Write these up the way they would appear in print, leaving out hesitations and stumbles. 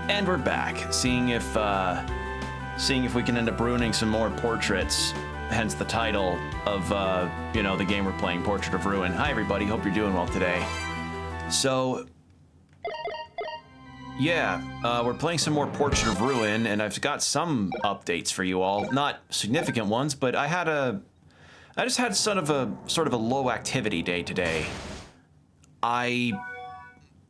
And we're back, seeing if we can end up ruining some more portraits, hence the title of, you know, the game we're playing, Portrait of Ruin. Hi everybody, hope you're doing well today. So, yeah, we're playing some more Portrait of Ruin, and I've got some updates for you all. Not significant ones, but I just had sort of a low activity day today. I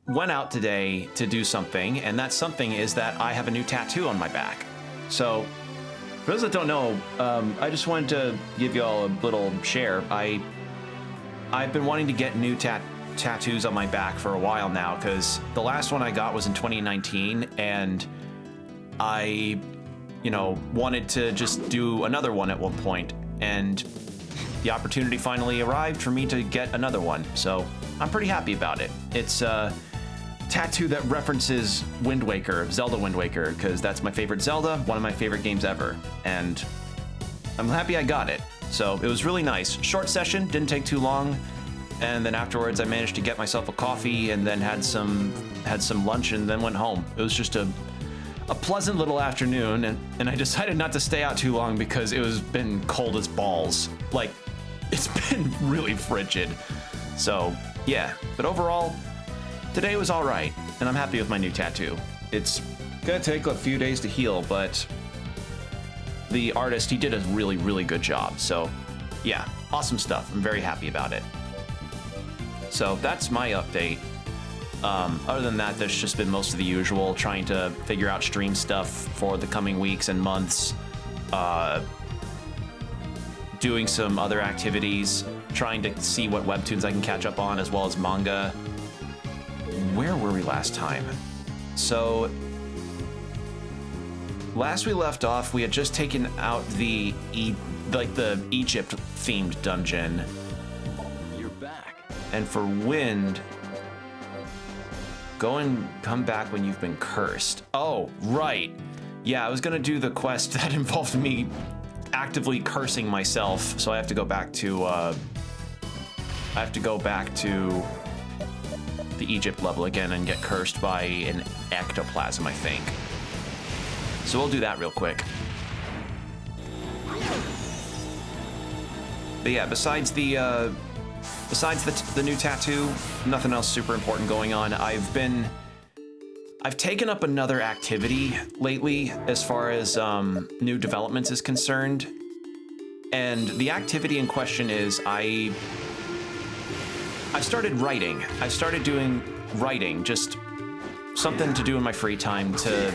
went out today to do something, and that something is that I have a new tattoo on my back. So, for those that don't know, I just wanted to give you all a little share. I've been wanting to get new tattoos on my back for a while now, because the last one I got was in 2019, and I, you know, wanted to just do another one at one point, and the opportunity finally arrived for me to get another one, so I'm pretty happy about it. It's a tattoo that references Wind Waker, Zelda Wind Waker, because that's my favorite Zelda, one of my favorite games ever, and I'm happy I got it. So it was really nice. Short session, didn't take too long, and then afterwards I managed to get myself a coffee and then had some lunch and then went home. It was just a pleasant little afternoon, and I decided not to stay out too long because it was been cold as balls. Like, it's been really frigid. So yeah, but overall, today was all right, and I'm happy with my new tattoo. It's gonna take a few days to heal, but the artist, he did a really, really good job. So yeah, awesome stuff. I'm very happy about it. So that's my update. Other than that, there's just been most of the usual, trying to figure out stream stuff for the coming weeks and months, doing some other activities, trying to see what webtoons I can catch up on, as well as manga. Where were we last time? So, last we left off, we had just taken out the Egypt-themed dungeon. You're back. And for Wind, come back when you've been cursed. Oh, right. Yeah, I was gonna do the quest that involved me actively cursing myself, so I have to go back to, the Egypt level again and get cursed by an ectoplasm, I think. So we'll do that real quick. But yeah, besides the new tattoo, nothing else super important going on. I've taken up another activity lately as far as new developments is concerned. And the activity in question is I've started writing. I've started doing writing, just something to do in my free time to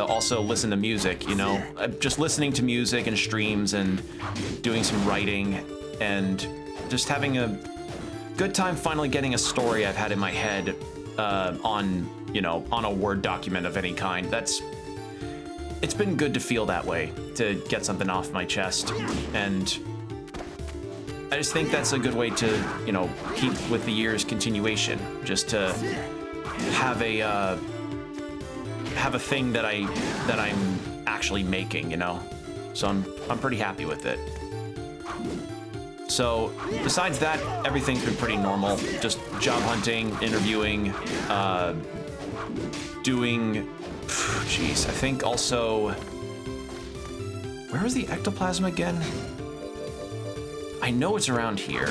also listen to music, you know? Just listening to music and streams and doing some writing and just having a good time finally getting a story I've had in my head on a Word document of any kind. It's been good to feel that way, to get something off my chest, and I just think that's a good way to, you know, keep with the year's continuation, just to have a thing that I'm actually making, you know. So I'm pretty happy with it. So besides that, everything's been pretty normal. Just job hunting, interviewing, doing. Jeez, I think also. Where was the ectoplasm again? I know it's around here.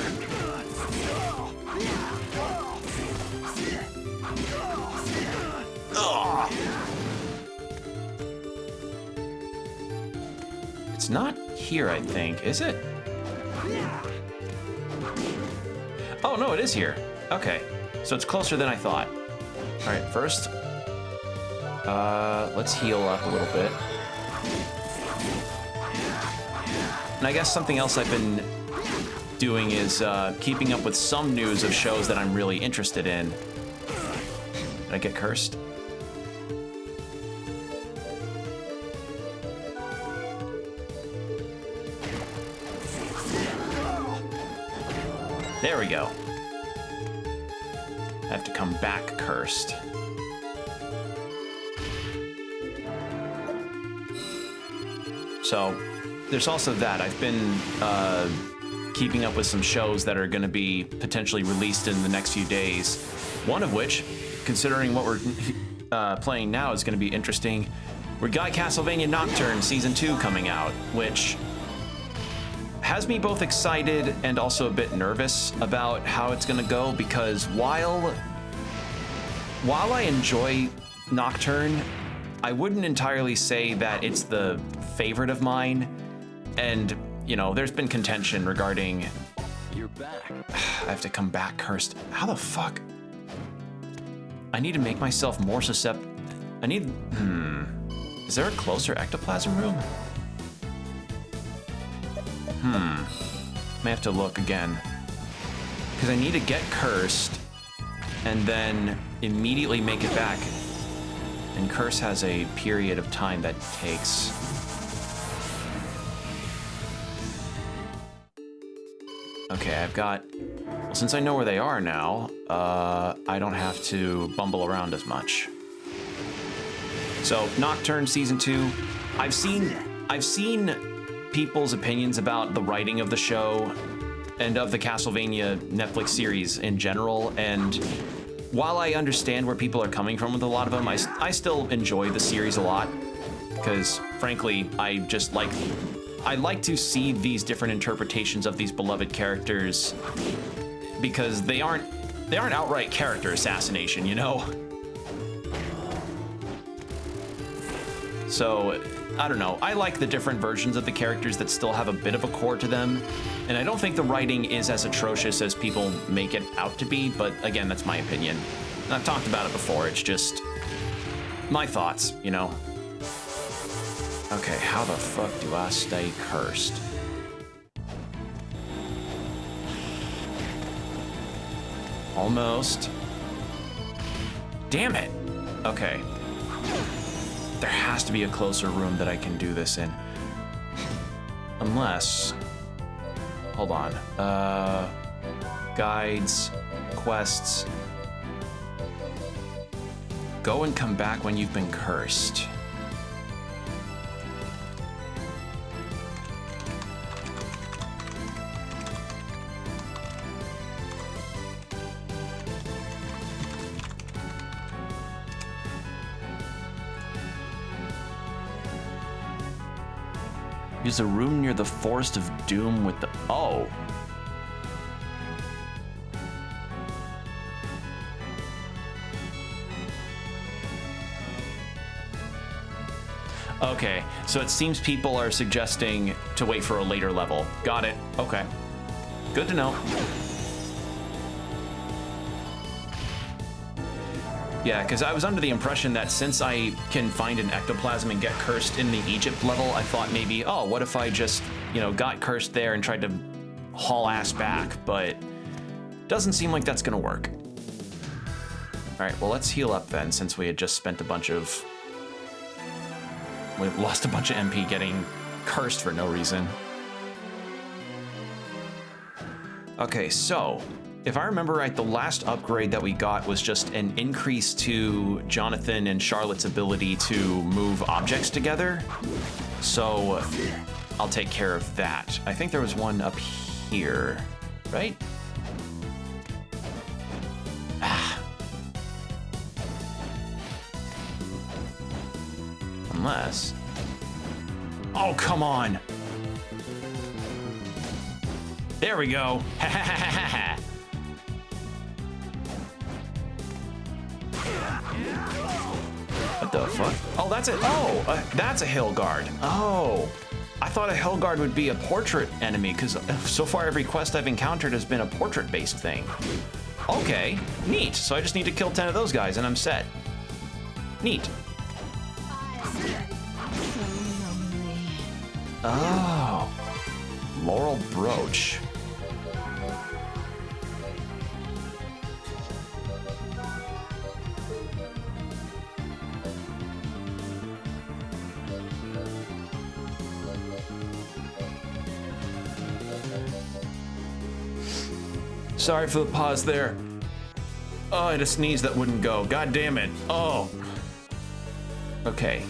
Ugh. It's not here, I think, is it? Oh, no, it is here. Okay, so it's closer than I thought. All right, first, let's heal up a little bit. And I guess something else I've been doing is keeping up with some news of shows that I'm really interested in. Did I get cursed? There we go. I have to come back cursed. So, there's also that. I've been keeping up with some shows that are going to be potentially released in the next few days. One of which, considering what playing now is going to be interesting. We got Castlevania Nocturne Season 2 coming out, which has me both excited and also a bit nervous about how it's going to go, because while I enjoy Nocturne, I wouldn't entirely say that it's the favorite of mine. And, you know, there's been contention regarding... You're back. I have to come back cursed. How the fuck? I need to make myself more susceptible. I need... Is there a closer ectoplasm room? May have to look again. Because I need to get cursed and then immediately make it back. And curse has a period of time that takes. Okay, I've got... Well, since I know where they are now, I don't have to bumble around as much. So, Nocturne Season 2. I've seen people's opinions about the writing of the show and of the Castlevania Netflix series in general, and while I understand where people are coming from with a lot of them, I still enjoy the series a lot, because frankly, I like to see these different interpretations of these beloved characters, because they aren't outright character assassination, you know? So, I don't know. I like the different versions of the characters that still have a bit of a core to them. And I don't think the writing is as atrocious as people make it out to be, but again, that's my opinion. And I've talked about it before, it's just my thoughts, you know? Okay, how the fuck do I stay cursed? Almost. Damn it! Okay. There has to be a closer room that I can do this in. Unless... Hold on. Guides, quests. Go and come back when you've been cursed. There's a room near the Forest of Doom with the... Oh. Okay, so it seems people are suggesting to wait for a later level. Got it. Okay. Good to know. Yeah, because I was under the impression that since I can find an ectoplasm and get cursed in the Egypt level, I thought maybe, oh, what if I just, you know, got cursed there and tried to haul ass back, but doesn't seem like that's gonna work. All right, well, let's heal up then, since we had just spent a bunch of... We've lost a bunch of MP getting cursed for no reason. Okay, so... If I remember right, the last upgrade that we got was just an increase to Jonathan and Charlotte's ability to move objects together. So I'll take care of that. I think there was one up here, right? Unless... Oh, come on! There we go! Ha ha ha ha ha! What the fuck? Oh, that's it. Oh, that's a hill guard. Oh, I thought a hill guard would be a portrait enemy, because so far every quest I've encountered has been a portrait-based thing. Okay, neat. So I just need to kill 10 of those guys and I'm set. Neat. Oh, Laurel Brooch. Sorry for the pause there. Oh, I had a sneeze that wouldn't go. God damn it. Oh. Okay,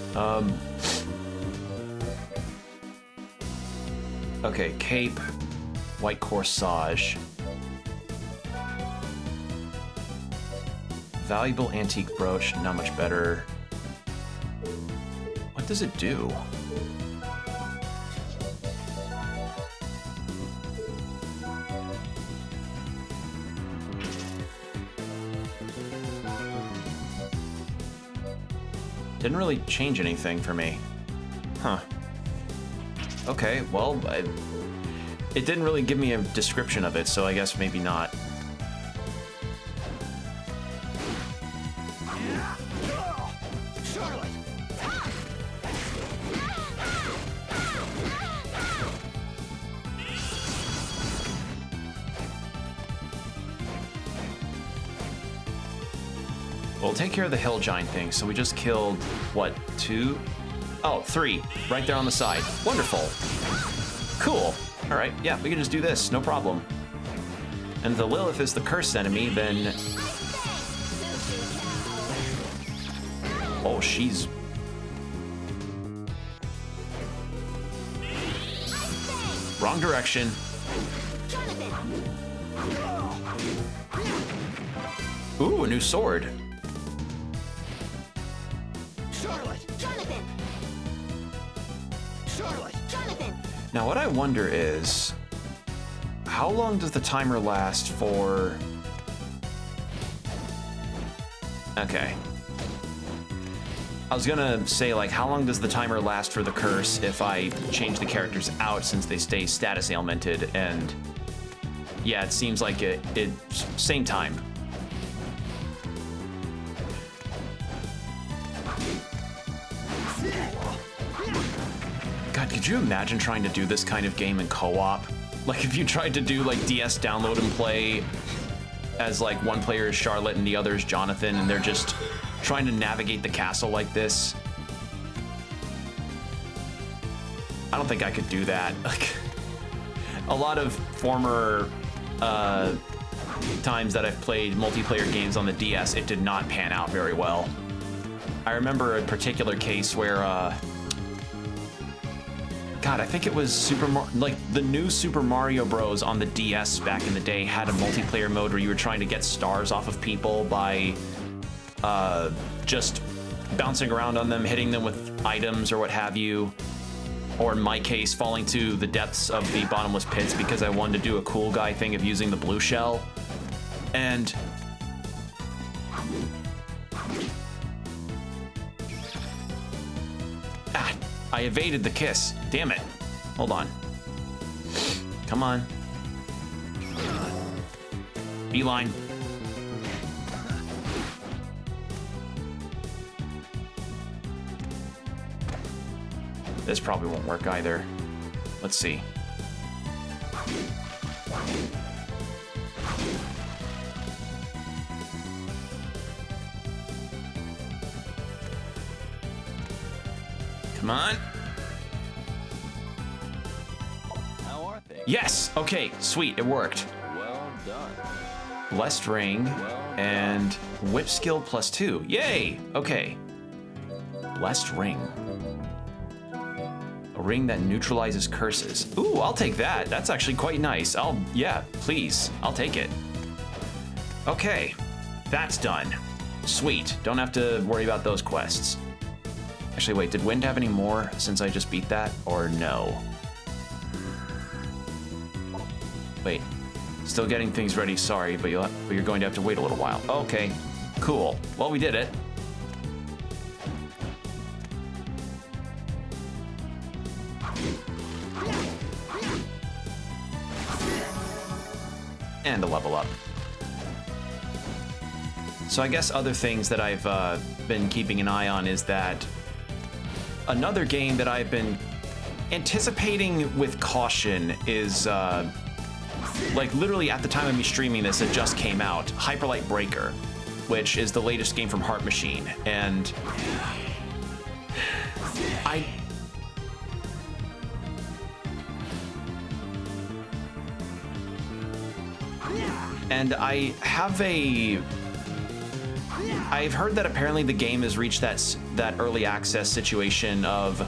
okay, cape, white corsage. Valuable antique brooch, not much better. What does it do? Didn't really change anything for me. Huh. Okay, well, it didn't really give me a description of it, so I guess maybe not. We'll take care of the hill giant thing, so we just killed, what, 2? Oh, 3, right there on the side. Wonderful. Cool. All right, yeah, we can just do this, no problem. And if the Lilith is the cursed enemy, then... Oh, she's... Wrong direction. Ooh, a new sword. Now what I wonder is, how long does the timer last for... Okay. I was gonna say, like, how long does the timer last for the curse if I change the characters out since they stay status ailmented, and... Yeah, it seems like it same time. God, could you imagine trying to do this kind of game in co-op? Like if you tried to do like DS download and play as like one player is Charlotte and the other is Jonathan, and they're just trying to navigate the castle like this. I don't think I could do that. Like a lot of former times that I've played multiplayer games on the DS, it did not pan out very well. I remember a particular case where God, I think it was like the new Super Mario Bros. On the DS back in the day had a multiplayer mode where you were trying to get stars off of people by just bouncing around on them, hitting them with items or what have you. Or in my case, falling to the depths of the bottomless pits because I wanted to do a cool guy thing of using the blue shell. And I evaded the kiss. Damn it. Hold on. Come on. Beeline. This probably won't work either. Let's see. Come on. How are things? Yes. Okay. Sweet. It worked. Well done. Blessed ring and whip skill +2. Yay. Okay. Blessed ring. A ring that neutralizes curses. Ooh, I'll take that. That's actually quite nice. Yeah, please. I'll take it. Okay. That's done. Sweet. Don't have to worry about those quests. Actually, wait, did Wind have any more since I just beat that, or no? Wait, still getting things ready, sorry, but you're going to have to wait a little while. Okay, cool. Well, we did it. And a level up. So I guess other things that I've been keeping an eye on is that another game that I've been anticipating with caution is, like literally at the time of me streaming this, it just came out, Hyperlight Breaker, which is the latest game from Heart Machine, and I've heard that apparently the game has reached that early access situation of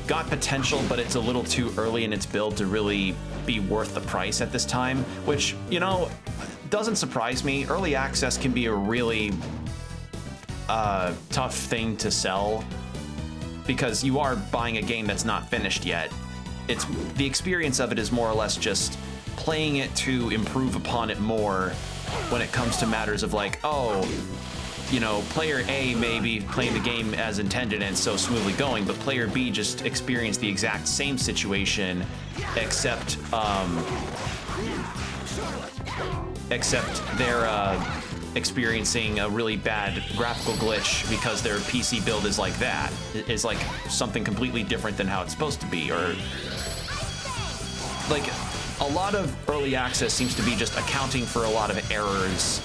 got potential, but it's a little too early in its build to really be worth the price at this time, which, you know, doesn't surprise me. Early access can be a really tough thing to sell because you are buying a game that's not finished yet. It's the experience of it is more or less just playing it to improve upon it more when it comes to matters of like, oh, you know, player A may be playing the game as intended and so smoothly going, but player B just experienced the exact same situation, except they're experiencing a really bad graphical glitch because their PC build is like that. It is like something completely different than how it's supposed to be, or like a lot of early access seems to be just accounting for a lot of errors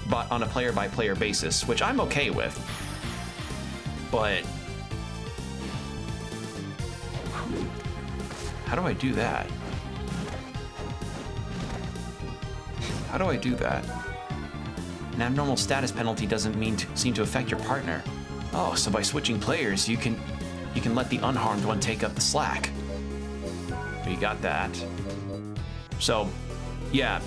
but on a player-by-player basis, which I'm okay with. But how do I do that? How do I do that? An abnormal status penalty doesn't seem to affect your partner. Oh, so by switching players, you can let the unharmed one take up the slack. We got that. So, yeah,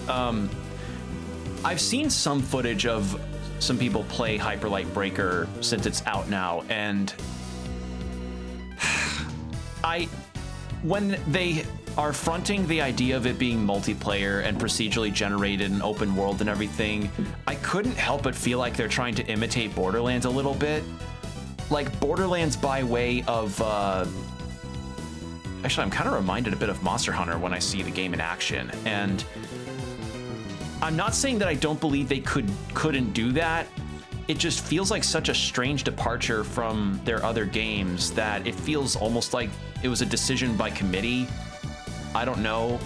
I've seen some footage of some people play Hyper Light Breaker since it's out now, and when they are fronting the idea of it being multiplayer and procedurally generated and open world and everything, I couldn't help but feel like they're trying to imitate Borderlands a little bit. Like Borderlands by way of, actually, I'm kind of reminded a bit of Monster Hunter when I see the game in action, and I'm not saying that I don't believe they couldn't do that. It just feels like such a strange departure from their other games that it feels almost like it was a decision by committee. I don't know.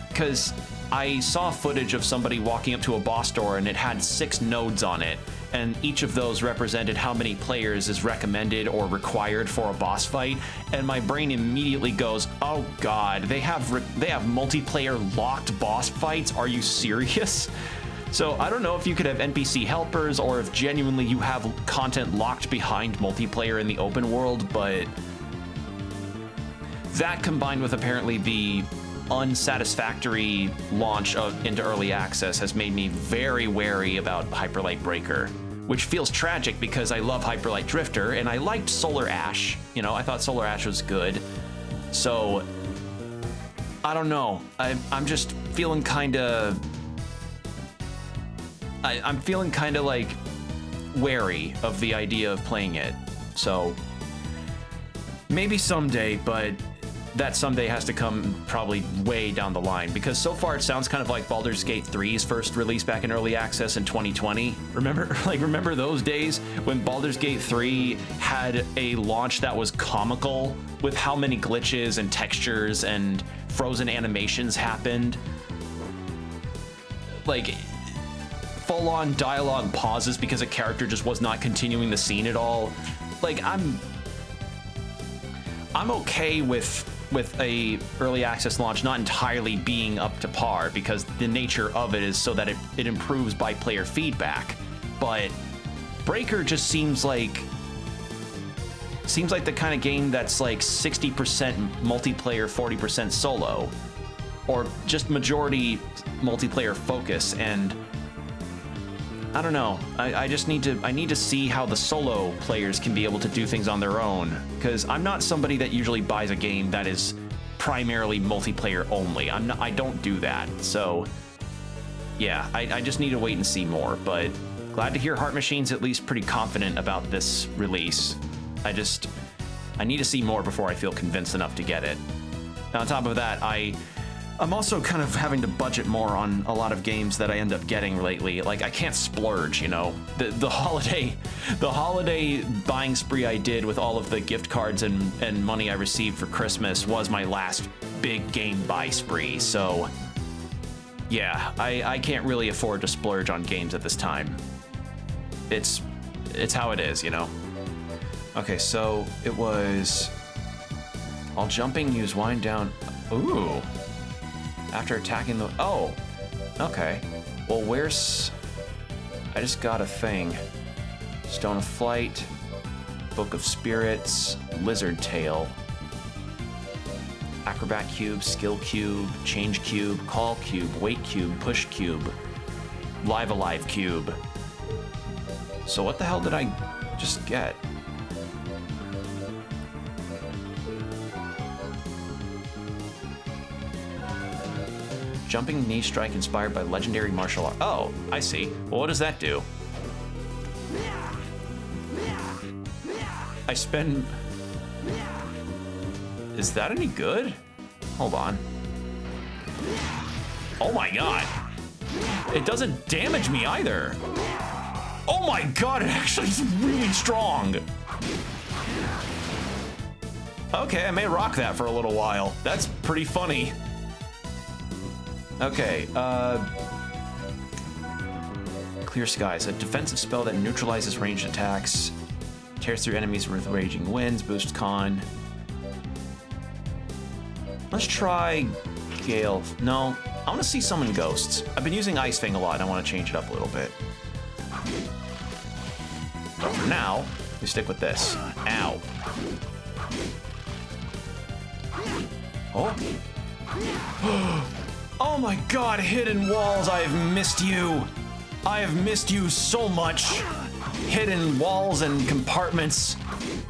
Because I saw footage of somebody walking up to a boss door and it had 6 nodes on it, and each of those represented how many players is recommended or required for a boss fight, and my brain immediately goes, oh god, they have multiplayer locked boss fights? Are you serious? So I don't know if you could have NPC helpers or if genuinely you have content locked behind multiplayer in the open world, but that combined with apparently the unsatisfactory launch into early access has made me very wary about Hyper Light Breaker, which feels tragic because I love Hyper Light Drifter and I liked Solar Ash. You know, I thought Solar Ash was good. So I don't know. I'm just feeling kind of. I'm feeling kind of like wary of the idea of playing it. So maybe someday, but that someday has to come probably way down the line, because so far it sounds kind of like Baldur's Gate 3's first release back in early access in 2020. Remember those days when Baldur's Gate 3 had a launch that was comical with how many glitches and textures and frozen animations happened? Like full-on dialogue pauses because a character just was not continuing the scene at all. Like I'm okay with a early access launch not entirely being up to par, because the nature of it is so that it improves by player feedback. But Breaker just seems like the kind of game that's like 60% multiplayer, 40% solo, or just majority multiplayer focus. And I don't know. I need to see how the solo players can be able to do things on their own, because I'm not somebody that usually buys a game that is primarily multiplayer only. I don't do that. So yeah, I just need to wait and see more, but glad to hear Heart Machine's at least pretty confident about this release. I need to see more before I feel convinced enough to get it. Now, on top of that, I'm also kind of having to budget more on a lot of games that I end up getting lately. Like, I can't splurge, you know. The holiday buying spree I did with all of the gift cards and money I received for Christmas was my last big game buy spree. So yeah, I can't really afford to splurge on games at this time. It's how it is, you know. Okay, so it was while jumping, use wind down. Ooh. After attacking the... Oh, okay. Well, where's... I just got a thing. Stone of Flight, Book of Spirits, Lizard Tail, Acrobat Cube, Skill Cube, Change Cube, Call Cube, Wait Cube, Push Cube, Live Alive Cube. So what the hell did I just get? Jumping knee strike inspired by legendary martial art. Oh, I see. Well, what does that do? I spend... Is that any good? Hold on. Oh my god. It doesn't damage me either. Oh my god, it actually is really strong. Okay, I may rock that for a little while. That's pretty funny. Okay, Clear Skies, a defensive spell that neutralizes ranged attacks, tears through enemies with raging winds, boosts con. Let's try Gale. No, I want to see summon ghosts. I've been using Ice Fang a lot and I want to change it up a little bit. But for now, we stick with this. Ow. Oh. Oh my god, Hidden Walls, I have missed you. I have missed you so much. Hidden walls and compartments.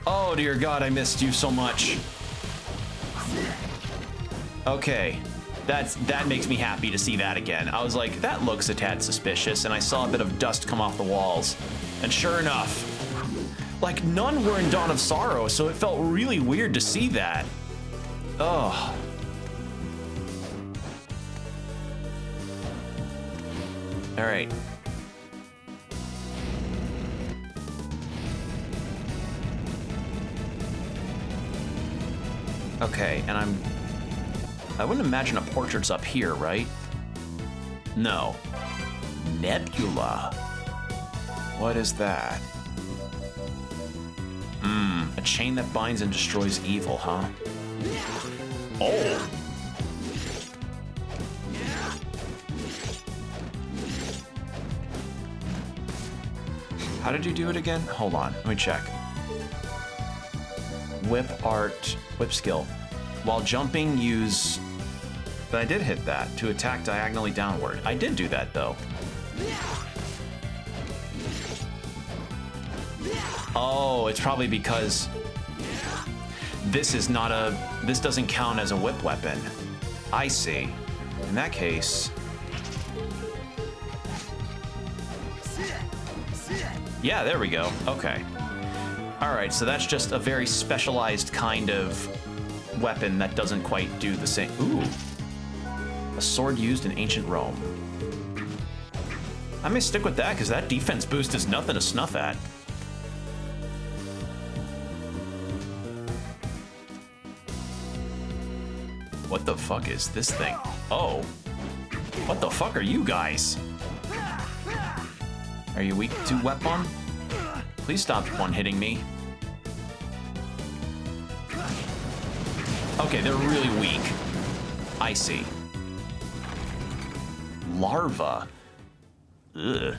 Oh dear god, I missed you so much. Okay, that makes me happy to see that again. I was like, that looks a tad suspicious, and I saw a bit of dust come off the walls. And sure enough, like none were in Dawn of Sorrow, so it felt really weird to see that. Ugh. All right. Okay, and I wouldn't imagine a portrait's up here, right? No. Nebula. What is that? A chain that binds and destroys evil, huh? Oh! How did you do it again? Hold on, let me check. Whip art, whip skill. While jumping, use... But I did hit that, to attack diagonally downward. I did do that, though. Oh, it's probably because this is not a... This doesn't count as a whip weapon. I see. In that case... Yeah, there we go. Okay. All right, so that's just a very specialized kind of weapon that doesn't quite do the same. Ooh. A sword used in ancient Rome. I may stick with that because that defense boost is nothing to snuff at. What the fuck is this thing? Oh. What the fuck are you guys? Are you weak to weapon? Please stop one-hitting me. Okay, they're really weak. I see. Larva. Ugh.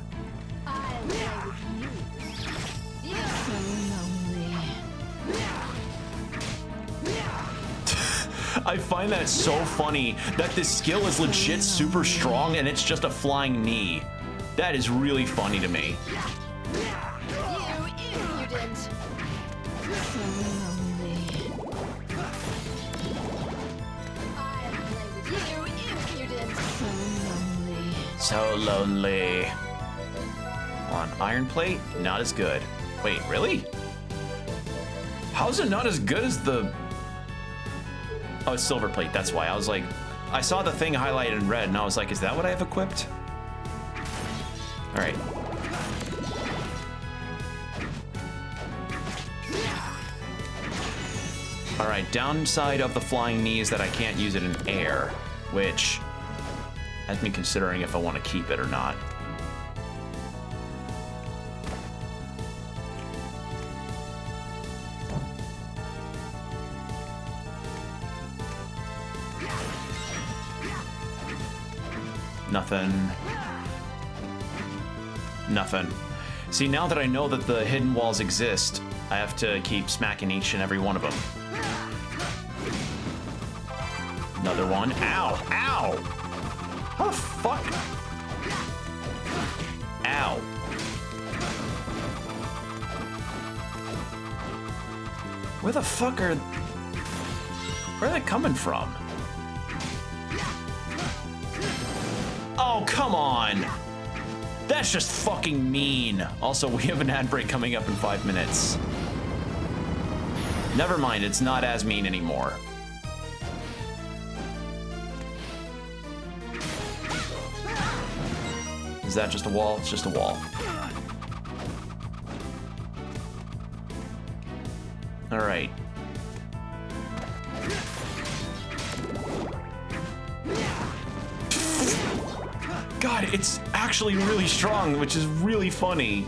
I find that so funny that this skill is legit super strong and it's just a flying knee. That is really funny to me. So lonely. On Iron Plate, not as good. Wait, really? How's it not as good as the... Oh, it's Silver Plate, that's why. I was like, I saw the thing highlighted in red and I was like, is that what I have equipped? All right. All right, downside of the flying knee is that I can't use it in air, which has me considering if I want to keep it or not. Nothing. Nothing. See, now that I know that the hidden walls exist, I have to keep smacking each and every one of them. Another one. Ow! Ow! How the fuck? Ow. Where the fuck are... Where are they coming from? Oh, come on! That's just fucking mean. Also, we have an ad break coming up in 5 minutes. Never mind, it's not as mean anymore. Is that just a wall? It's just a wall. All right. God, it's actually really strong, which is really funny.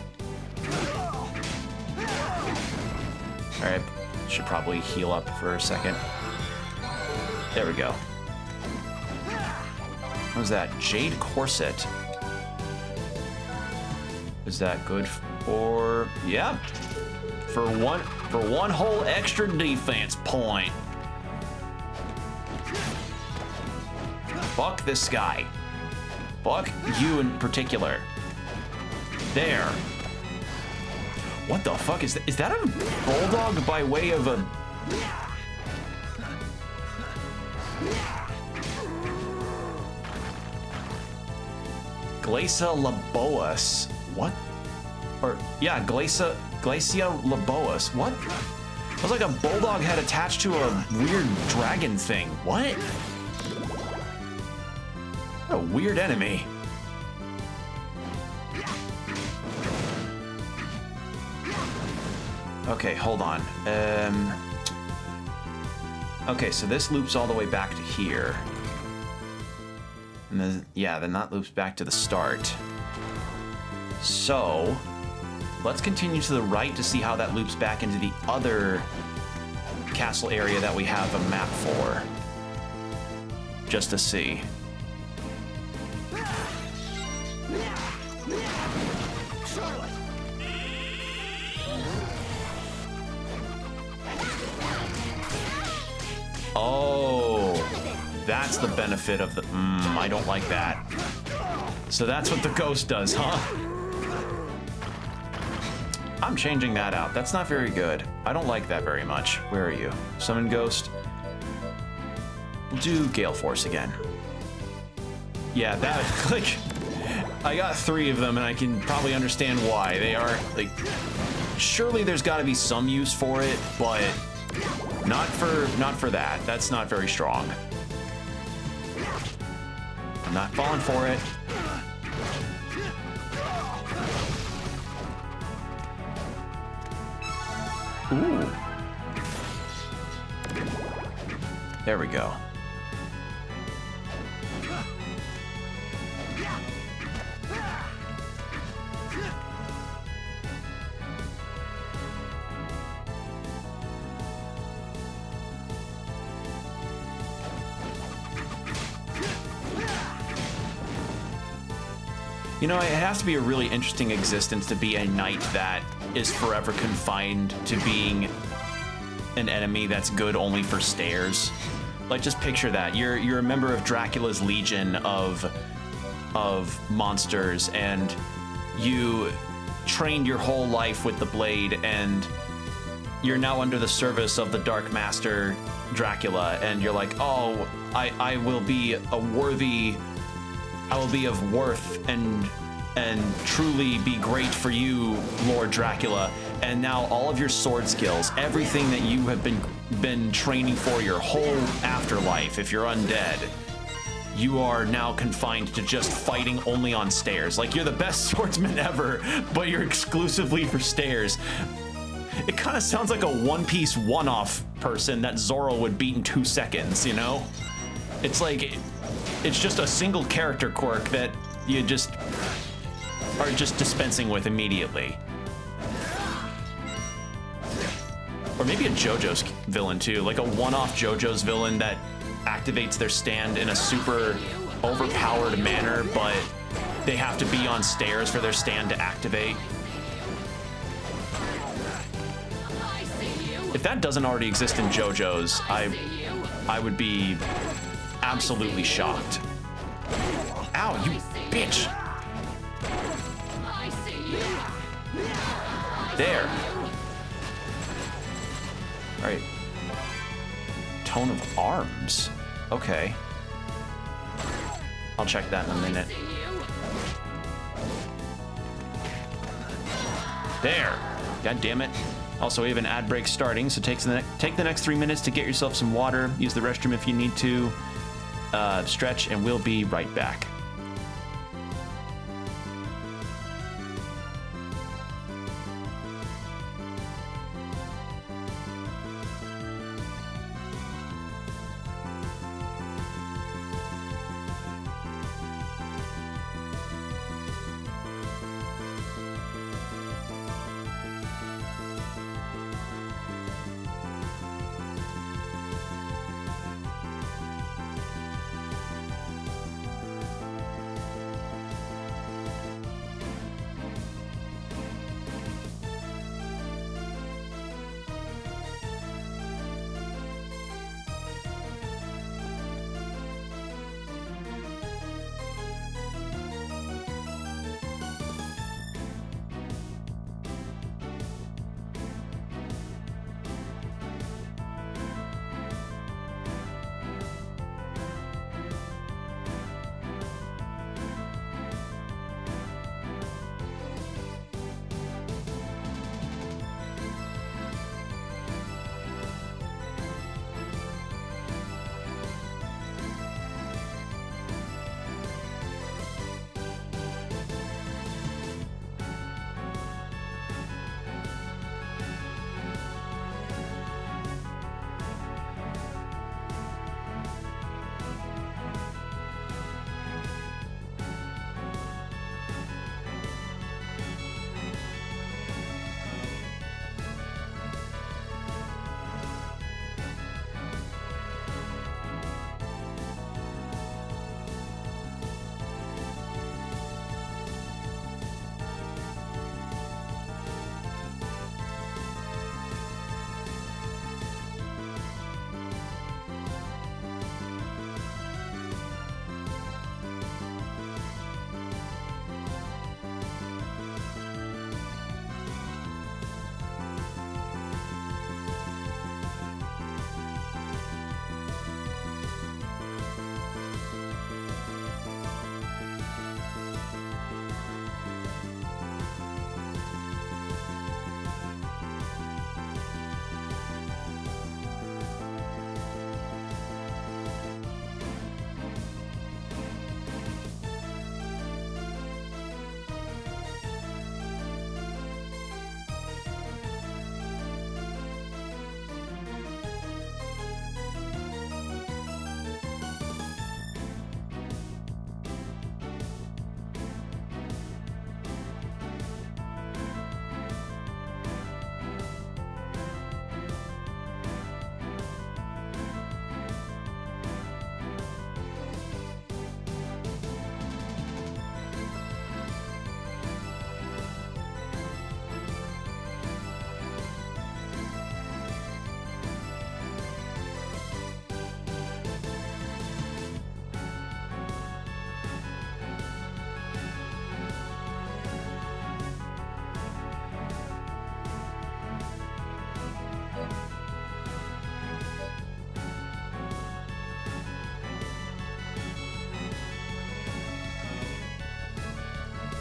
All right, should probably heal up for a second. There we go. What was that? Jade Corset. Is that good for... Yeah. For one whole extra defense point. Fuck this guy. Fuck you in particular. There. What the fuck is that? Is that a bulldog by way of a... Glacia laboas. What? Or, yeah, Glacia laboas. What? It was like a bulldog had attached to a weird dragon thing. What? What a weird enemy. Okay, hold on. Okay, so this loops all the way back to here. And then, yeah, then that loops back to the start. So, let's continue to the right to see how that loops back into the other castle area that we have a map for. Just to see. Oh, that's the benefit of the... I don't like that. So that's what the ghost does, huh? I'm changing that out. That's not very good. I don't like that very much. Where are you? Summon Ghost. We'll do Gale Force again. Yeah, that, like... I got 3 of them, and I can probably understand why. They are, like... Surely there's got to be some use for it, but... Not for that. That's not very strong. I'm not falling for it. Ooh. There we go. You know, it has to be a really interesting existence to be a knight that is forever confined to being an enemy that's good only for stairs. Like, just picture that. You're a member of Dracula's legion of monsters, and you trained your whole life with the blade, and you're now under the service of the Dark Master Dracula, and you're like, oh, I will be a worthy... I will be of worth and truly be great for you, Lord Dracula. And now all of your sword skills, everything that you have been training for your whole afterlife, if you're undead, you are now confined to just fighting only on stairs. Like, you're the best swordsman ever, but you're exclusively for stairs. It kind of sounds like a One Piece one-off person that Zoro would beat in 2 seconds, you know? It's like... It's just a single character quirk that you just are just dispensing with immediately. Or maybe a JoJo's villain too, like a one-off JoJo's villain that activates their stand in a super overpowered manner, but they have to be on stairs for their stand to activate. If that doesn't already exist in JoJo's, I would be absolutely shocked. Ow, you bitch! All right. Tone of arms. Okay. I'll check that in a minute. There. God damn it. Also, we have an ad break starting, so take the next 3 minutes to get yourself some water. Use the restroom if you need to. Stretch, and we'll be right back.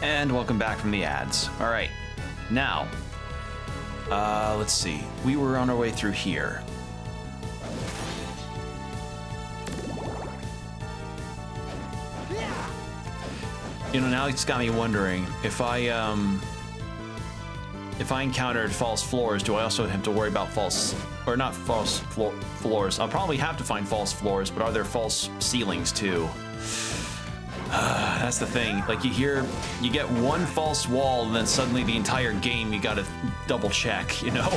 And welcome back from the ads. All right, now, let's see. We were on our way through here. You know, now it's got me wondering if I encountered false floors, do I also have to worry about false, or not false floors? I'll probably have to find false floors, but are there false ceilings too? That's the thing. Like you get one false wall, and then suddenly the entire game you gotta double check, you know?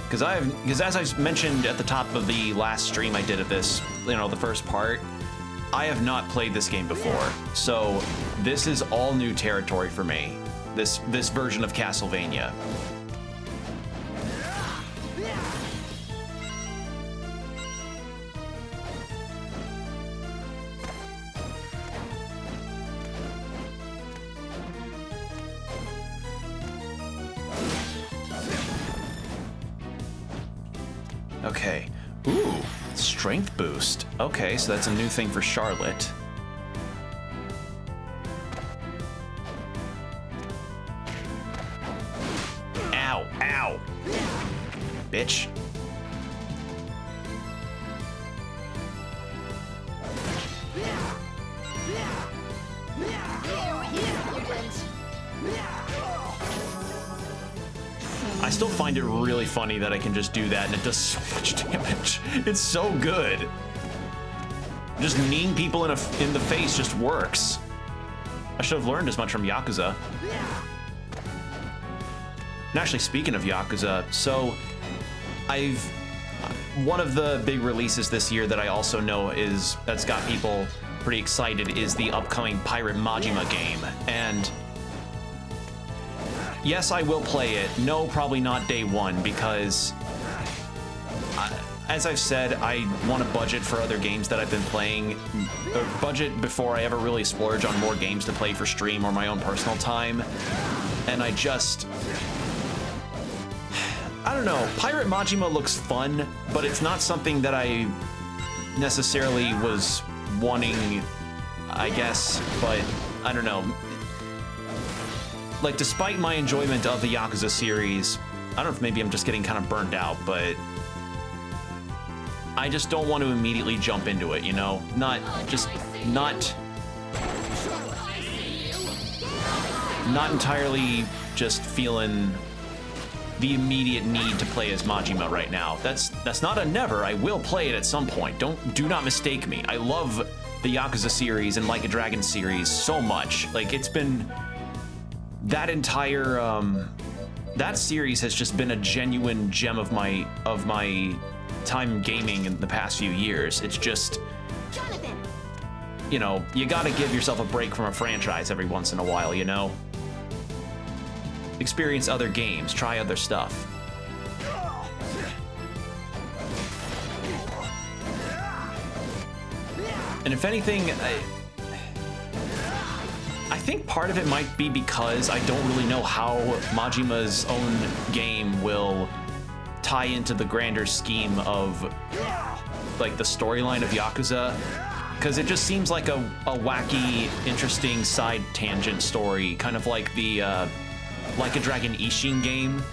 Because as I mentioned at the top of the last stream I did of this, you know, the first part, I have not played this game before, so this is all new territory for me. This version of Castlevania. Okay. Ooh, strength boost. Okay, so that's a new thing for Charlotte. Ow, ow. Bitch. I still find it really funny that I can just do that and it does so much damage. It's so good. Just kneeing people in the face just works. I should have learned as much from Yakuza. And actually, speaking of Yakuza, so one of the big releases this year that I also know that's got people pretty excited is the upcoming Pirate Majima game. And yes, I will play it. No, probably not day one, because as I've said, I want to budget for other games that I've been playing, or budget before I ever really splurge on more games to play for stream or my own personal time. And I don't know, Pirate Majima looks fun, but it's not something that I necessarily was wanting, I guess, but I don't know. Like, despite my enjoyment of the Yakuza series, I don't know if maybe I'm just getting kind of burnt out, but I just don't want to immediately jump into it, you know? Not entirely just feeling the immediate need to play as Majima right now. That's not a never. I will play it at some point. Do not mistake me. I love the Yakuza series and Like a Dragon series so much. Like, it's been that entire that series has just been a genuine gem of my time gaming in the past few years. It's just, you know, you gotta give yourself a break from a franchise every once in a while, you know? Experience other games, try other stuff. And if anything, I think part of it might be because I don't really know how Majima's own game will tie into the grander scheme of, like, the storyline of Yakuza, because it just seems like a wacky, interesting side tangent story, kind of like the Like a Dragon Ishin game,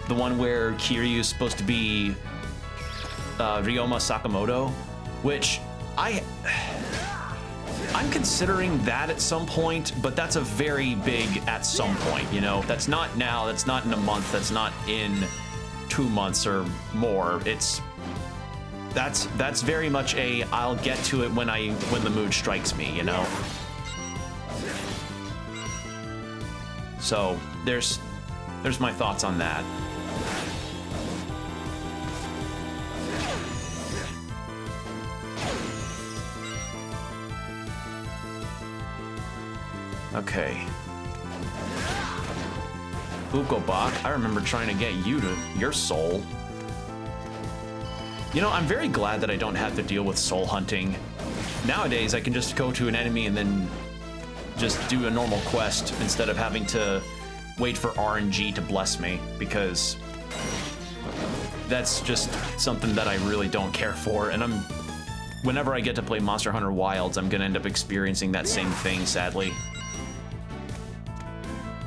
the one where Kiryu's supposed to be Ryoma Sakamoto, which I'm considering that at some point, but that's a very big at some point, you know? That's not now, that's not in a month, that's not in 2 months or more. That's very much a I'll get to it when the mood strikes me, you know? So there's my thoughts on that. Okay. Ukobach, I remember trying to get you to your soul. You know, I'm very glad that I don't have to deal with soul hunting. Nowadays, I can just go to an enemy and then just do a normal quest instead of having to wait for RNG to bless me, because that's just something that I really don't care for. And whenever I get to play Monster Hunter Wilds, I'm gonna end up experiencing that same thing, sadly.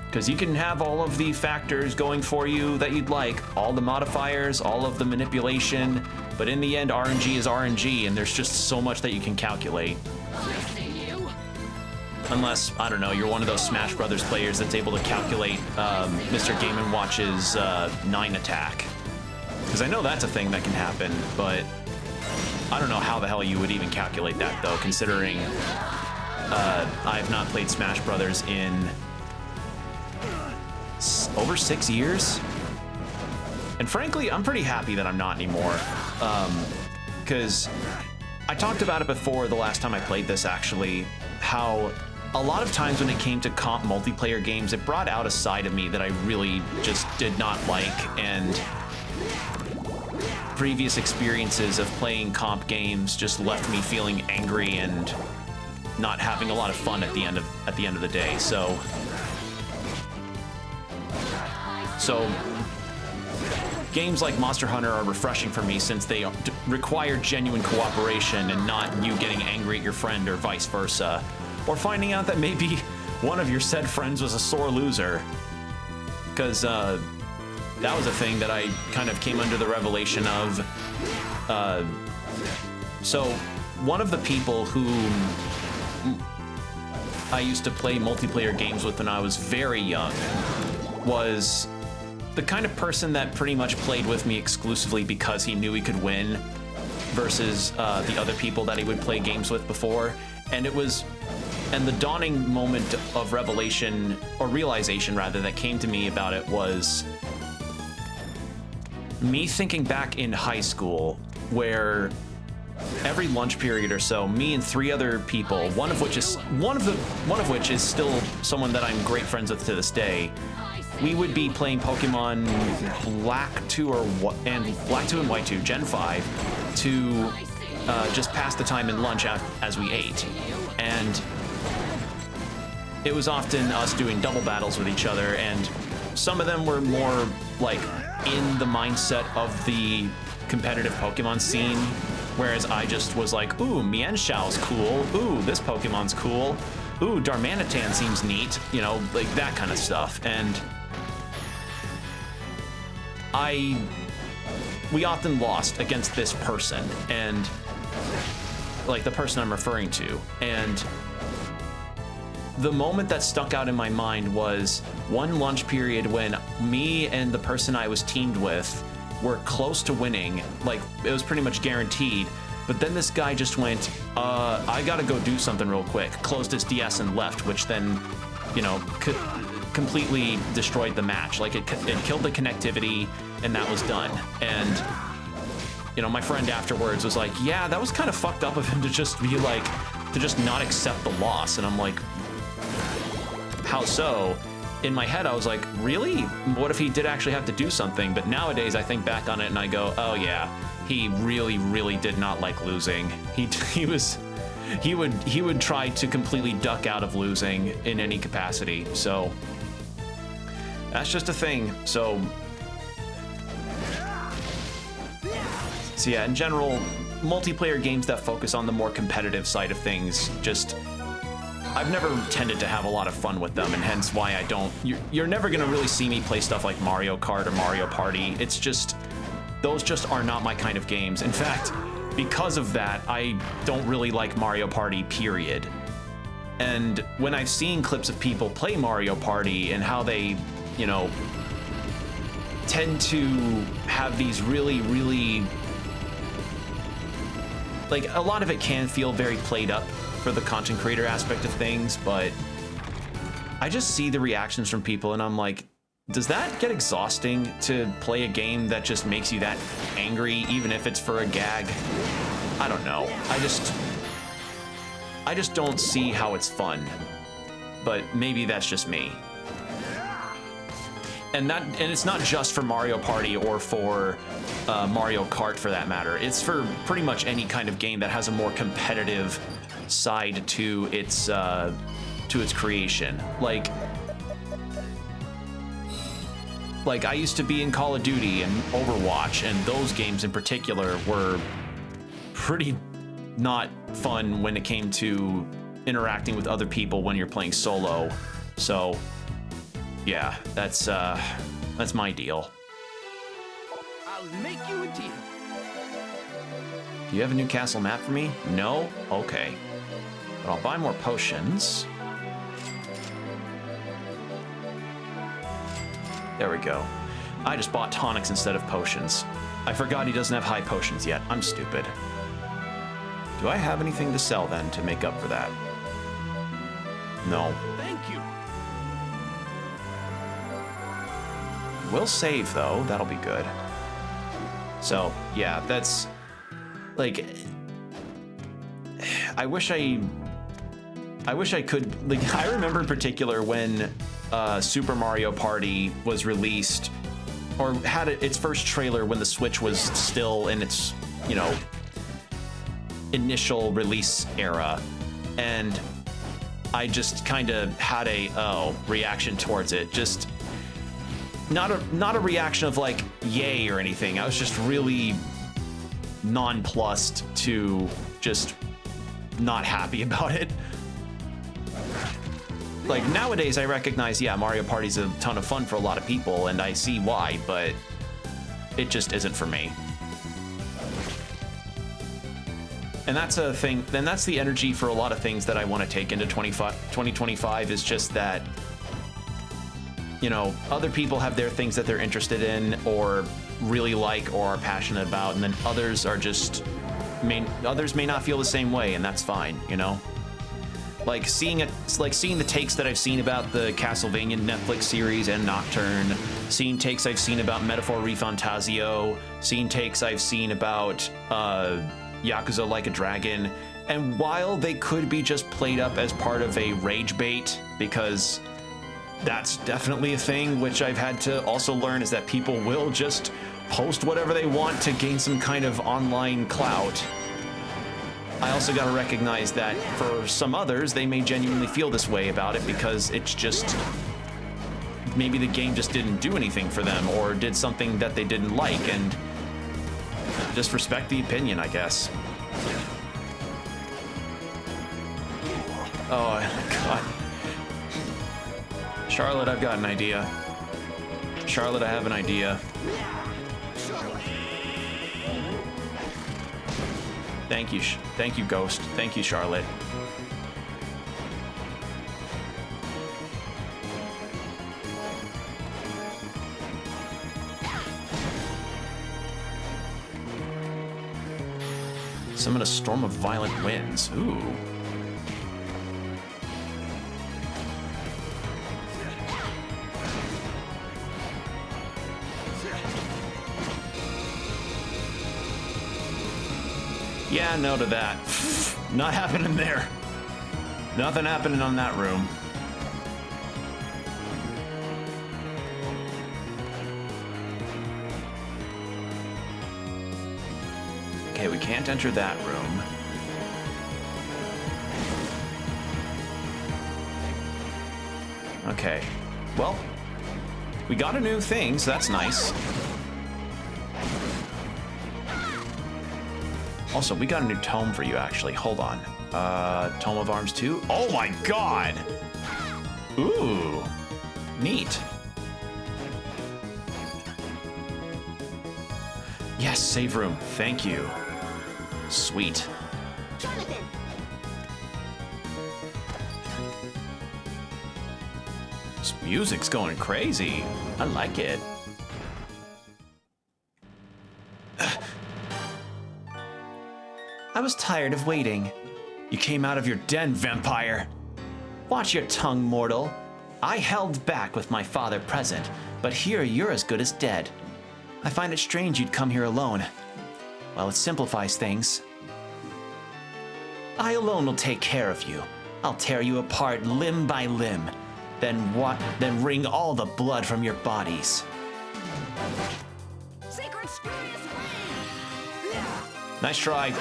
Because you can have all of the factors going for you that you'd like, all the modifiers, all of the manipulation, but in the end, RNG is RNG, and there's just so much that you can calculate. Unless, I don't know, you're one of those Smash Brothers players that's able to calculate Mr. Game & Watch's 9 attack. Because I know that's a thing that can happen, but I don't know how the hell you would even calculate that, though, considering I've not played Smash Brothers in over 6 years. And frankly, I'm pretty happy that I'm not anymore. Because I talked about it before the last time I played this, actually, how a lot of times when it came to comp multiplayer games, it brought out a side of me that I really just did not like, and previous experiences of playing comp games just left me feeling angry and not having a lot of fun at the end of the day. So games like Monster Hunter are refreshing for me since they require genuine cooperation and not you getting angry at your friend or vice versa. Or finding out that maybe one of your said friends was a sore loser. Because that was a thing that I kind of came under the revelation of. So one of the people who I used to play multiplayer games with when I was very young was the kind of person that pretty much played with me exclusively because he knew he could win versus the other people that he would play games with before. And the dawning moment of revelation, or realization rather, that came to me about it was me thinking back in high school where every lunch period or so, me and 3 other people, one of which is still someone that I'm great friends with to this day, we would be playing Pokemon Black 2 and White 2 Gen 5 to just pass the time in lunch as we ate. And it was often us doing double battles with each other, and some of them were more like in the mindset of the competitive Pokemon scene, whereas I just was like, ooh, Mienshau's cool, ooh, this Pokemon's cool, ooh, Darmanitan seems neat, you know, like that kind of stuff. And we often lost against this person, and like the person I'm referring to. And the moment that stuck out in my mind was one lunch period when me and the person I was teamed with were close to winning. Like, it was pretty much guaranteed. But then this guy just went, I gotta go do something real quick, closed his DS and left, which then, you know, completely destroyed the match. Like, it killed the connectivity, and that was done. And, you know, my friend afterwards was like, yeah, that was kind of fucked up of him to just be like, to just not accept the loss. And I'm like, how so? In my head, I was like, really? What if he did actually have to do something? But nowadays, I think back on it and I go, oh yeah, he really, really did not like losing. He would try to completely duck out of losing in any capacity. So that's just a thing. So yeah, in general, multiplayer games that focus on the more competitive side of things, just I've never tended to have a lot of fun with them, and hence why I don't. You're never gonna really see me play stuff like Mario Kart or Mario Party. It's just, those just are not my kind of games. In fact, because of that, I don't really like Mario Party, period. And when I've seen clips of people play Mario Party and how they, you know, tend to have these really, really, like, a lot of it can feel very played up for the content creator aspect of things, but I just see the reactions from people and I'm like, does that get exhausting to play a game that just makes you that angry, even if it's for a gag? I don't know. I just don't see how it's fun, but maybe that's just me. And it's not just for Mario Party or for Mario Kart for that matter. It's for pretty much any kind of game that has a more competitive side to its creation. Like I used to be in Call of Duty and Overwatch, and those games in particular were pretty not fun when it came to interacting with other people when you're playing solo. So yeah, that's my deal. I'll make you a deal. Do you have a new castle map for me? No? Okay. But I'll buy more potions. There we go. I just bought tonics instead of potions. I forgot he doesn't have high potions yet. I'm stupid. Do I have anything to sell then to make up for that? No. Thank you. We'll save though, that'll be good. So yeah, that's like, I wish I could, like, I remember in particular when Super Mario Party was released, or had its first trailer when the Switch was still in its, you know, initial release era, and I just kind of had a reaction towards it. Just not a reaction of like yay or anything. I was just really nonplussed to just not happy about it. Like nowadays I recognize, yeah, Mario Party's a ton of fun for a lot of people and I see why, but it just isn't for me. And that's a thing, then that's the energy for a lot of things that I want to take into 2025 is just that, you know, other people have their things that they're interested in or really like or are passionate about, and then others are just, others may not feel the same way, and that's fine, you know? Like seeing the takes that I've seen about the Castlevania Netflix series and Nocturne, seeing takes I've seen about Metaphor Refantasio, seeing takes I've seen about Yakuza Like a Dragon, and while they could be just played up as part of a rage bait, because that's definitely a thing which I've had to also learn, is that people will just post whatever they want to gain some kind of online clout. I also got to recognize that for some others, they may genuinely feel this way about it because it's just, maybe the game just didn't do anything for them or did something that they didn't like, and just respect the opinion, I guess. Oh, God. Charlotte, I've got an idea. Charlotte, I have an idea. Thank you, Ghost. Thank you, Charlotte. Summon a storm of violent winds. Ooh. Yeah, no to that. Not happening there. Nothing happening on that room. Okay, we can't enter that room. Okay. Well, we got a new thing, so that's nice. Also, we got a new tome for you, actually. Hold on. Tome of Arms 2? Oh my god! Ooh. Neat. Yes, save room. Thank you. Sweet. Jonathan. This music's going crazy. I like it. I was tired of waiting. You came out of your den, vampire. Watch your tongue, mortal. I held back with my father present, but here you're as good as dead. I find it strange you'd come here alone. Well, it simplifies things. I alone will take care of you. I'll tear you apart limb by limb, then wring all the blood from your bodies. Sacred Spurious Flame. Nice try.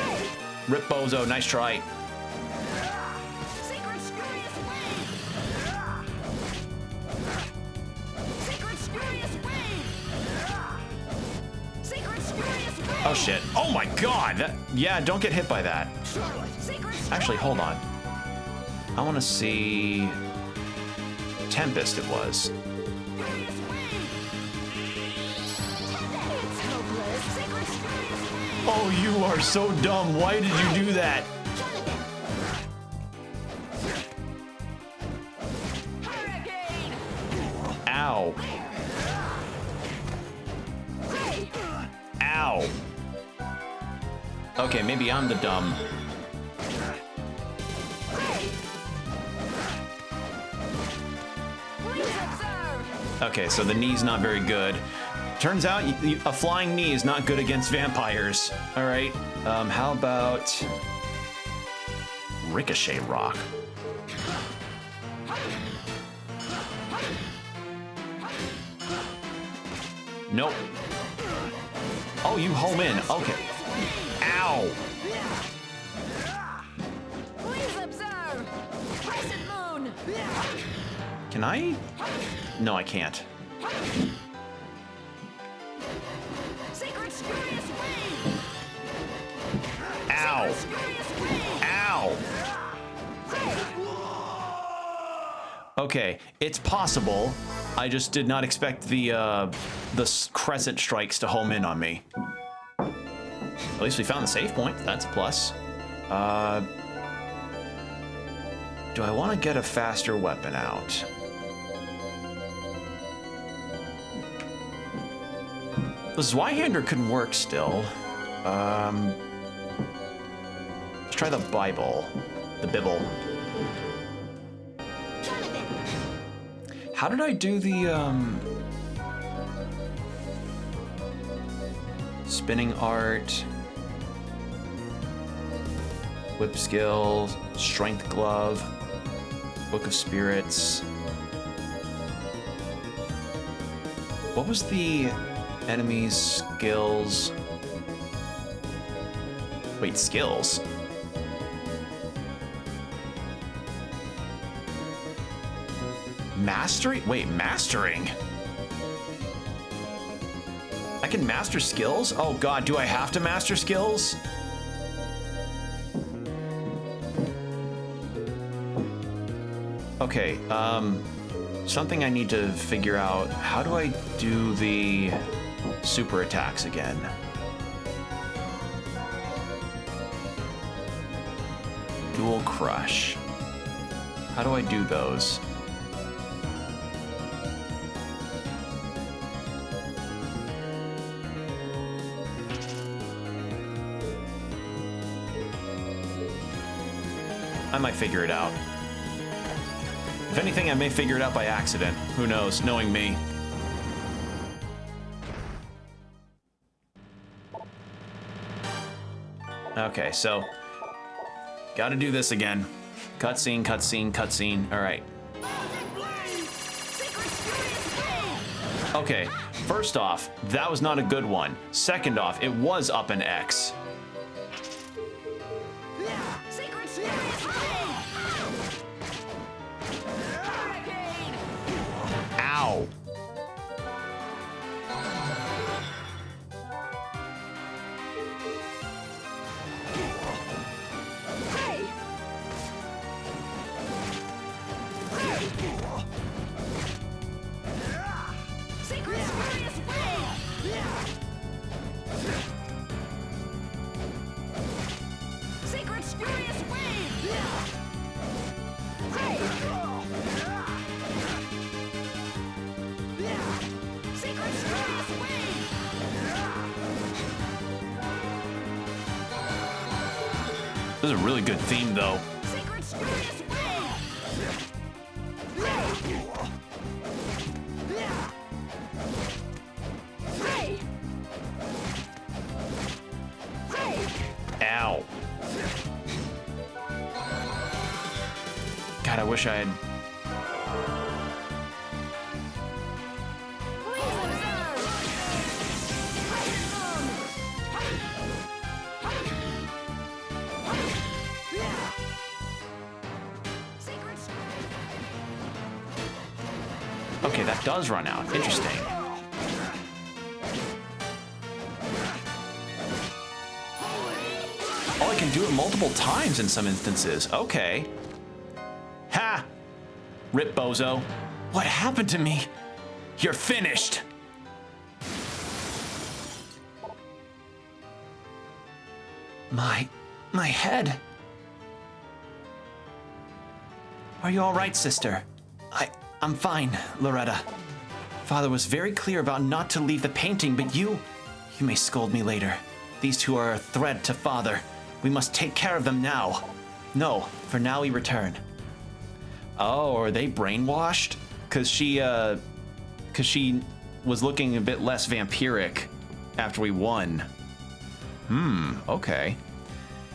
Rip Bozo, nice try. Sacred Spurious Flame. Sacred Spurious Flame. Sacred Spurious Flame. Oh shit. Oh my god. Yeah, don't get hit by that. Sacred Actually, hold on. I want to see... Tempest it was. Spurious Flame. It's hopeless. Sacred Spurious Flame. Oh, you are so dumb. Why did you do that? Jonathan. Hurricane! Ow. Ow. Okay, maybe I'm the dumb. Please observe. Okay, so the knee's not very good. Turns out a flying knee is not good against vampires. All right, how about Ricochet Rock? Nope. Oh, you home in. Okay. Ow. Please observe. Crescent Moon. Can I? No, I can't. Okay, it's possible. I just did not expect the crescent strikes to home in on me. At least we found the save point. That's a plus. Do I want to get a faster weapon out? The Zweihander can work still. Let's try the Bible. The Bibble. How did I do the, spinning art, whip skill, strength glove, book of spirits. What was the enemy's skills? Wait, skills? Mastering? Wait, mastering? I can master skills? Oh god, do I have to master skills? Okay, something I need to figure out. How do I do the super attacks again? Dual crush. How do I do those? I might figure it out. If anything, I may figure it out by accident. Who knows, knowing me. Okay, so gotta do this again. Cutscene, cutscene, cutscene. All right. Okay, first off, that was not a good one. Second off, it was up an X. Ow. This is a really good theme, though. Ow. God, I wish I had... Okay, that does run out. Interesting. Oh, I can do it multiple times in some instances. Okay. Ha! Rip, bozo. What happened to me? You're finished. My head. Are you all right, sister? I'm fine, Loretta. Father was very clear about not to leave the painting, but you may scold me later. These two are a threat to Father. We must take care of them now. No, for now we return. Oh, are they brainwashed? Cause she was looking a bit less vampiric after we won. Okay.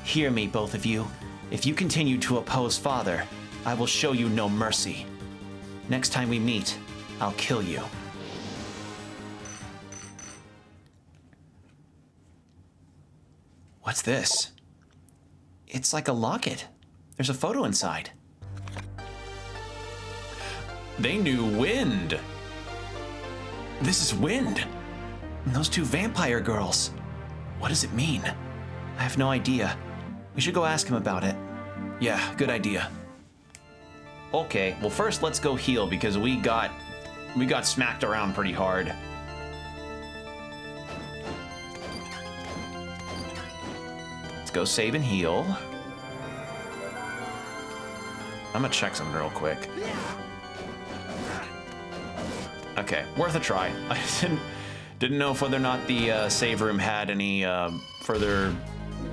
Hear me, both of you. If you continue to oppose Father, I will show you no mercy. Next time we meet, I'll kill you. What's this? It's like a locket. There's a photo inside. They knew Wind. This is Wind. And those two vampire girls. What does it mean? I have no idea. We should go ask him about it. Yeah, good idea. Okay, well first let's go heal because we got smacked around pretty hard. Let's go save and heal. I'm gonna check something real quick. Okay, worth a try. I didn't know if whether or not the save room had any further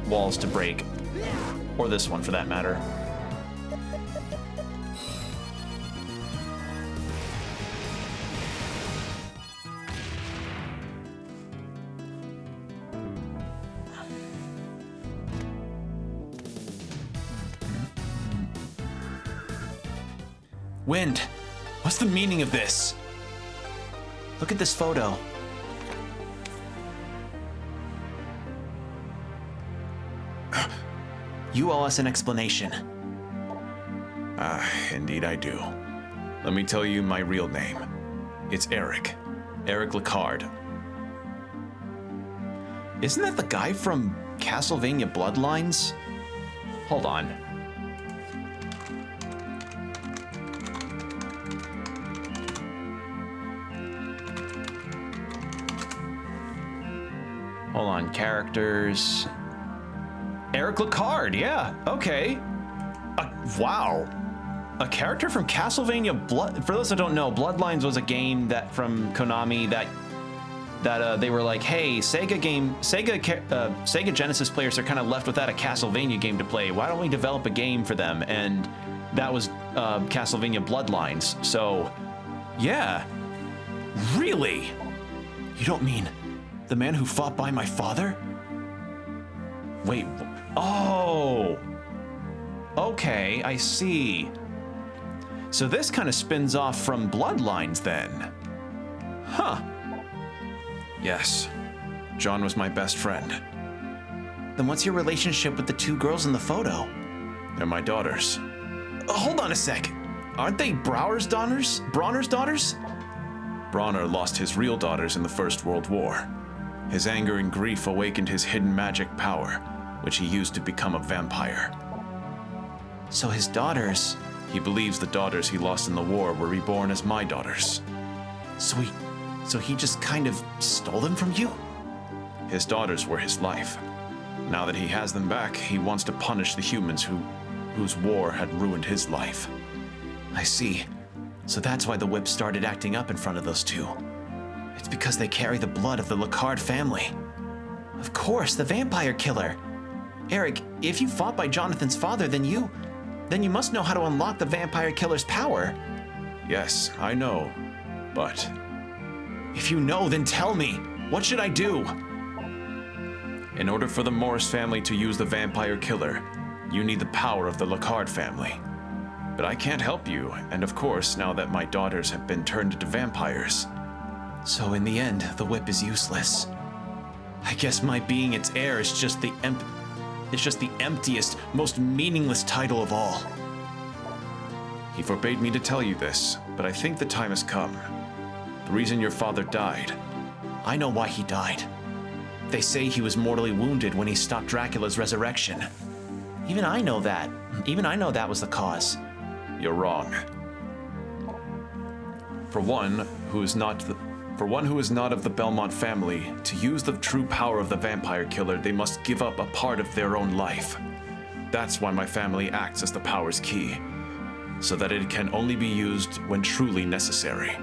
walls to break, or this one for that matter. Wind, what's the meaning of this? Look at this photo. You owe us an explanation. Indeed I do. Let me tell you my real name. It's Eric. Eric Lecard. Isn't that the guy from Castlevania Bloodlines? Hold on. Hold on, characters. Eric Lecard, yeah, okay. Wow. A character from Castlevania Blood. For those that don't know, Bloodlines was a game that from Konami that they were like, hey, Sega Genesis players are kind of left without a Castlevania game to play. Why don't we develop a game for them? And that was Castlevania Bloodlines. So, yeah. Really? You don't mean the man who fought by my father? Wait, oh. Okay, I see. So this kind of spins off from Bloodlines then. Huh. Yes. John was my best friend. Then what's your relationship with the two girls in the photo? They're my daughters. Hold on a sec. Aren't they Bronner's daughters? Bronner lost his real daughters in the First World War. His anger and grief awakened his hidden magic power, which he used to become a vampire. So his daughters... He believes the daughters he lost in the war were reborn as my daughters. So he just kind of stole them from you? His daughters were his life. Now that he has them back, he wants to punish the humans whose war had ruined his life. I see. So that's why the whip started acting up in front of those two. It's because they carry the blood of the Lecard family. Of course, the vampire killer. Eric, if you fought by Jonathan's father, then you must know how to unlock the vampire killer's power. Yes, I know, but... If you know, then tell me. What should I do? In order for the Morris family to use the vampire killer, you need the power of the Lecard family. But I can't help you, and of course, now that my daughters have been turned into vampires. So in the end, the whip is useless. I guess my being its heir is just the emptiest, most meaningless title of all. He forbade me to tell you this, but I think the time has come. The reason your father died. I know why he died. They say he was mortally wounded when he stopped Dracula's resurrection. Even I know that. Even I know that was the cause. You're wrong. For one who is not of the Belmont family, to use the true power of the vampire killer, they must give up a part of their own life. That's why my family acts as the power's key, so that it can only be used when truly necessary.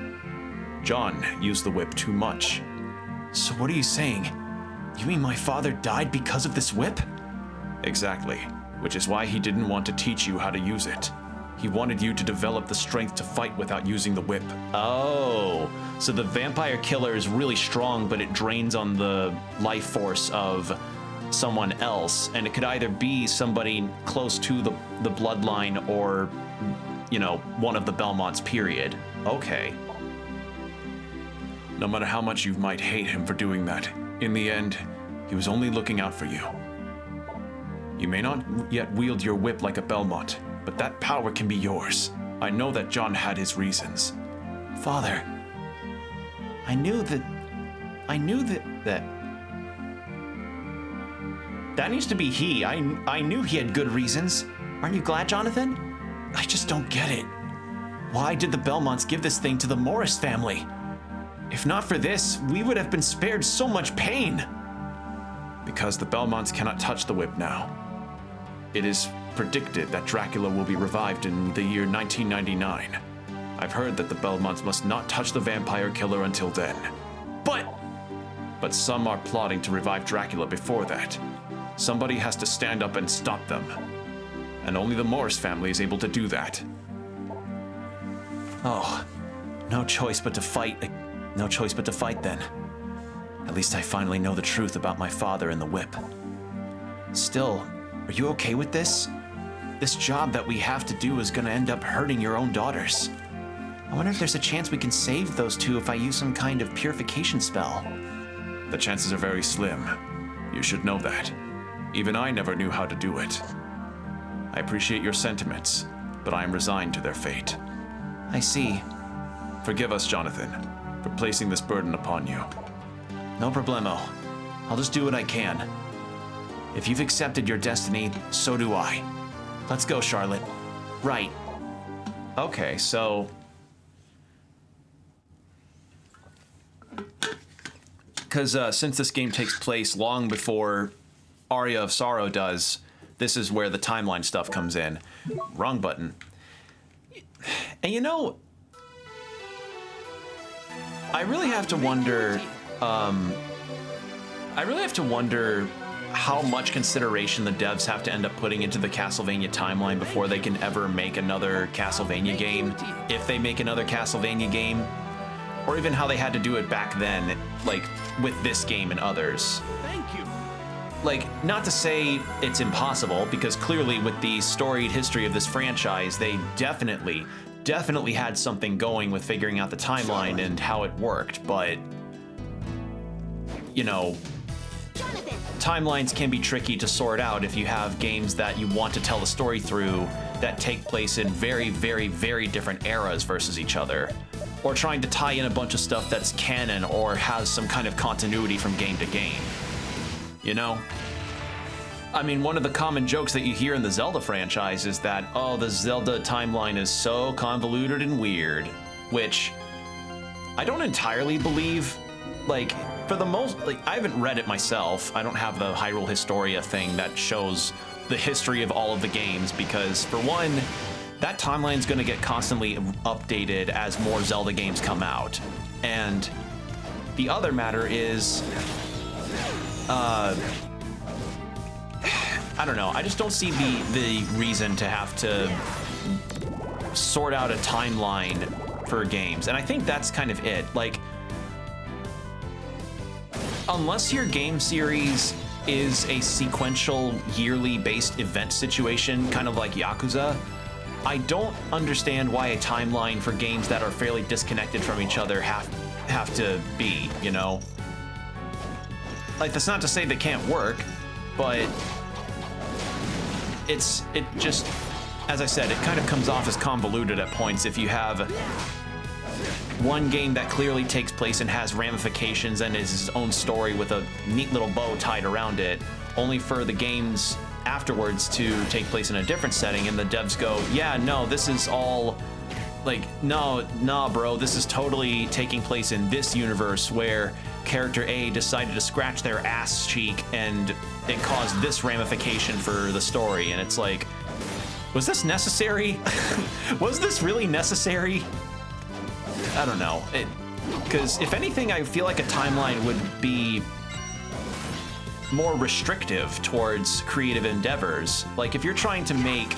John used the whip too much. So what are you saying? You mean my father died because of this whip? Exactly, which is why he didn't want to teach you how to use it. He wanted you to develop the strength to fight without using the whip. Oh, so the vampire killer is really strong, but it drains on the life force of someone else, and it could either be somebody close to the bloodline or, you know, one of the Belmonts, period. Okay. No matter how much you might hate him for doing that, in the end, he was only looking out for you. You may not yet wield your whip like a Belmont, but that power can be yours. I know that John had his reasons. Father, I knew that needs to be he. I knew he had good reasons. Aren't you glad, Jonathan? I just don't get it. Why did the Belmonts give this thing to the Morris family? If not for this, we would have been spared so much pain. Because the Belmonts cannot touch the whip now. It is predicted that Dracula will be revived in the year 1999. I've heard that the Belmonts must not touch the vampire killer until then. But some are plotting to revive Dracula before that. Somebody has to stand up and stop them. And only the Morris family is able to do that. Oh, no choice but to fight. No choice but to fight then. At least I finally know the truth about my father and the whip. Still, are you okay with this? This job that we have to do is gonna end up hurting your own daughters. I wonder if there's a chance we can save those two if I use some kind of purification spell. The chances are very slim. You should know that. Even I never knew how to do it. I appreciate your sentiments, but I am resigned to their fate. I see. Forgive us, Jonathan, for placing this burden upon you. No problemo. I'll just do what I can. If you've accepted your destiny, so do I. Let's go, Charlotte. Right. Okay, so... Because since this game takes place long before Aria of Sorrow does, this is where the timeline stuff comes in. Wrong button. And you know, I really have to wonder, how much consideration the devs have to end up putting into the Castlevania timeline before they can ever make another Castlevania game, if they make another Castlevania game, or even how they had to do it back then, like with this game and others. Thank you. Like, not to say it's impossible, because clearly with the storied history of this franchise, they definitely had something going with figuring out the timeline and how it worked, but, you know, timelines can be tricky to sort out if you have games that you want to tell the story through that take place in very, very, very different eras versus each other, or trying to tie in a bunch of stuff that's canon or has some kind of continuity from game to game. You know? I mean, one of the common jokes that you hear in the Zelda franchise is that, oh, the Zelda timeline is so convoluted and weird, which I don't entirely believe. Like, for the most, like, I haven't read it myself. I don't have the Hyrule Historia thing that shows the history of all of the games because, for one, that timeline's gonna get constantly updated as more Zelda games come out. And the other matter is, I don't know, I just don't see the reason to have to sort out a timeline for games. And I think that's kind of it. Like, unless your game series is a sequential, yearly based event situation, kind of like Yakuza, I don't understand why a timeline for games that are fairly disconnected from each other have to be, you know? Like, that's not to say they can't work, but it just, as I said, it kind of comes off as convoluted at points if you have one game that clearly takes place and has ramifications and is its own story with a neat little bow tied around it, only for the games afterwards to take place in a different setting, and the devs go, yeah, no, this is all, like, nah, bro, this is totally taking place in this universe where character A decided to scratch their ass cheek and it caused this ramification for the story, and it's like, was this necessary? Was this really necessary? I don't know. Because if anything, I feel like a timeline would be more restrictive towards creative endeavors. Like, if you're trying to make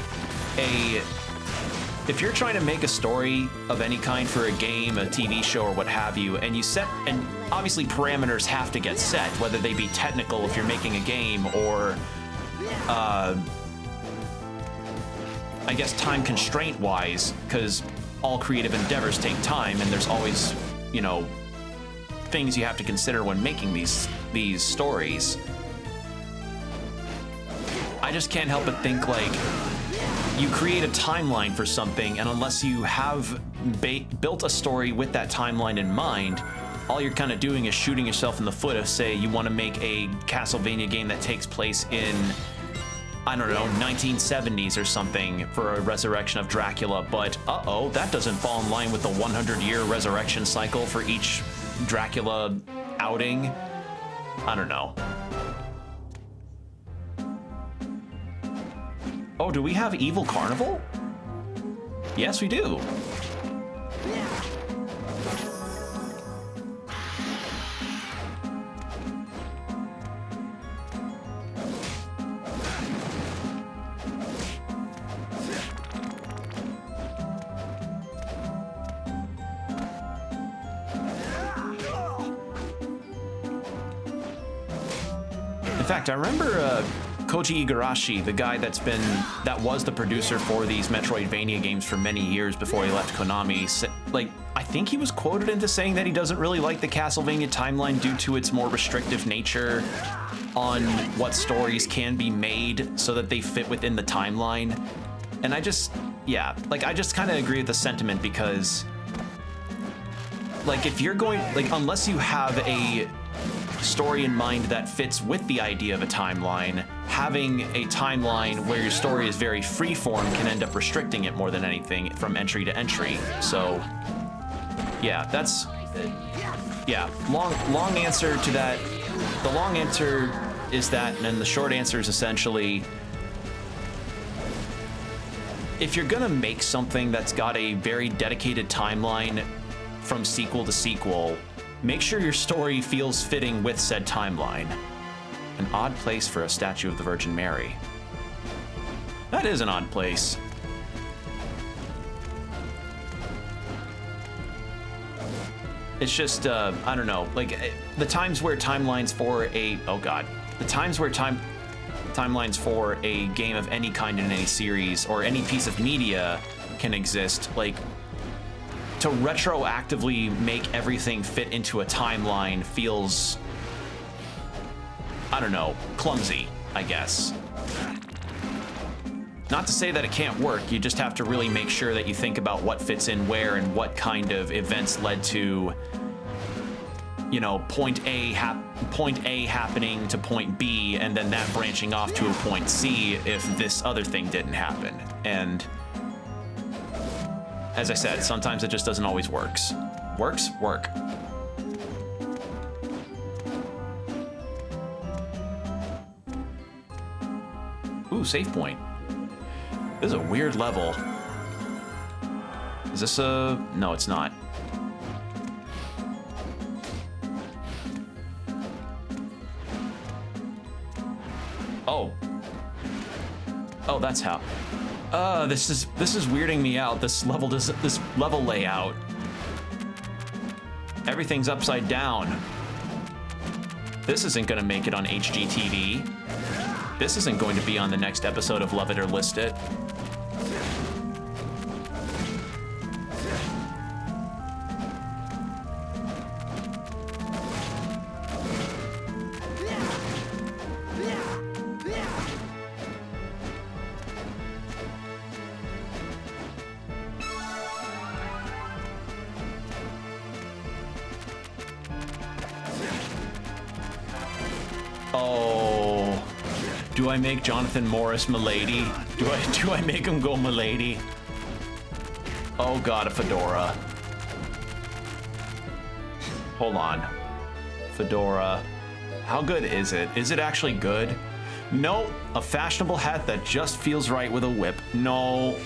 a story of any kind for a game, a TV show, or what have you, and you set, and obviously parameters have to get set, whether they be technical if you're making a game, or I guess time constraint wise, because all creative endeavors take time, and there's always, you know, things you have to consider when making these stories. I just can't help but think, like, you create a timeline for something, and unless you have built a story with that timeline in mind, all you're kind of doing is shooting yourself in the foot if, say, you want to make a Castlevania game that takes place in I don't know, 1970s or something for a resurrection of Dracula, but uh-oh, that doesn't fall in line with the 100-year resurrection cycle for each Dracula outing. I don't know. Oh, do we have Evil Carnival? Yes, we do. In fact, I remember Koji Igarashi, the guy that was the producer for these Metroidvania games for many years before he left Konami. Like, I think he was quoted into saying that he doesn't really like the Castlevania timeline due to its more restrictive nature on what stories can be made so that they fit within the timeline. And I just kind of agree with the sentiment because, like, if you're going, like, unless you have a story in mind that fits with the idea of a timeline, having a timeline where your story is very freeform can end up restricting it more than anything from entry to entry. So, yeah, that's, yeah, long answer to that. The long answer is that, and then the short answer is essentially, if you're gonna make something that's got a very dedicated timeline from sequel to sequel, make sure your story feels fitting with said timeline. An odd place for a statue of the Virgin Mary. That is an odd place. It's just, I don't know, like, the times where timelines for a, oh god, the times where timelines for a game of any kind in any series or any piece of media can exist, like, to retroactively make everything fit into a timeline feels, I don't know, clumsy, I guess. Not to say that it can't work, you just have to really make sure that you think about what fits in where and what kind of events led to, you know, point A happening to point B, and then that branching off to a point C if this other thing didn't happen. And as I said, sometimes it just doesn't always work. Work. Ooh, save point. This is a weird level. Is this a... No, it's not. Oh. Oh, that's how. This is weirding me out. This level layout. Everything's upside down. This isn't gonna make it on HGTV. This isn't going to be on the next episode of Love It or List It. Oh, do I make Jonathan Morris Milady? Do I make him go Milady? Oh god, a fedora. Hold on. Fedora. How good is it? Is it actually good? No, a fashionable hat that just feels right with a whip. No.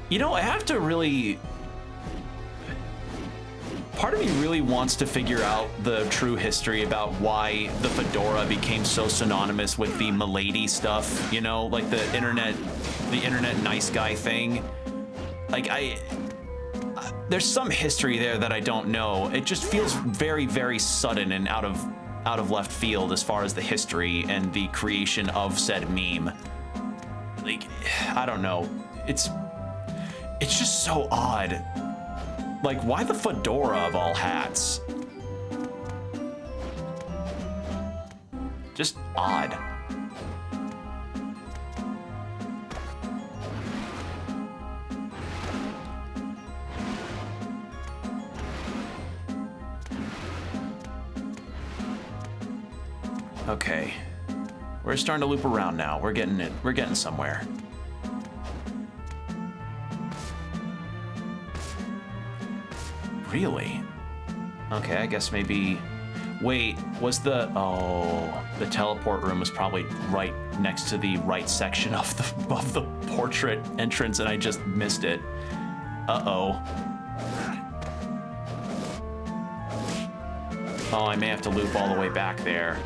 You know, I have to really... Part of me really wants to figure out the true history about why the fedora became so synonymous with the milady stuff, you know, like the internet nice guy thing. Like, there's some history there that I don't know. It just feels very, very sudden and out of left field as far as the history and the creation of said meme. Like, I don't know. It's just so odd. Like, why the fedora of all hats? Just odd. Okay. We're starting to loop around now. We're getting it. We're getting somewhere. Really? Okay, I guess maybe... Wait, was the... Oh, the teleport room was probably right next to the right section of the portrait entrance, and I just missed it. Uh-oh. Oh, I may have to loop all the way back there.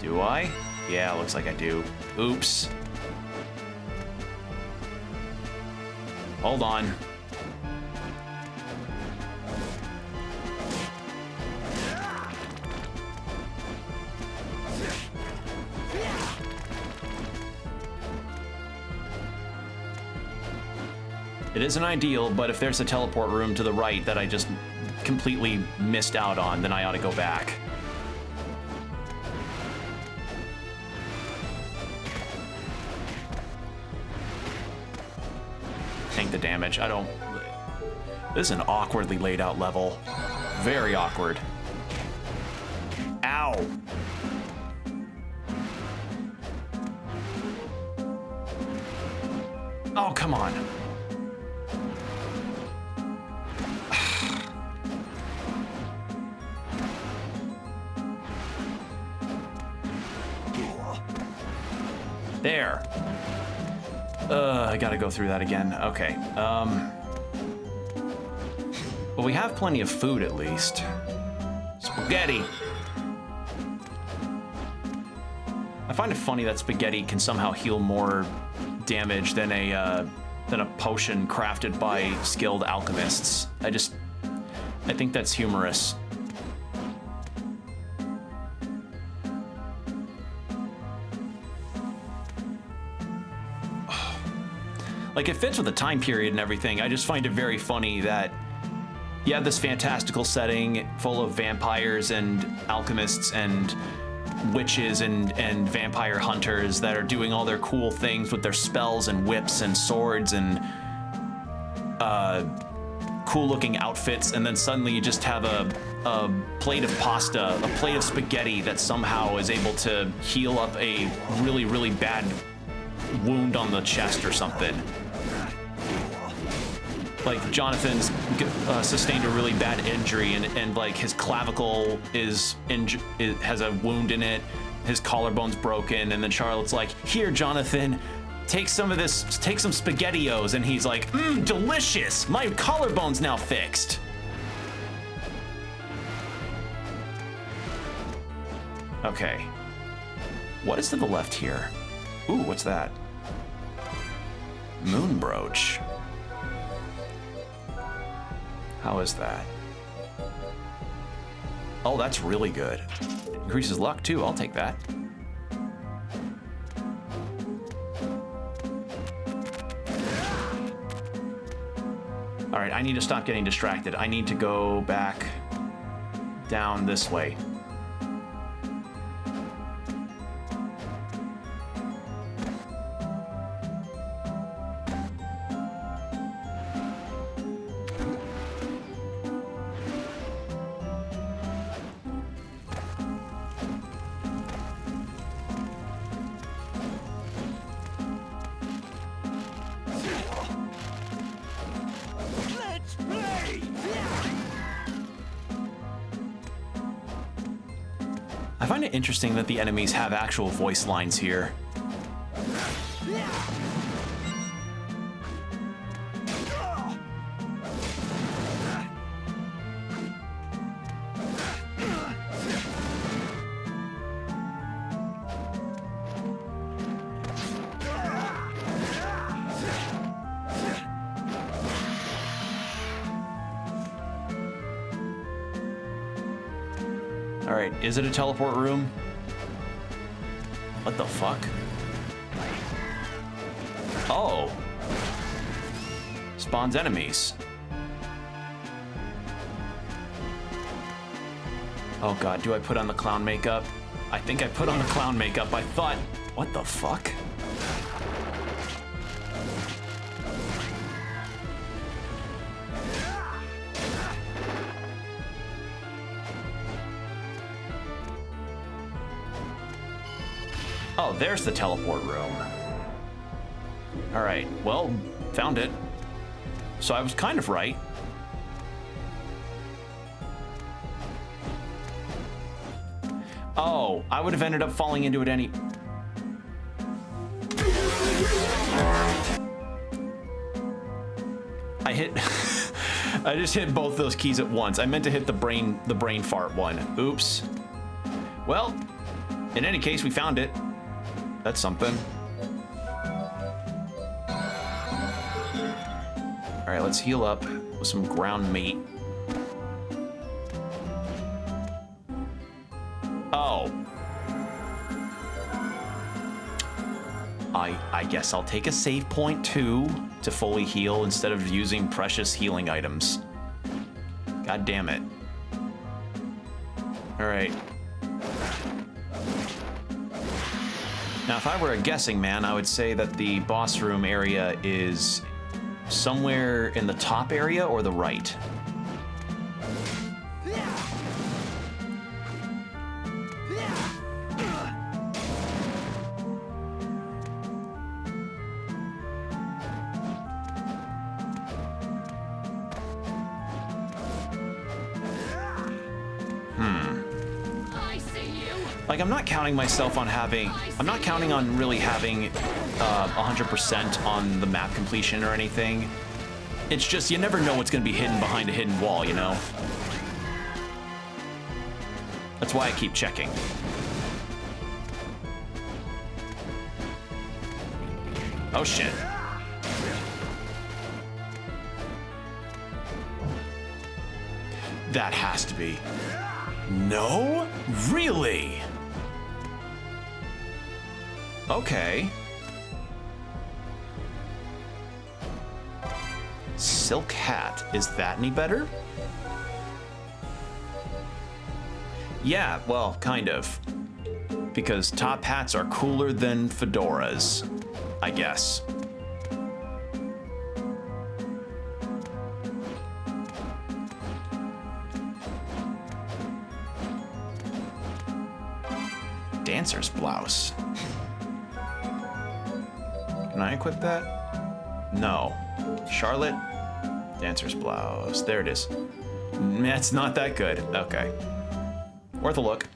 Do I? Yeah, looks like I do. Oops. Hold on. It isn't ideal, but if there's a teleport room to the right that I just completely missed out on, then I ought to go back. Tank the damage. I don't... This is an awkwardly laid out level. Very awkward. Ow! Oh, come on. There. I gotta go through that again. Okay. Well, we have plenty of food at least. Spaghetti. I find it funny that spaghetti can somehow heal more damage than a potion crafted by skilled alchemists. I think that's humorous. Like, it fits with the time period and everything. I just find it very funny that you have this fantastical setting full of vampires and alchemists and witches and vampire hunters that are doing all their cool things with their spells and whips and swords and cool looking outfits, and then suddenly you just have a plate of pasta, a plate of spaghetti that somehow is able to heal up a really, really bad wound on the chest or something. Like, Jonathan's sustained a really bad injury, and like his clavicle has a wound in it, his collarbone's broken, and then Charlotte's like, "Here, Jonathan, take some of this, take some SpaghettiOs," and he's like, delicious! My collarbone's now fixed. Okay. What is to the left here? Ooh, what's that? Moon brooch. How is that? Oh, that's really good. Increases luck too, I'll take that. All right, I need to stop getting distracted. I need to go back down this way. I find it interesting that the enemies have actual voice lines here. All right, is it a teleport room? What the fuck? Oh. Spawns enemies. Oh god, do I put on the clown makeup? I think I put on the clown makeup. I thought, what the fuck? Oh, there's the teleport room. All right, well, found it. So I was kind of right. Oh, I would have ended up falling into it any... I hit... I just hit both those keys at once. I meant to hit the brain fart one. Oops. Well, in any case, we found it. That's something. All right, let's heal up with some ground meat. Oh. I guess I'll take a save point too to fully heal instead of using precious healing items. God damn it. All right. Now, if I were a guessing man, I would say that the boss room area is somewhere in the top area or the right. I see you. Like, I'm not counting myself on having, I'm not counting on really having 100% on the map completion or anything. It's just, you never know what's going to be hidden behind a hidden wall, you know? That's why I keep checking. Oh shit. That has to be. No? Really? Okay. Silk hat. Is that any better? Yeah, well, kind of. Because top hats are cooler than fedoras, I guess. Dancer's blouse. Can I equip that? No. Charlotte, dancer's blouse. There it is. That's not that good. Okay. Worth a look.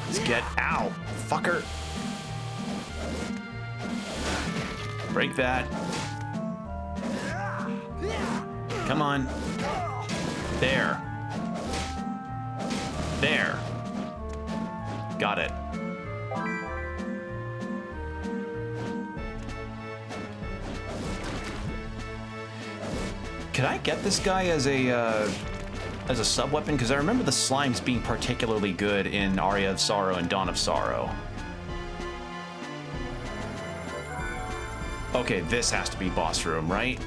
Let's get out, fucker. Break that. Come on. There. There. Got it. Could I get this guy as a sub-weapon? Because I remember the slimes being particularly good in Aria of Sorrow and Dawn of Sorrow. Okay, this has to be boss room, right?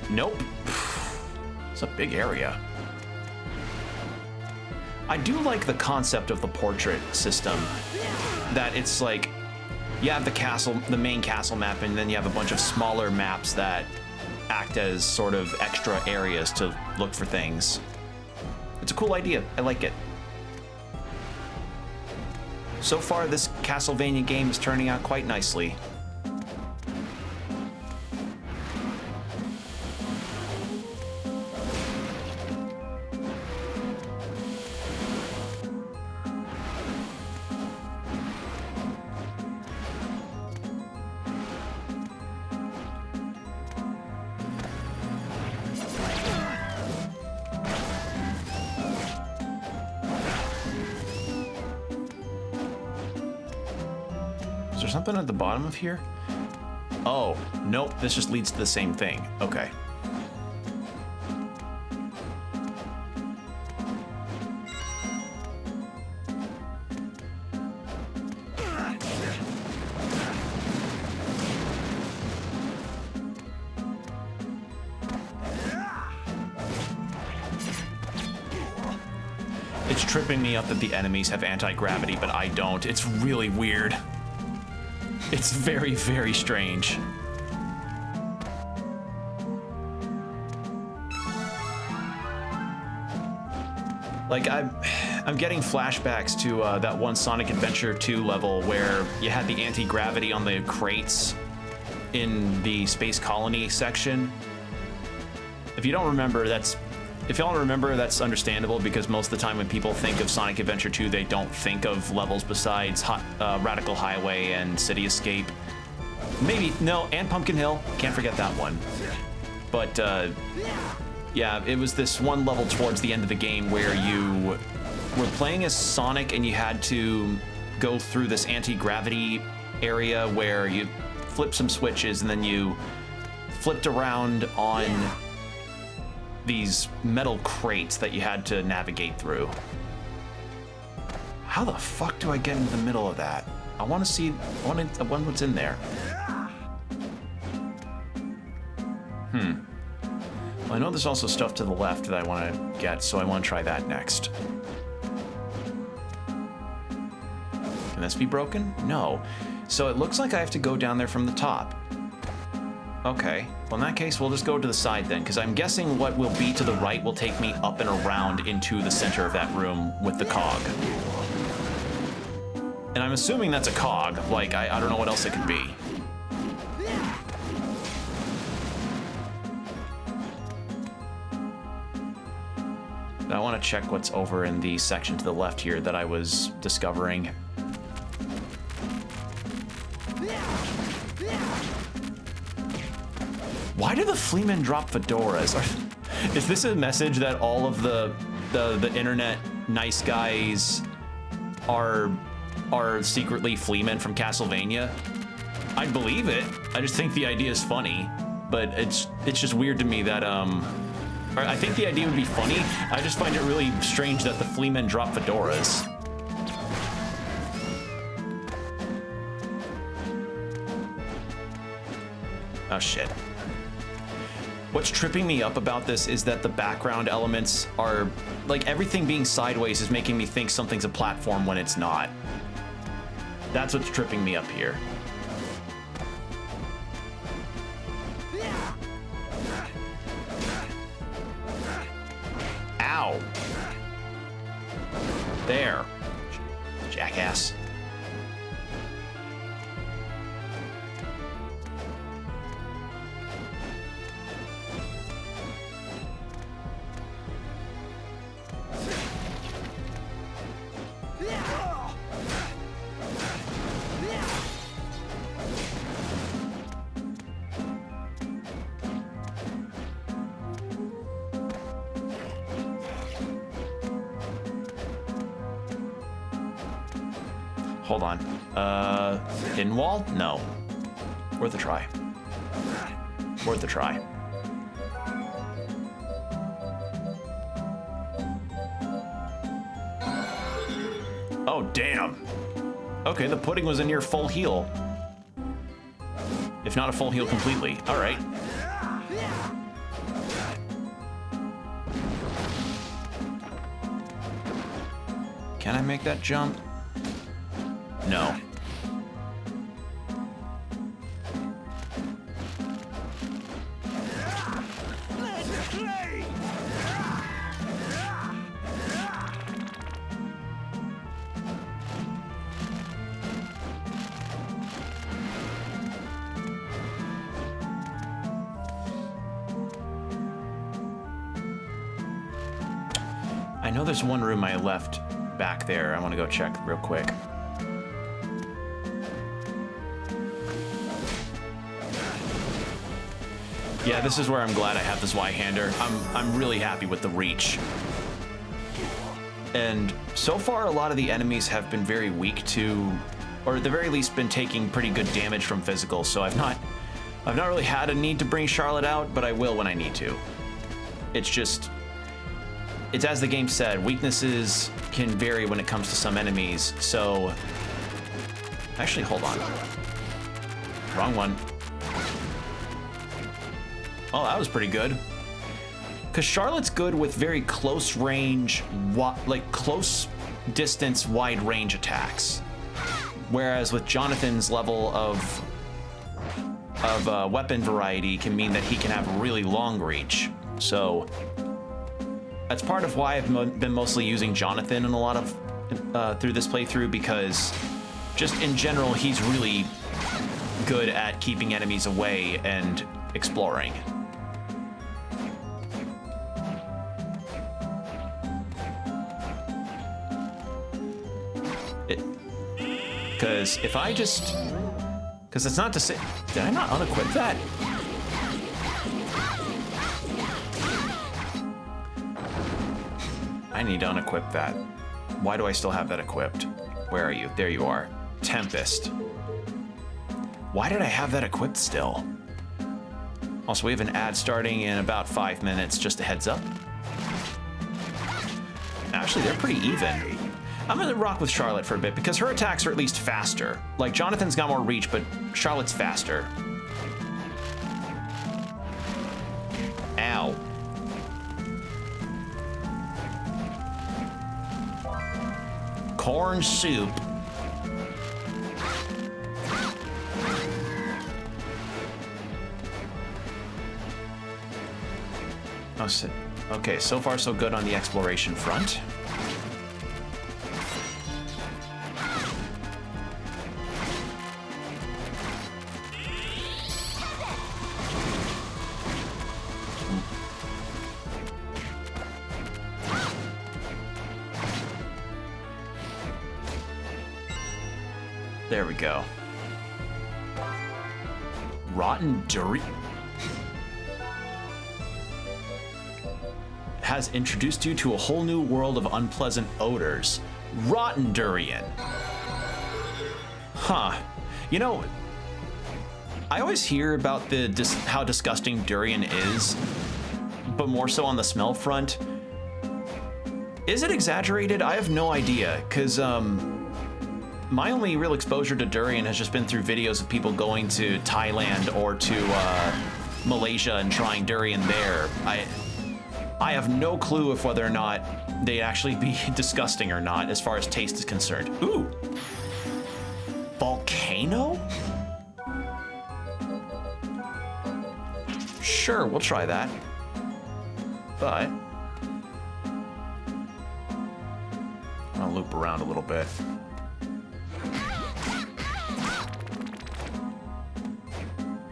Nope. It's a big area. I do like the concept of the portrait system. That it's like, you have the castle, the main castle map, and then you have a bunch of smaller maps that act as sort of extra areas to look for things. It's a cool idea. I like it. So far, this Castlevania game is turning out quite nicely. Is there something at the bottom of here? Oh, nope, this just leads to the same thing. Okay. It's tripping me up that the enemies have anti-gravity, but I don't. It's really weird. It's very, very strange. Like, I'm getting flashbacks to that one Sonic Adventure 2 level where you had the anti-gravity on the crates in the Space Colony section. If you don't remember, that's understandable, because most of the time when people think of Sonic Adventure 2, they don't think of levels besides Radical Highway and City Escape. Maybe, no, and Pumpkin Hill. Can't forget that one. But, yeah, it was this one level towards the end of the game where you were playing as Sonic and you had to go through this anti-gravity area where you flip some switches and then you flipped around on these metal crates that you had to navigate through. How the fuck do I get into the middle of that? I want to see, I want what's in there. Well, I know there's also stuff to the left that I want to get, so I want to try that next. Can this be broken? No. So it looks like I have to go down there from the top. Okay, well in that case, we'll just go to the side then, because I'm guessing what will be to the right will take me up and around into the center of that room with the cog. And I'm assuming that's a cog, like, I don't know what else it could be. I want to check what's over in the section to the left here that I was discovering. Why do the Fleamen drop fedoras? Is this a message that all of the internet nice guys are secretly Fleamen from Castlevania? I'd believe it. I just think the idea is funny, but it's just weird to me that I think the idea would be funny. I just find it really strange that the Fleamen drop fedoras. Oh shit. What's tripping me up about this is that the background elements are, like, everything being sideways is making me think something's a platform when it's not. That's what's tripping me up here. Ow. There. Jackass. Hold on. Hidden wall? No. Worth a try. Worth a try. Oh, damn. Okay, the pudding was a near full heal. If not a full heal completely. All right. Can I make that jump? No. I know there's one room I left back there. I want to go check real quick. Yeah, this is where I'm glad I have this Y-hander. I'm really happy with the reach. And so far, a lot of the enemies have been very weak to, or at the very least been taking pretty good damage from physical, so I've not really had a need to bring Charlotte out, but I will when I need to. It's as the game said, weaknesses can vary when it comes to some enemies, so... Actually, hold on. Wrong one. Oh, that was pretty good. Because Charlotte's good with very close range, like close distance, wide range attacks. Whereas with Jonathan's level of weapon variety can mean that he can have really long reach. So that's part of why I've been mostly using Jonathan in a lot of through this playthrough, because just in general he's really good at keeping enemies away and exploring. Because if I just... Because it's not to say... Did I not unequip that? I need to unequip that. Why do I still have that equipped? Where are you? There you are. Tempest. Why did I have that equipped still? Also, we have an ad starting in about 5 minutes, just a heads up. Actually, they're pretty even. I'm gonna rock with Charlotte for a bit because her attacks are at least faster. Like, Jonathan's got more reach, but Charlotte's faster. Ow. Corn soup. Oh, okay, so far so good on the exploration front. There we go. Rotten durian has introduced you to a whole new world of unpleasant odors. Rotten durian. Huh. You know, I always hear about how disgusting durian is, but more so on the smell front. Is it exaggerated? I have no idea, because my only real exposure to durian has just been through videos of people going to Thailand or to Malaysia and trying durian there. I have no clue if whether or not they'd actually be disgusting or not as far as taste is concerned. Ooh. Volcano? Sure, we'll try that. But I'll loop around a little bit.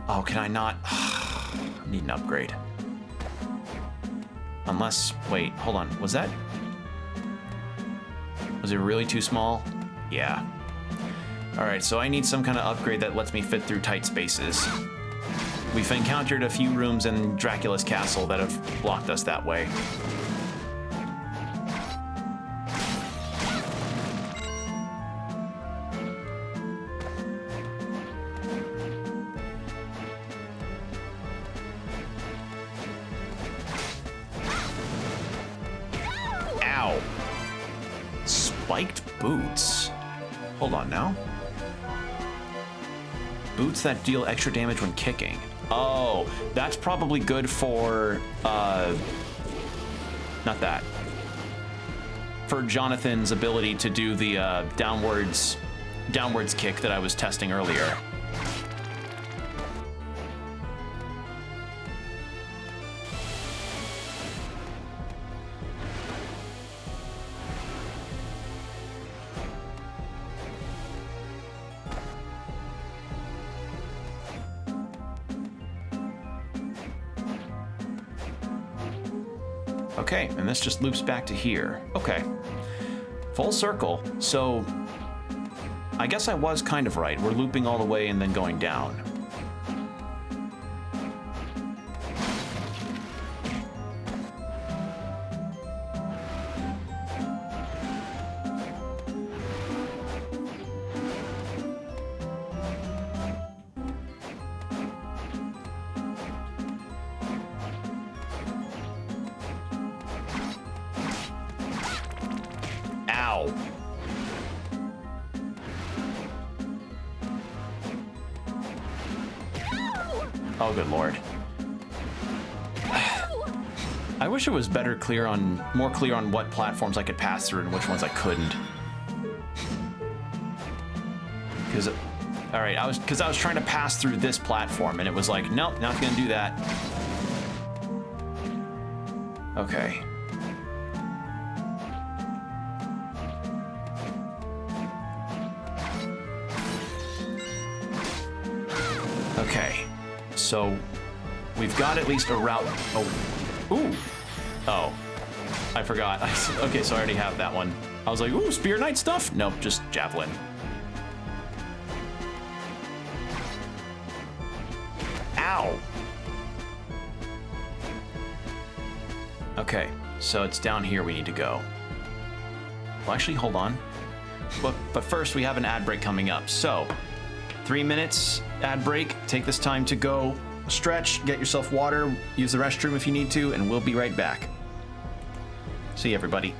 Oh, can I not? I need an upgrade. Unless, wait, hold on. Was it really too small? Yeah. All right, so I need some kind of upgrade that lets me fit through tight spaces. We've encountered a few rooms in Dracula's castle that have blocked us that way. Spiked boots. Hold on now. Boots that deal extra damage when kicking. Oh, that's probably good for, not that. For Jonathan's ability to do the downwards kick that I was testing earlier. Okay, and this just loops back to here. Okay, full circle. So I guess I was kind of right. We're looping all the way and then going down. Oh, good lord. I wish it was more clear on what platforms I could pass through and which ones I couldn't. Because, all right, I was trying to pass through this platform and it was like, nope, not gonna do that. Okay. Okay, so we've got at least a route. Oh, ooh, oh, I forgot. Okay, so I already have that one. I was like, ooh, Spear Knight stuff? Nope, just Javelin. Ow. Okay, so it's down here we need to go. Well, actually, hold on. But first, we have an ad break coming up. So, 3 minutes ad break. Take this time to go stretch, get yourself water, use the restroom if you need to, and we'll be right back. See you, everybody.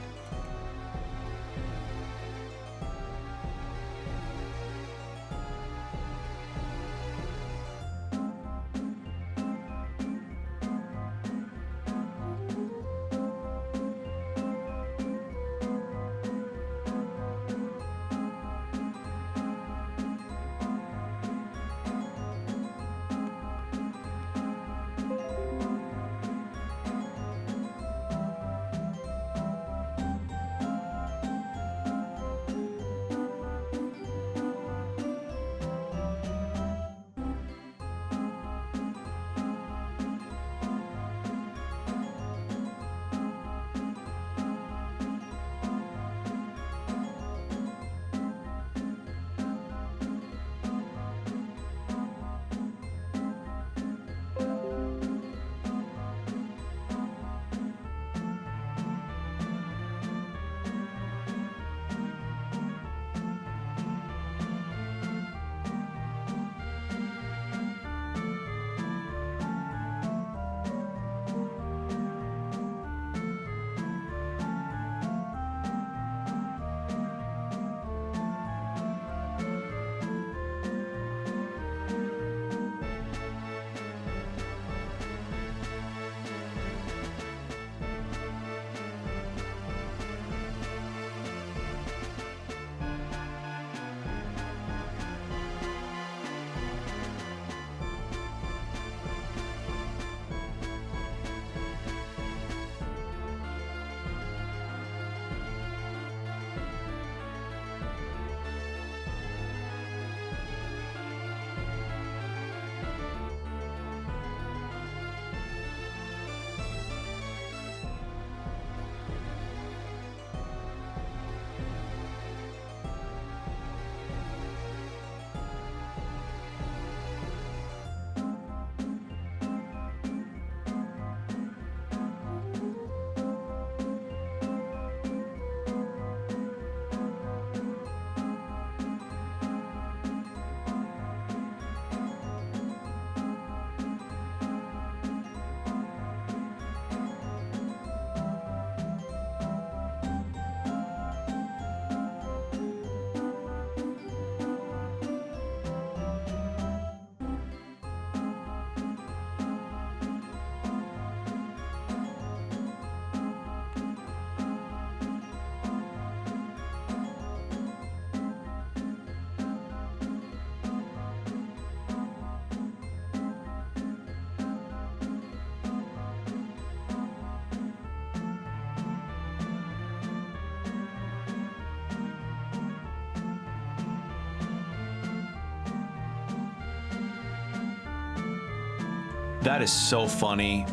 That is so funny.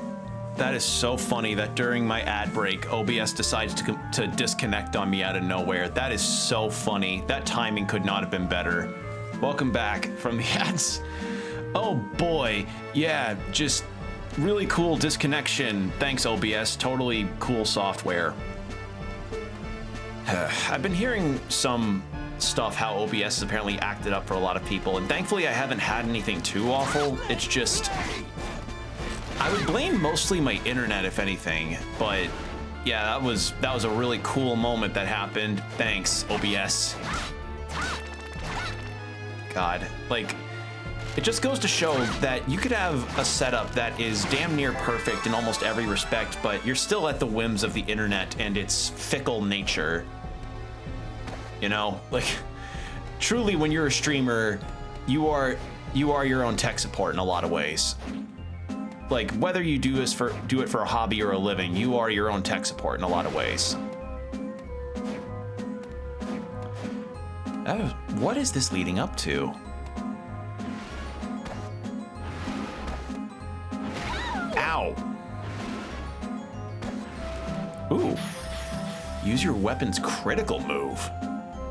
That is so funny that during my ad break, OBS decides to disconnect on me out of nowhere. That is so funny. That timing could not have been better. Welcome back from the ads. Oh boy, yeah, just really cool disconnection. Thanks, OBS. Totally cool software. I've been hearing some stuff how OBS has apparently acted up for a lot of people, and thankfully I haven't had anything too awful. It's just, I would blame mostly my internet if anything, but yeah, that was a really cool moment that happened. Thanks, OBS. God, like, It just goes to show that you could have a setup that is damn near perfect in almost every respect, but you're still at the whims of the internet and its fickle nature. You know, like, truly when you're a streamer, you are your own tech support in a lot of ways. Like, whether you do it for a hobby or a living, you are your own tech support in a lot of ways. What is this leading up to? Ow! Ooh. Use your weapon's critical move.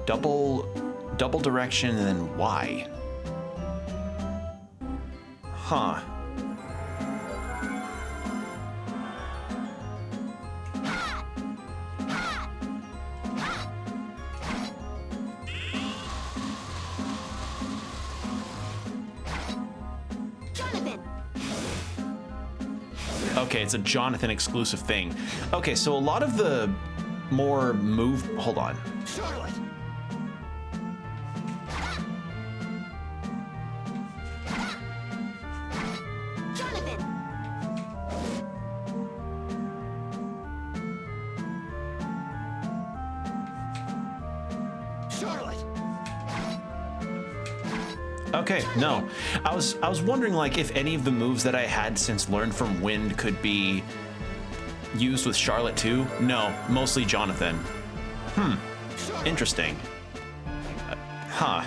Double direction and then Y. Huh. Okay, it's a Jonathan exclusive thing. Okay, so a lot of the more hold on. Charlotte! Jonathan! Charlotte! Okay, no. I was wondering like if any of the moves that I had since Learn from Wind could be used with Charlotte too. No, mostly Jonathan. Interesting. Huh.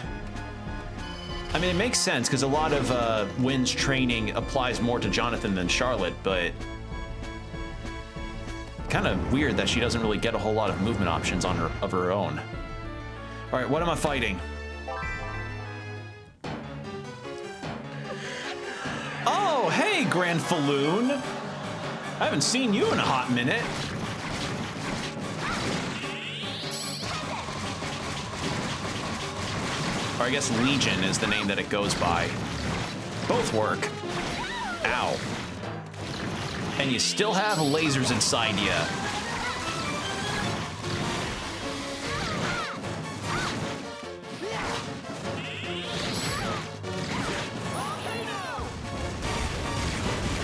I mean, it makes sense because a lot of Wind's training applies more to Jonathan than Charlotte, but kind of weird that she doesn't really get a whole lot of movement options of her own. All right, what am I fighting? Oh, hey, Grand Falloon. I haven't seen you in a hot minute. Or I guess Legion is the name that it goes by. Both work. Ow. And you still have lasers inside you.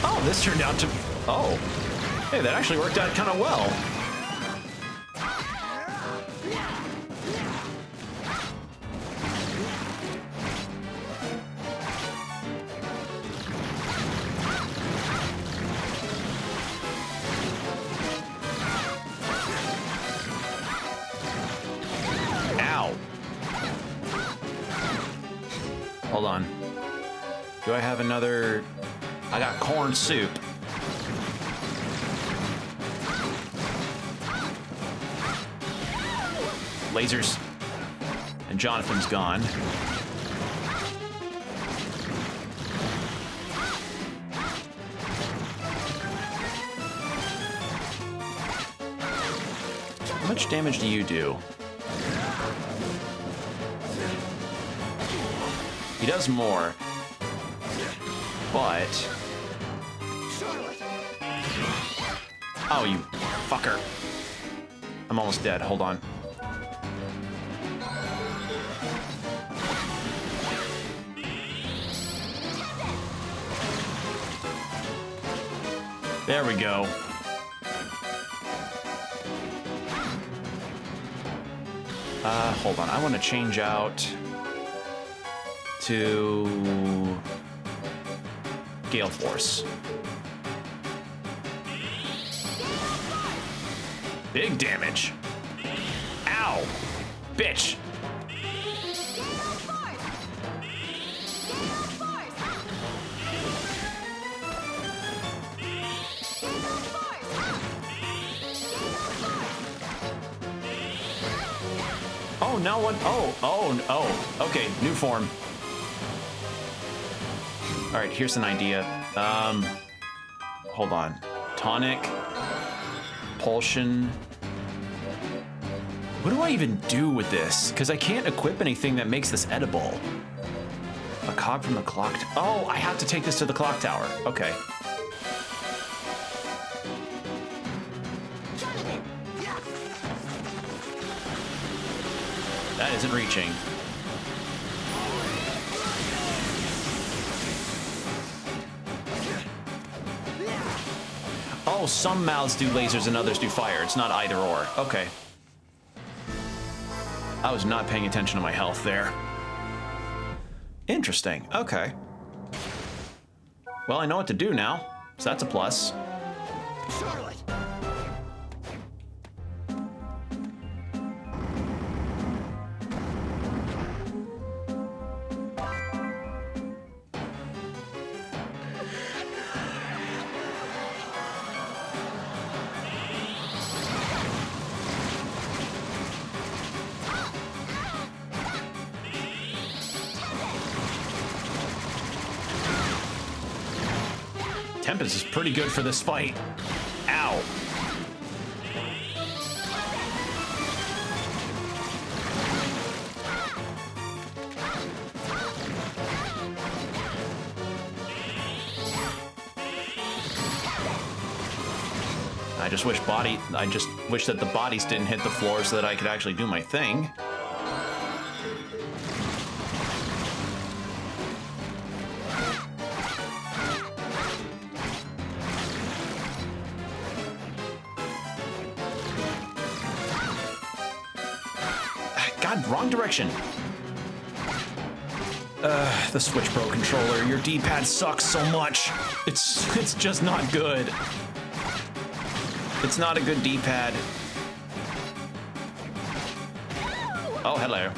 Oh, this turned out to... Oh. Hey, that actually worked out kind of well. Ow. Hold on. Do I have another... I got corn soup. Lasers. And Jonathan's gone. How much damage do you do? He does more. But... Oh, you fucker. I'm almost dead. Hold on. There we go. Hold on. I want to change out to Gale Force. Big damage. Ow! Bitch! Oh, now what? Oh, okay, new form. All right, here's an idea. Hold on. Tonic, Propulsion. What do I even do with this? Because I can't equip anything that makes this edible. A cog from the clock. Oh, I have to take this to the clock tower. Okay. That isn't reaching. Oh, some mouths do lasers and others do fire. It's not either or. Okay. I was not paying attention to my health there. Interesting. Okay. Well, I know what to do now, so that's a plus. Charlotte! Tempest is pretty good for this fight. Ow. I just wish that the bodies didn't hit the floor so that I could actually do my thing. God, wrong direction. The Switch Pro controller, your D-pad sucks so much. It's just not good. It's not a good D-pad. Oh, hello.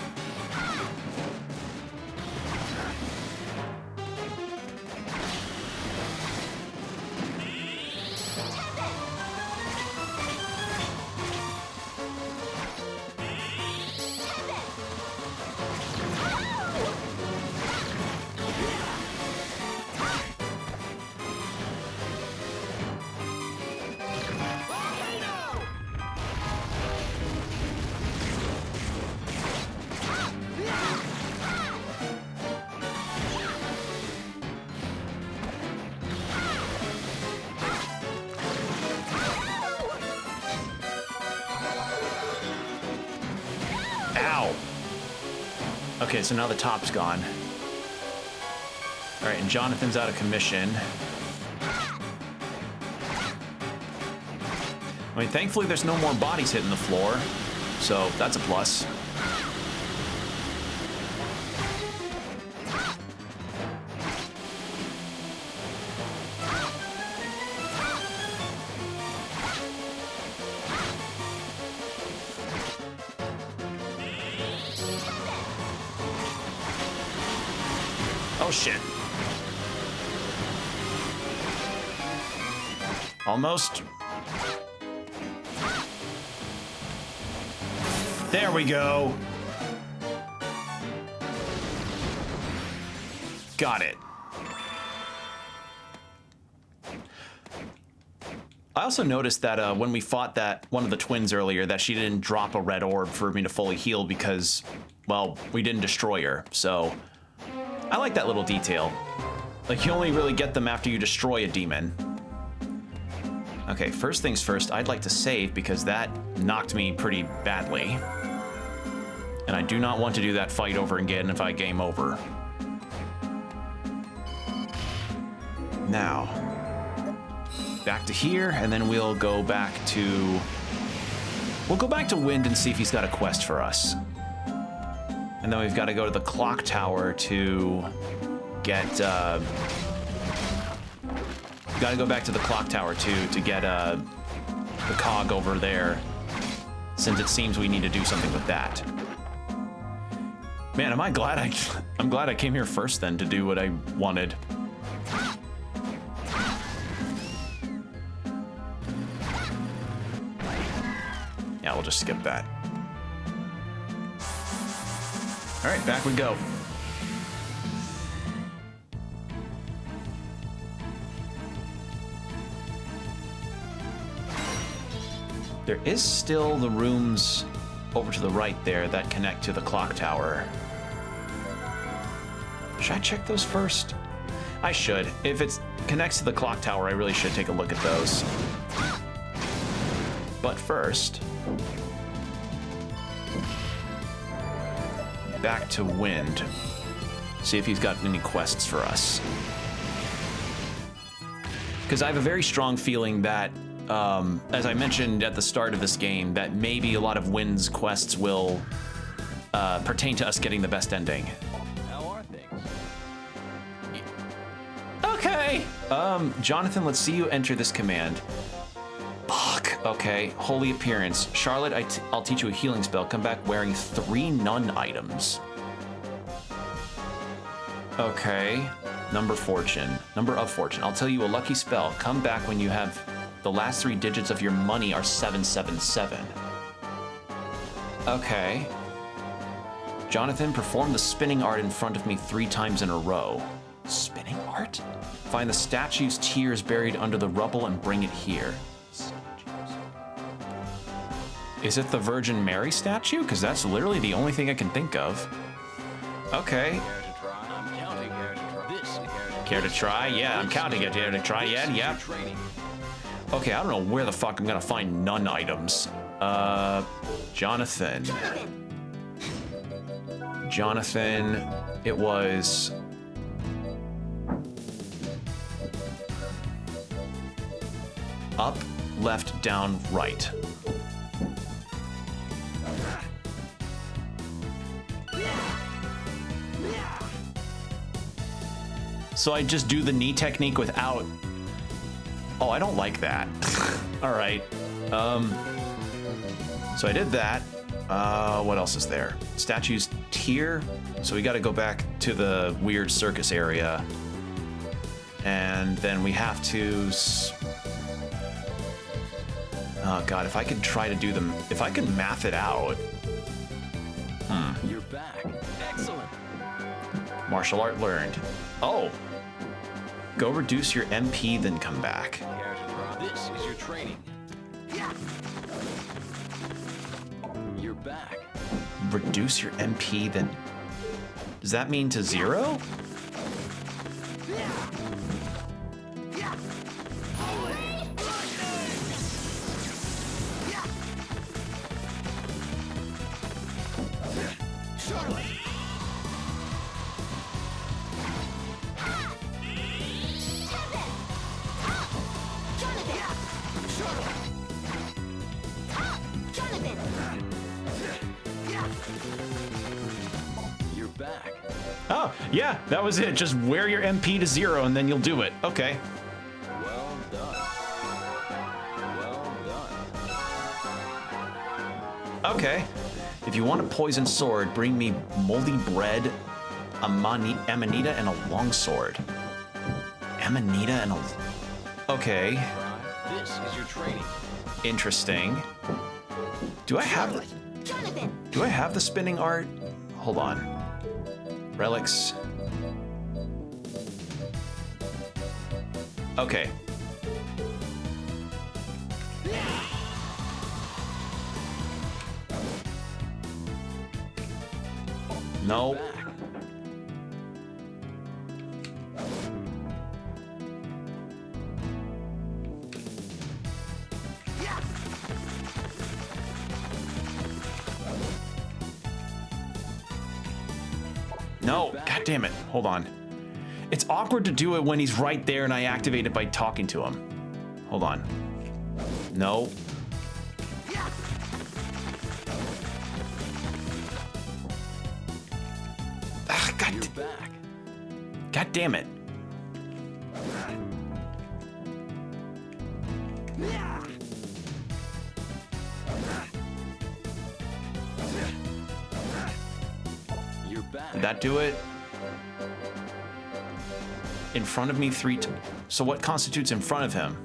Okay, so now the top's gone. All right, and Jonathan's out of commission. I mean, thankfully there's no more bodies hitting the floor, so that's a plus. Oh, shit. Almost. There we go. Got it. I also noticed that when we fought that one of the twins earlier, that she didn't drop a red orb for me to fully heal because, well, we didn't destroy her, so I like that little detail. Like, you only really get them after you destroy a demon. Okay, first things first, I'd like to save because that knocked me pretty badly. And I do not want to do that fight over again if I game over. Now, back to here, and then we'll go back to... We'll go back to Wind and see if he's got a quest for us. And then we've got to go to the clock tower to get, got to go back to the clock tower to get the cog over there, since it seems we need to do something with that. Man, I'm glad I came here first then to do what I wanted. Yeah, we'll just skip that. All right, back we go. There is still the rooms over to the right there that connect to the clock tower. Should I check those first? I should. If it connects to the clock tower, I really should take a look at those. But first, back to Wind. See if he's got any quests for us. Because I have a very strong feeling that as I mentioned at the start of this game, that maybe a lot of Wynn's quests will pertain to us getting the best ending. How are things? Okay. Jonathan, let's see you enter this command. Fuck. Okay. Holy appearance. Charlotte, I'll teach you a healing spell. Come back wearing 3 nun items. Okay. Number of fortune. I'll tell you a lucky spell. Come back when you have the last 3 digits of your money are 777. Okay. Jonathan, perform the spinning art in front of me 3 times in a row. Spinning art? Find the statue's tears buried under the rubble and bring it here. Is it the Virgin Mary statue? Because that's literally the only thing I can think of. Okay. I'm counting care to try. This is Care to try? Yeah, I'm counting it. Care to try? Yeah, yeah. Okay, I don't know where the fuck I'm gonna find nun items. Jonathan. Jonathan, it was... up, left, down, right. So I just do the knee technique without... Oh, I don't like that. All right. So I did that. What else is there? Statue's tear. So we got to go back to the weird circus area. And then we have to... Oh god, if I could try to do them... If I could math it out... You're back. Excellent. Martial art learned. Oh! Go reduce your MP, then come back. Care to try. This is your training. You're back. Reduce your MP, then... Does that mean to 0? You're back. Oh, yeah, that was it. Just wear your MP to 0 and then you'll do it. Okay. Well done. Well done. Okay. If you want a poisoned sword, bring me moldy bread, amanita, and a longsword. Amanita and a... Okay. Try. This is your training. Interesting. Do I have the... Jonathan! Do I have the spinning art? Hold on. Relics. Okay. No. Back. No. God damn it. Hold on. It's awkward to do it when he's right there and I activate it by talking to him. Hold on. No. Ah, You're back. God damn it. You're back. Did that do it? In front of me 3 times. So what constitutes in front of him?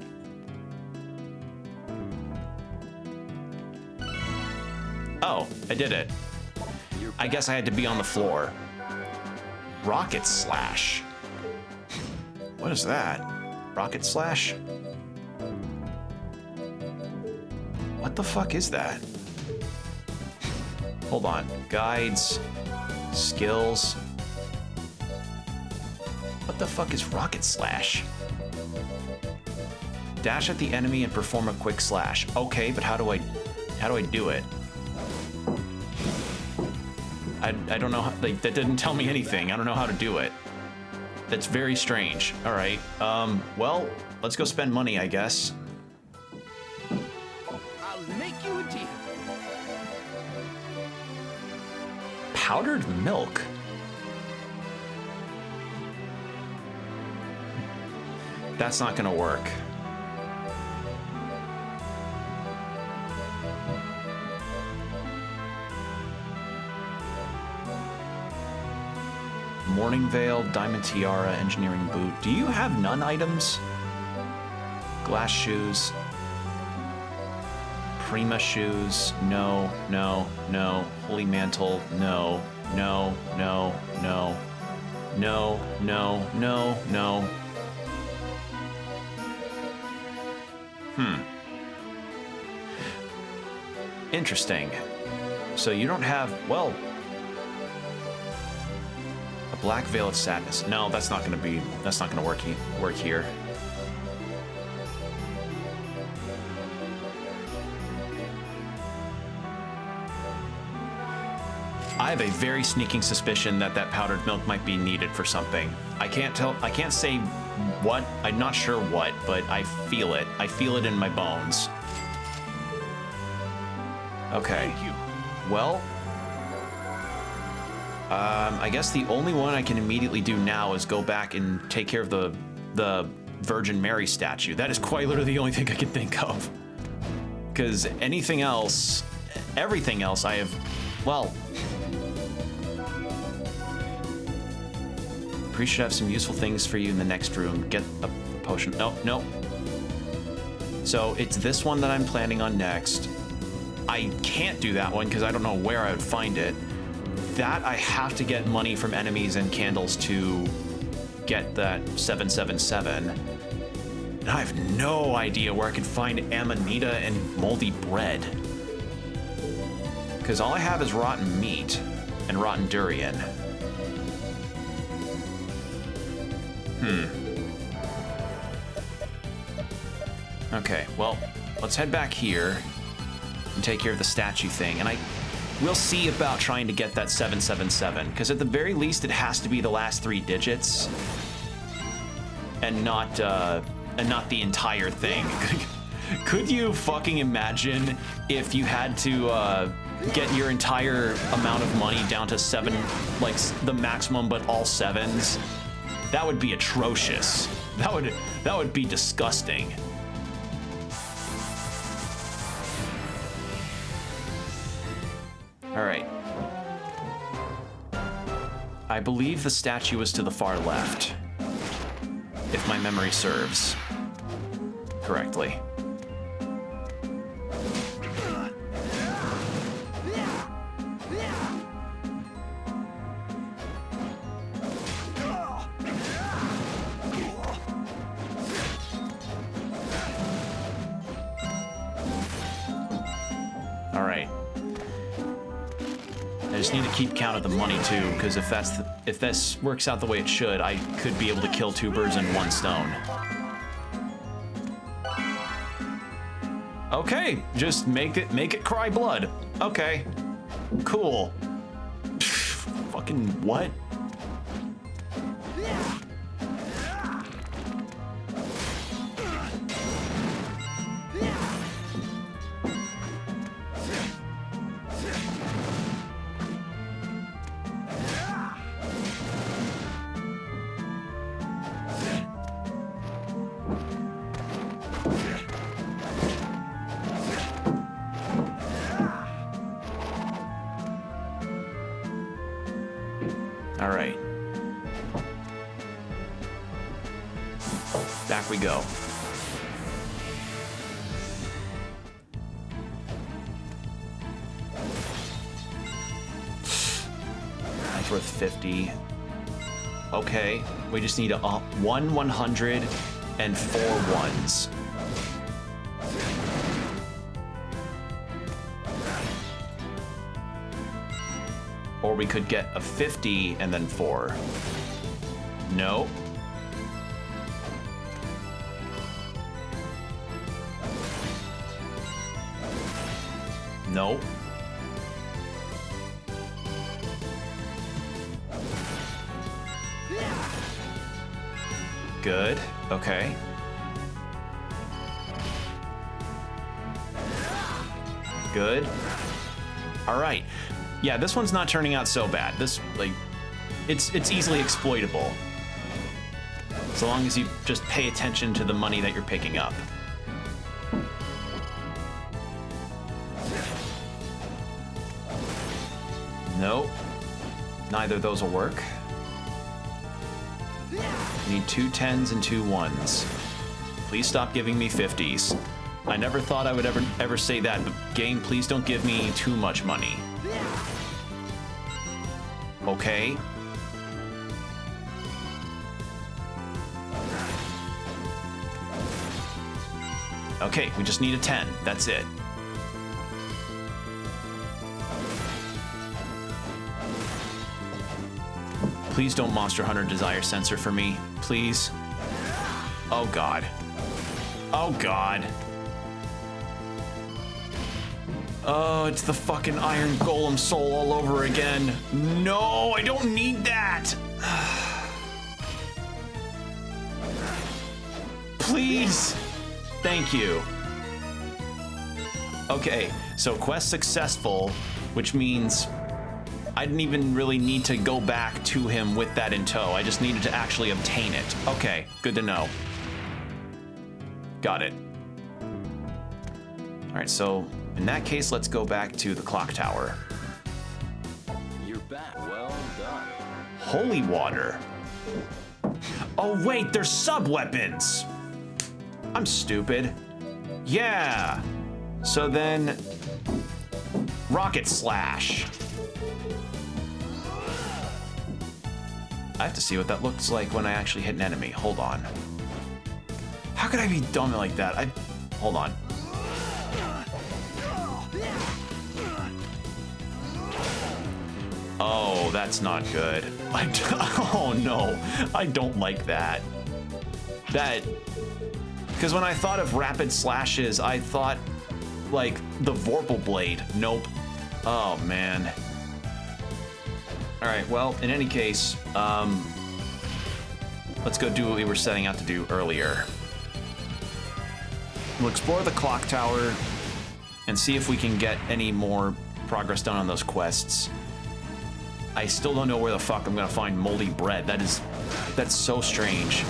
Oh, I did it. You're I guess I had to be on the floor. Rocket slash. What is that? Rocket slash? What the fuck is that? Hold on. Guides. Skills. What the fuck is rocket slash? Dash at the enemy and perform a quick slash. Okay, but how do I do it? I don't know how, like, that didn't tell me anything. I don't know how to do it. That's very strange. All right. Well, let's go spend money, I guess. make you a deal. Powdered milk. That's not gonna work. Morning Veil, Diamond Tiara, Engineering Boot. Do you have none items? Glass shoes. Prima shoes. No, no, no. Holy Mantle. No, no, no, no. No, no, no, no. Interesting. So you don't have, well, a Black Veil of Sadness. No, that's not gonna work here. I have a very sneaking suspicion that that powdered milk might be needed for something. I can't say what, I'm not sure what, but I feel it. I feel it in my bones. Okay. Thank you. Well, I guess the only one I can immediately do now is go back and take care of the Virgin Mary statue. That is quite literally the only thing I can think of. Because everything else I have, well, we should have some useful things for you in the next room. Get a potion. No, no. So it's this one that I'm planning on next. I can't do that one because I don't know where I would find it. That I have to get money from enemies and candles to get that 777. And I have no idea where I can find Amanita and moldy bread. Because all I have is rotten meat and rotten durian. Okay, well, let's head back here and take care of the statue thing. And we'll see about trying to get that 777, because at the very least it has to be the last 3 digits and not the entire thing. Could you fucking imagine if you had to get your entire amount of money down to 7, like the maximum, but all 7s? That would be atrocious. That would be disgusting. All right. I believe the statue is to the far left, if my memory serves correctly. All right. I just need to keep count of the money too, because if this works out the way it should, I could be able to kill 2 birds in 1 stone. Okay, just make it cry blood. Okay, cool. Fucking what? All right. Back we go. That's worth 50. Okay, we just need 1 100 and 4 1s. Or we could get a 50 and then 4. No. No. Good. Okay. Good. All right. Yeah, this one's not turning out so bad. This, like, it's easily exploitable. So long as you just pay attention to the money that you're picking up. Nope. Neither of those will work. Need 2 10s and 2 1s. Please stop giving me 50s. I never thought I would ever say that, but game, please don't give me too much money. Okay. Okay, we just need a 10. That's it. Please don't Monster Hunter Desire Sensor for me. Please. Oh, God. Oh, God. Oh, it's the fucking Iron Golem soul all over again. No, I don't need that. Please. Thank you. Okay, so quest successful, which means I didn't even really need to go back to him with that in tow. I just needed to actually obtain it. Okay, good to know. Got it. All right, so in that case, let's go back to the clock tower. You're back. Well done. Holy water. Oh wait, they're sub-weapons. I'm stupid. Yeah. So then, rocket slash. I have to see what that looks like when I actually hit an enemy. Hold on. How could I be dumb like that? Hold on. Oh, that's not good. Oh no, I don't like that. Because when I thought of rapid slashes, I thought like the Vorpal Blade. Nope. Oh man. All right, well, in any case, let's go do what we were setting out to do earlier. We'll explore the clock tower and see if we can get any more progress done on those quests. I still don't know where the fuck I'm gonna find moldy bread. That's so strange.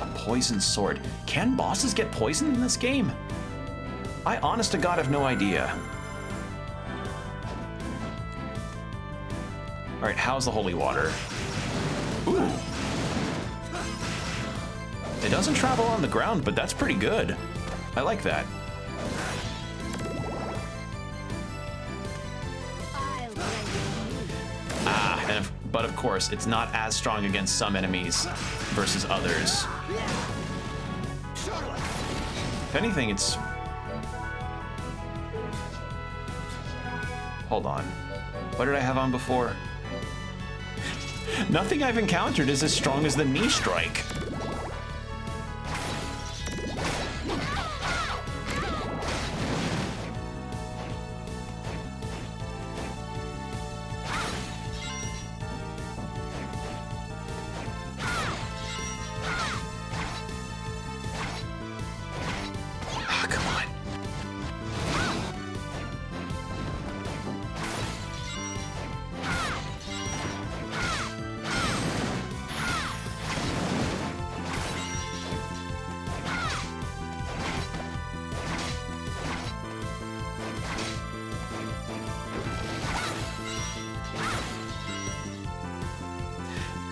A poison sword. Can bosses get poisoned in this game? I honest to God have no idea. All right, how's the holy water? Ooh. It doesn't travel on the ground, but that's pretty good. I like that. But of course, it's not as strong against some enemies versus others. If anything, it's... Hold on. What did I have on before? Nothing I've encountered is as strong as the knee strike.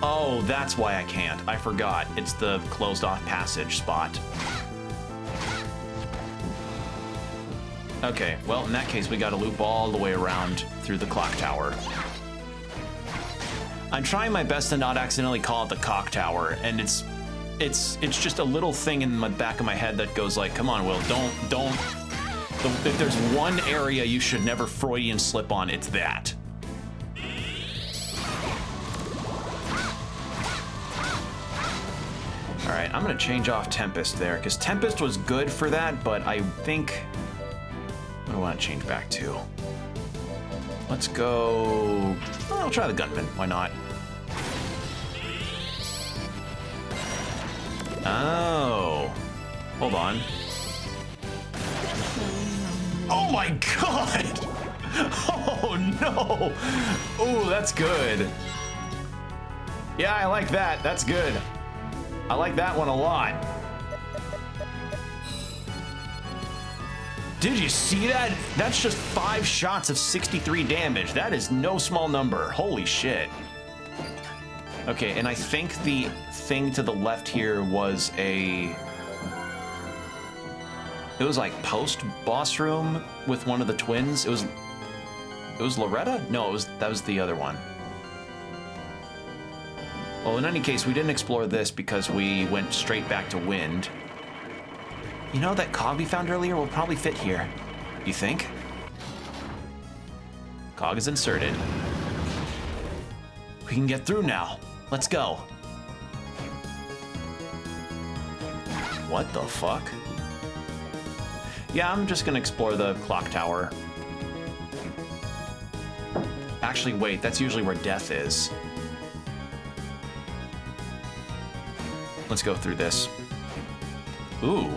Oh, that's why I can't. I forgot. It's the closed off passage spot. Okay, well, in that case, we gotta loop all the way around through the clock tower. I'm trying my best to not accidentally call it the cock tower, and it's just a little thing in the back of my head that goes like, come on, Will, don't. If there's one area you should never Freudian slip on, it's that. All right, I'm gonna change off Tempest there, because Tempest was good for that, but I think, what do I want to change back to? Let's go, well, I'll try the Gunman, why not? Oh, hold on. Oh my god! Oh no! Ooh, that's good. Yeah, I like that. That's good. I like that one a lot. Did you see that? That's just 5 shots of 63 damage. That is no small number. Holy shit. Okay, and I think the thing to the left here was it was like post-boss room with one of the twins. It was Loretta? No, that was the other one. Well, in any case, we didn't explore this because we went straight back to Wind. You know, that cog we found earlier will probably fit here. You think? Cog is inserted. We can get through now. Let's go. What the fuck? Yeah, I'm just gonna explore the clock tower. Actually, wait, that's usually where death is. Let's go through this. Ooh.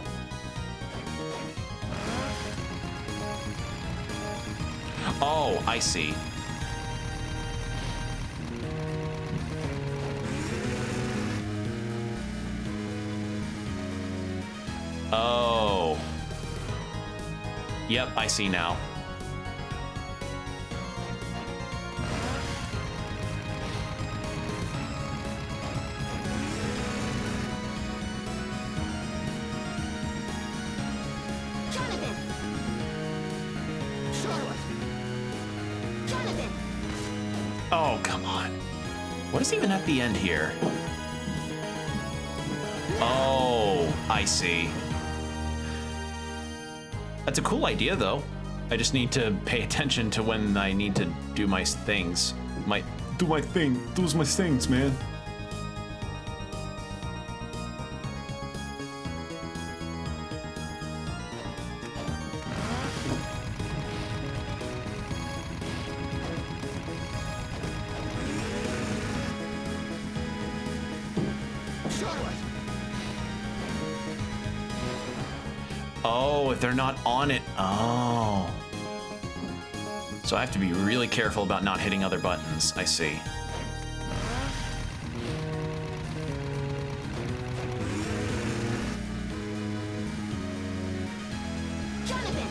Oh, I see. Oh. Yep, I see now. Jonathan! Charlotte! Jonathan! Oh, come on. What is even at the end here? Oh, I see. That's a cool idea, though. I just need to pay attention to when I need to do my things. Do my things, man. Oh, if they're not on it. Oh. So I have to be really careful about not hitting other buttons. I see. Jonathan!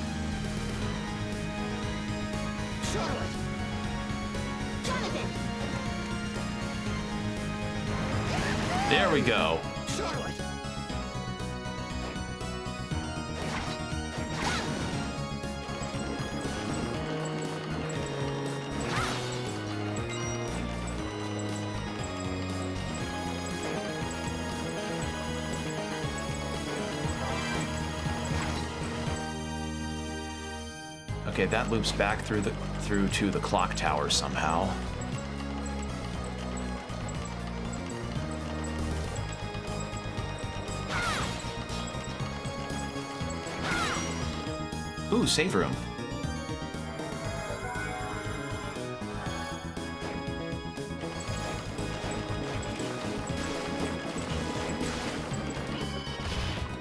Charlotte! Jonathan! There we go. Charlotte! Okay, that loops back through to the clock tower somehow. Ooh, save room.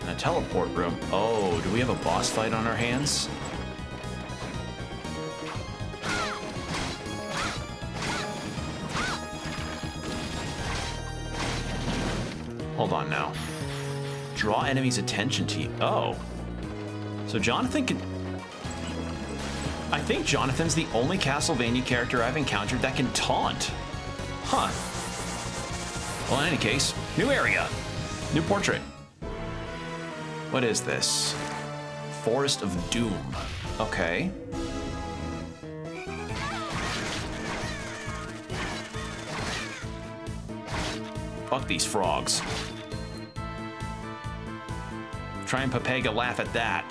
And a teleport room. Oh, do we have a boss fight on our hands? Hold on now. Draw enemies' attention to you. Oh. So Jonathan can... I think Jonathan's the only Castlevania character I've encountered that can taunt. Huh. Well, in any case, new area. New portrait. What is this? Forest of Doom. Okay. Fuck these frogs. Try and Pepega laugh at that.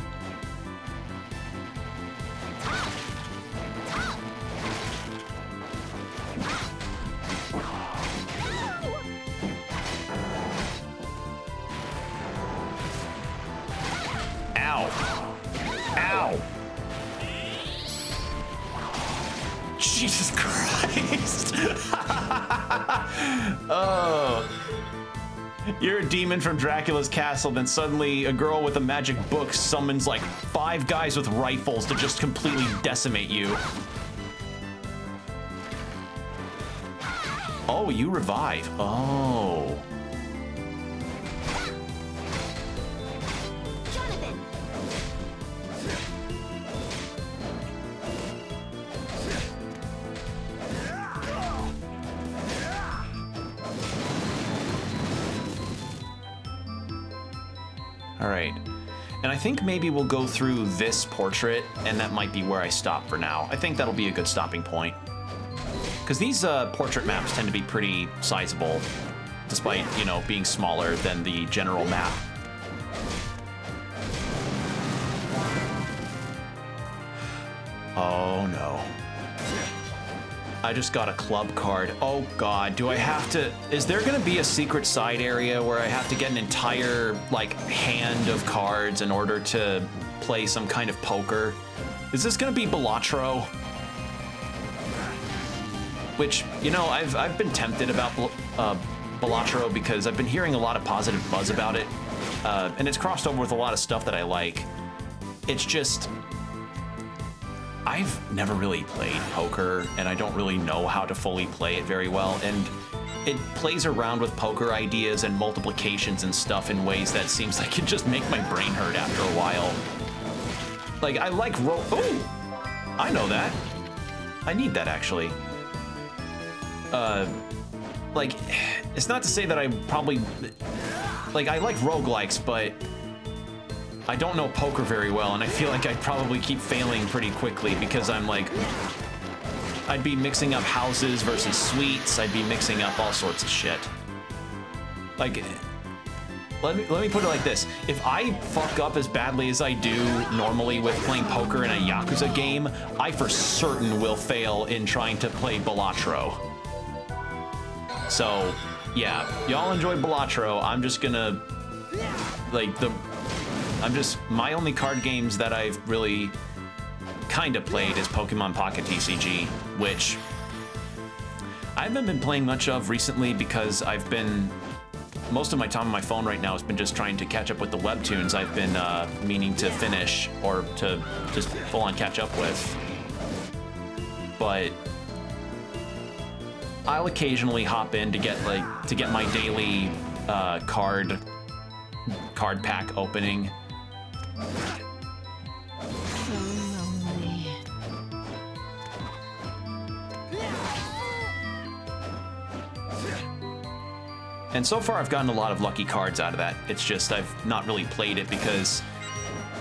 Ow. Ow. Jesus Christ. Oh. You're a demon from Dracula's castle, then suddenly a girl with a magic book summons like 5 guys with rifles to just completely decimate you. Oh, you revive. Oh. Jonathan. All right. And I think maybe we'll go through this portrait, and that might be where I stop for now. I think that'll be a good stopping point. Because these portrait maps tend to be pretty sizable, despite, you know, being smaller than the general map. Oh no. I just got a club card. Oh god, do I have to... Is there gonna be a secret side area where I have to get an entire, like, hand of cards in order to play some kind of poker? Is this gonna be Balatro? Which, you know, I've been tempted about Balatro because I've been hearing a lot of positive buzz about it. And it's crossed over with a lot of stuff that I like. It's just... I've never really played poker, and I don't really know how to fully play it very well, and it plays around with poker ideas and multiplications and stuff in ways that seems like it just make my brain hurt after a while. Like, I like oh! I know that. I need that, actually. Like, it's not to say that I probably... Like, I like roguelikes, but... I don't know poker very well, and I feel like I'd probably keep failing pretty quickly because I'm like, I'd be mixing up houses versus suites. I'd be mixing up all sorts of shit. Like, let me put it like this: if I fuck up as badly as I do normally with playing poker in a Yakuza game, I for certain will fail in trying to play Balatro. So, yeah, y'all enjoy Balatro. I'm just gonna, like, my only card games that I've really kind of played is Pokemon Pocket TCG, which I haven't been playing much of recently because I've been, most of my time on my phone right now has been just trying to catch up with the webtoons I've been meaning to finish or to just full on catch up with. But I'll occasionally hop in to get my daily card pack opening. So lonely. And so far I've gotten a lot of lucky cards out of that. It's just I've not really played it because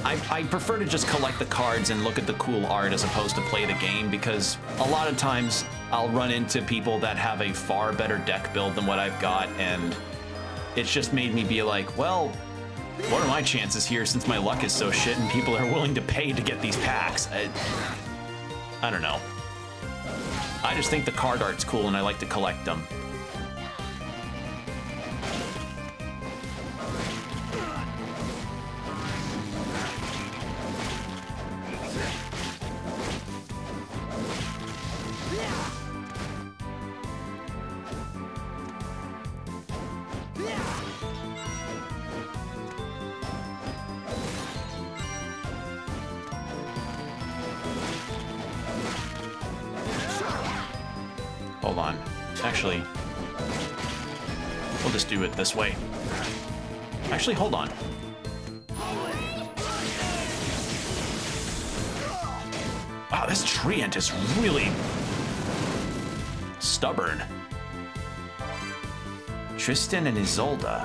I prefer to just collect the cards and look at the cool art as opposed to play the game, because a lot of times I'll run into people that have a far better deck build than what I've got, and it's just made me be like, well, what are my chances here since my luck is so shit and people are willing to pay to get these packs? I don't know. I just think the card art's cool and I like to collect them. Hold on. Actually, we'll just do it this way. Actually, hold on. Wow, this treant is really stubborn. Tristan and Isolde.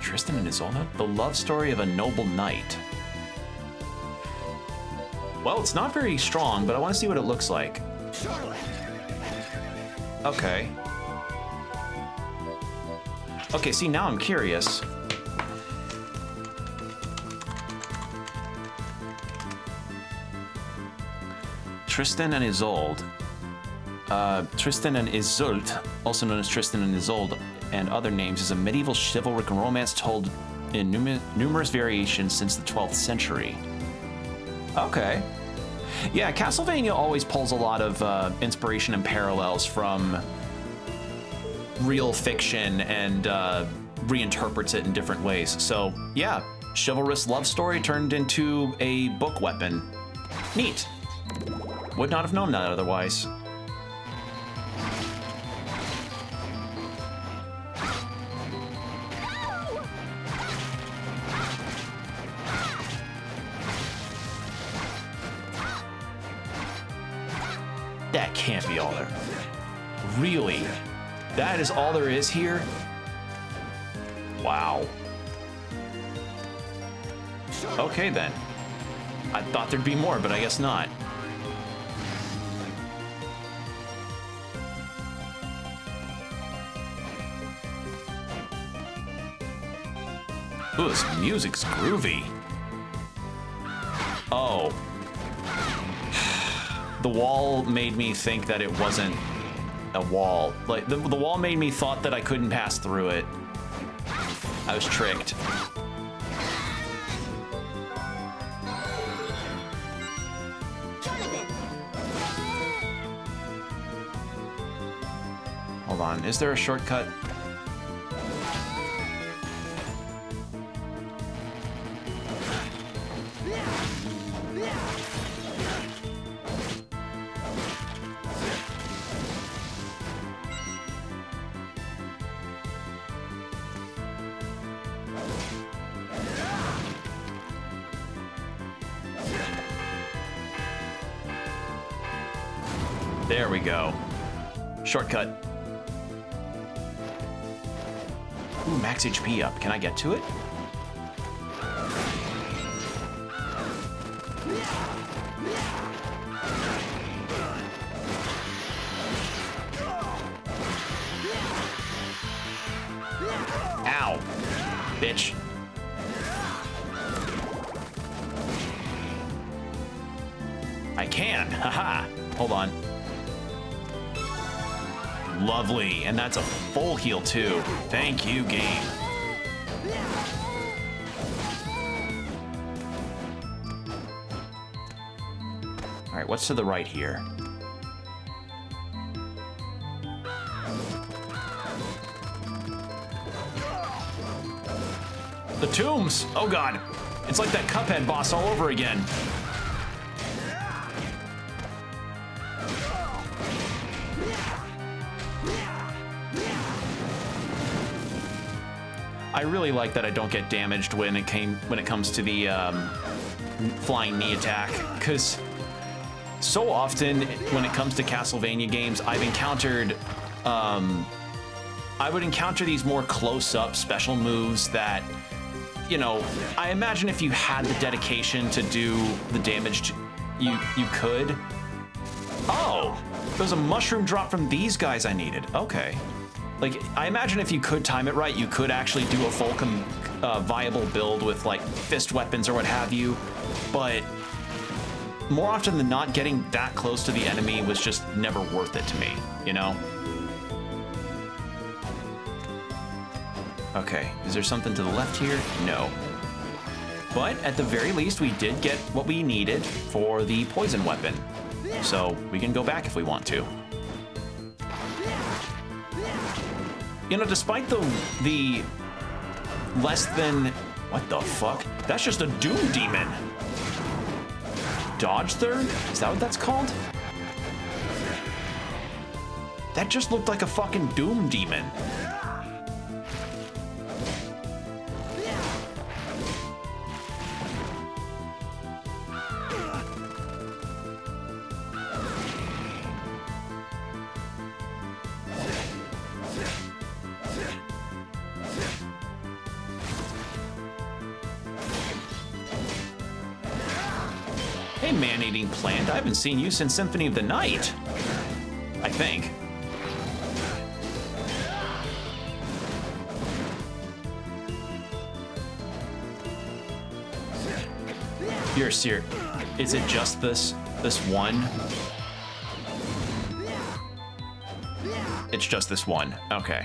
Tristan and Isolde? The love story of a noble knight. Well, it's not very strong, but I want to see what it looks like. Okay. Okay, see, now I'm curious. Tristan and Isolde. Tristan and Isolde, also known as Tristan and Isolde, and other names, is a medieval chivalric romance told in numerous variations since the 12th century. Okay. Yeah, Castlevania always pulls a lot of inspiration and parallels from real fiction and reinterprets it in different ways. So yeah, chivalrous love story turned into a book weapon. Neat. Would not have known that otherwise. That can't be all there. Really? That is all there is here? Wow. Okay then. I thought there'd be more, but I guess not. Ooh, this music's groovy. Oh. The wall made me think that it wasn't a wall. Like, the wall made me thought that I couldn't pass through it. I was tricked. Hold on, is there a shortcut? There we go. Shortcut. Ooh, max HP up. Can I get to it? Ow. Bitch. I can. Haha. Hold on. Lovely, and that's a full heal too. Thank you, game. All right, what's to the right here? The tombs! Oh god, it's like that Cuphead boss all over again. I really like that I don't get damaged when it comes to the flying knee attack, because so often when it comes to Castlevania games, I've encountered I would encounter these more close-up special moves that, you know, I imagine if you had the dedication to do the damage you could. Oh, there's a mushroom drop from these guys I needed. Okay. Like, I imagine if you could time it right, you could actually do a full viable build with, like, fist weapons or what have you, but more often than not, getting that close to the enemy was just never worth it to me, you know? Okay, is there something to the left here? No. But at the very least, we did get what we needed for the poison weapon, so we can go back if we want to. You know, despite the less than... What the fuck? That's just a Doom Demon. Dodge Third? Is that what that's called? That just looked like a fucking Doom Demon. Hey, man-eating plant, I haven't seen you since Symphony of the Night. I think. You're serious. Is it just this one? It's just this one. Okay.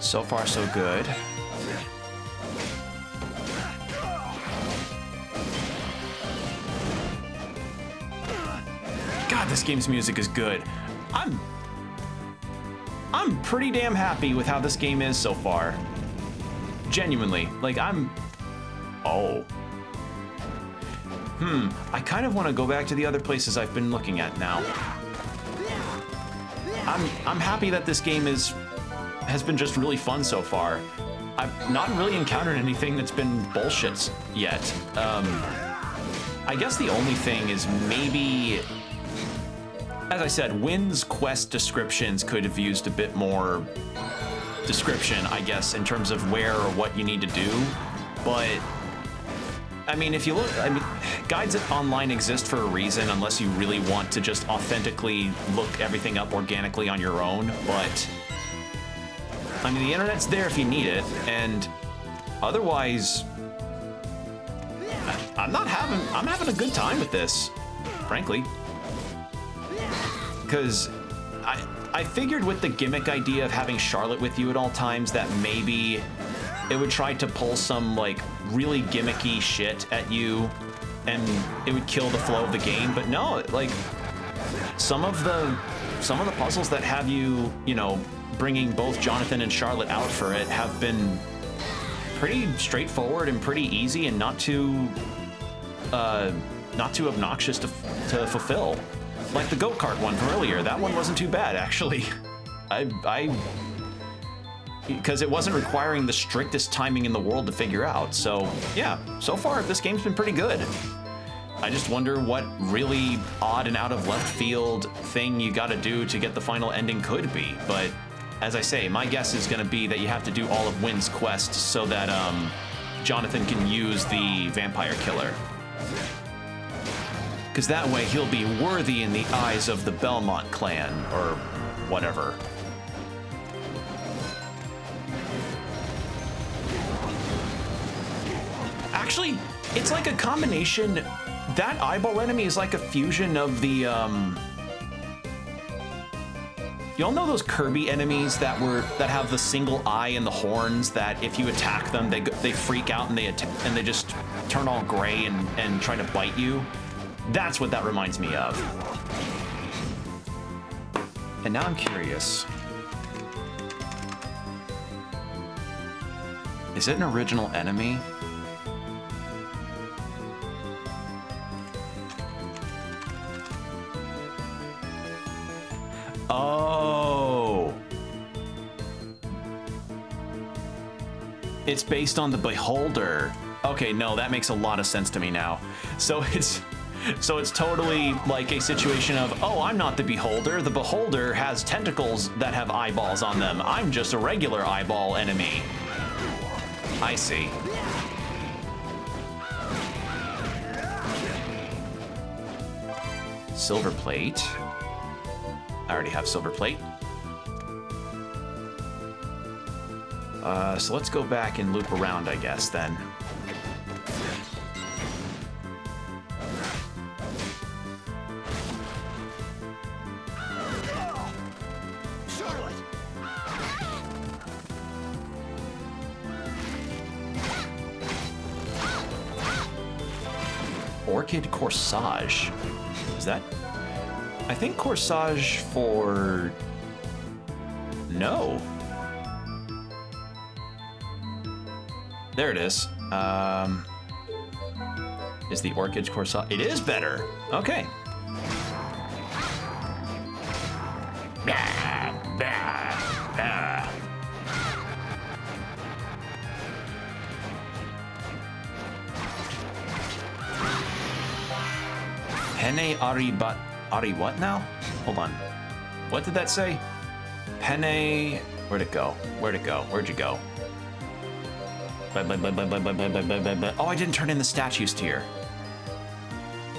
So far, so good. God, this game's music is good. I'm pretty damn happy with how this game is so far. Genuinely, like oh. I kind of want to go back to the other places I've been looking at now. I'm happy that this game has been just really fun so far. I've not really encountered anything that's been bullshit yet. I guess the only thing is maybe, as I said, Wynn's quest descriptions could have used a bit more description, I guess, in terms of where or what you need to do. But I mean, if you look, guides online exist for a reason, unless you really want to just authentically look everything up organically on your own. But I mean, the internet's there if you need it, and otherwise, I'm having a good time with this, frankly. Because I figured with the gimmick idea of having Charlotte with you at all times that maybe it would try to pull some like really gimmicky shit at you and it would kill the flow of the game. But no, like some of the puzzles that have you, you know, bringing both Jonathan and Charlotte out for it have been pretty straightforward and pretty easy and not too obnoxious to fulfill. Like the go-kart one from earlier, that one wasn't too bad, actually. Because it wasn't requiring the strictest timing in the world to figure out. So yeah, so far this game's been pretty good. I just wonder what really odd and out of left field thing you gotta do to get the final ending could be. But as I say, my guess is gonna be that you have to do all of Wynn's quests so that Jonathan can use the vampire killer. Because that way he'll be worthy in the eyes of the Belmont clan, or whatever. Actually, it's like a combination. That eyeball enemy is like a fusion of the, y'all know those Kirby enemies that have the single eye and the horns that if you attack them, they freak out and they just turn all gray and try to bite you? That's what that reminds me of. And now I'm curious. Is it an original enemy? Oh. It's based on the Beholder. Okay, no, that makes a lot of sense to me now. So it's totally like a situation of, oh, I'm not the Beholder. The Beholder has tentacles that have eyeballs on them. I'm just a regular eyeball enemy. I see. Silver plate. I already have silver plate. So let's go back and loop around, I guess, then. Orchid Corsage. Is that? I think Corsage for... No. There it is. Is the Orchid Corsage? It is better. Okay. Penne Ari what now? Hold on. What did that say? Penne... Where'd it go? Where'd it go? Where'd you go? Oh, I didn't turn in the statues tier.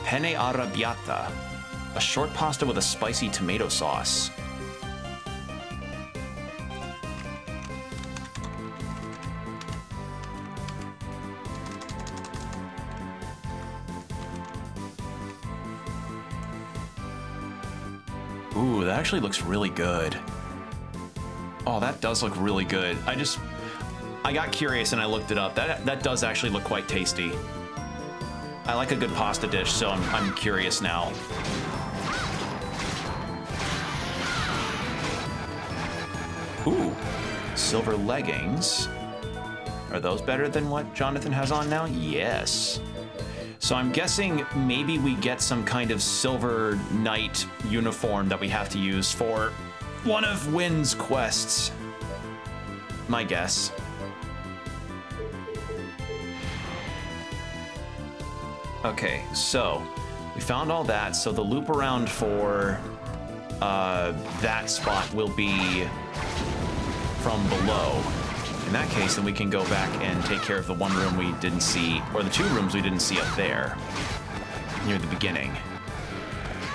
Penne arrabbiata. A short pasta with a spicy tomato sauce. Ooh, that actually looks really good. Oh, that does look really good. I got curious and I looked it up. That does actually look quite tasty. I like a good pasta dish, so I'm curious now. Ooh, silver leggings. Are those better than what Jonathan has on now? Yes. So I'm guessing maybe we get some kind of silver knight uniform that we have to use for one of Wynn's quests. My guess. Okay, so we found all that. So the loop around for that spot will be from below. In that case, then we can go back and take care of the one room we didn't see, or the 2 rooms we didn't see up there, near the beginning.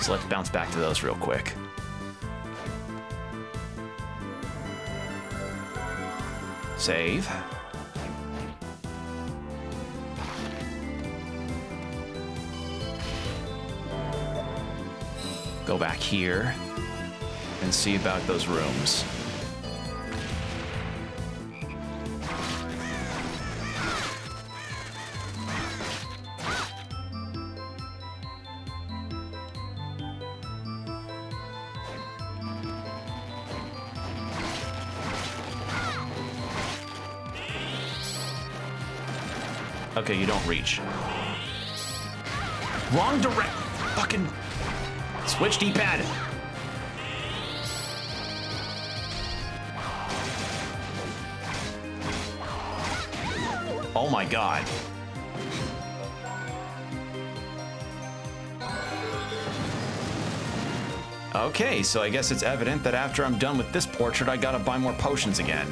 So let's bounce back to those real quick. Save. Go back here and see about those rooms. Okay, you don't reach. Wrong direct. Fucking switch D-pad. Oh my god. Okay, so I guess it's evident that after I'm done with this portrait, I gotta buy more potions again.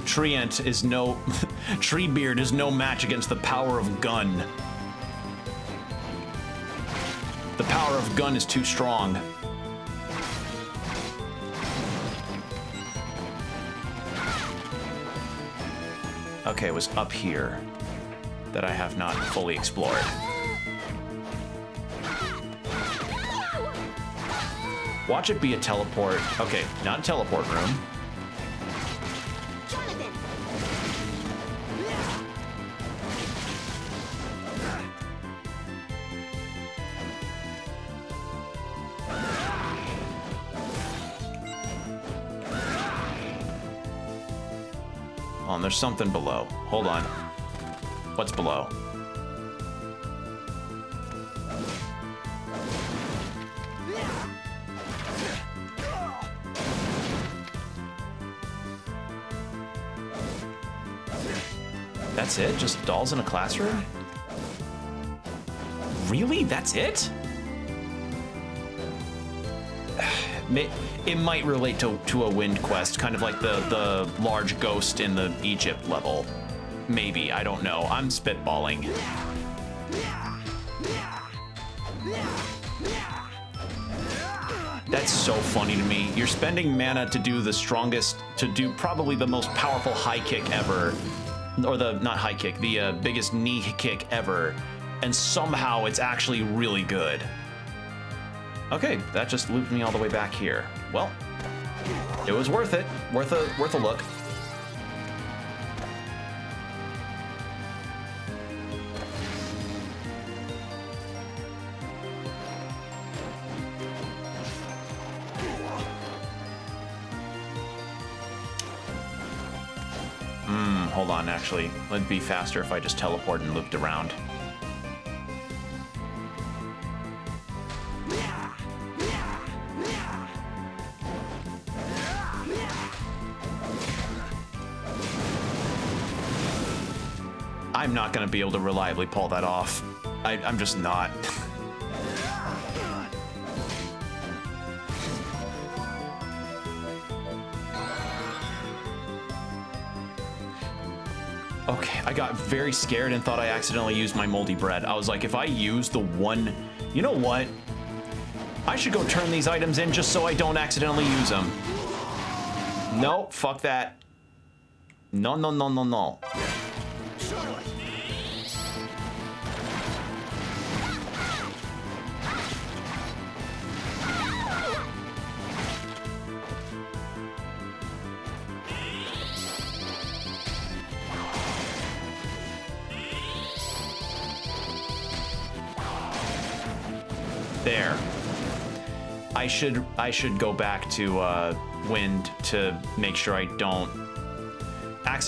Treant is no... Treebeard is no match against the power of Gun. The power of Gun is too strong. Okay, it was up here that I have not fully explored. Watch it be a teleport. Okay, not a teleport room. Oh, and there's something below. Hold on. What's below? That's it? Just dolls in a classroom? Really? That's it? It might relate to a wind quest, kind of like the large ghost in the Egypt level. Maybe, I don't know. I'm spitballing. That's so funny to me. You're spending mana to do the strongest, to do probably the most powerful high kick ever. Or not high kick, the biggest knee kick ever. And somehow it's actually really good. Okay, that just looped me all the way back here. Well, it was worth it. Worth a look. Hold on, actually. It'd be faster if I just teleport and looped around. I'm not gonna be able to reliably pull that off. I'm just not. Okay, I got very scared and thought I accidentally used my moldy bread. I was like, if I use the one... You know what? I should go turn these items in just so I don't accidentally use them. No, fuck that. No, no, no, no, no. There. I should go back to Wind to make sure I don't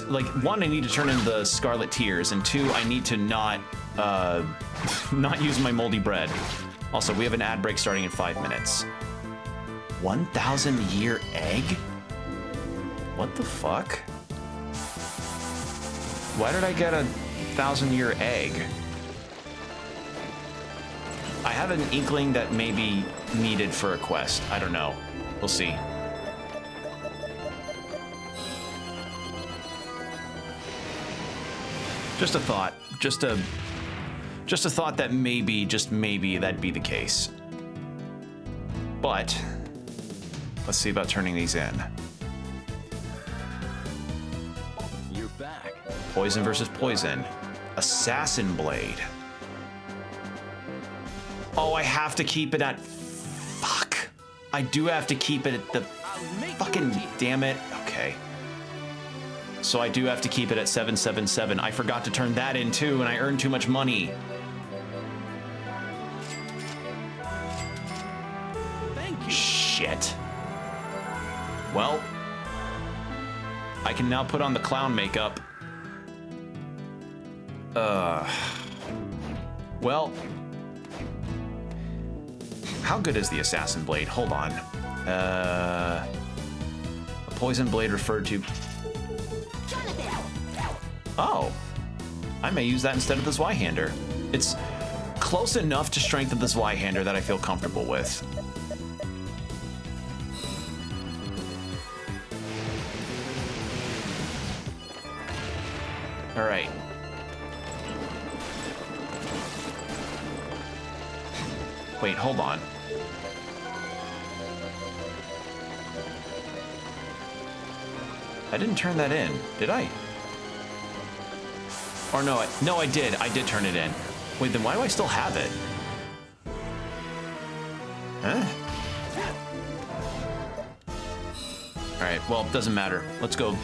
like, one, I need to turn in the Scarlet Tears, and two, I need to not not use my moldy bread. Also, we have an ad break starting in 5 minutes. 1,000-year egg? What the fuck? Why did I get a 1,000-year egg? I have an inkling that may be needed for a quest. I don't know. We'll see. Just a thought. Just a thought that maybe, just maybe, that'd be the case. But let's see about turning these in. You're back. Poison versus poison. Assassin Blade. Oh, I have to keep it at... Fuck. I do have to keep it at the... Fucking damn it. Okay. So I do have to keep it at 777. I forgot to turn that in too, and I earned too much money. Thank you. Shit. Well, I can now put on the clown makeup. Well, how good is the Assassin Blade? Hold on. A poison blade referred to... Oh, I may use that instead of the Zweihander. It's close enough to strength of the Zweihander that I feel comfortable with. All right. Wait, hold on. I didn't turn that in, did I? Or no, I did. I did turn it in. Wait, then why do I still have it? Huh? All right, well, it doesn't matter. Let's go.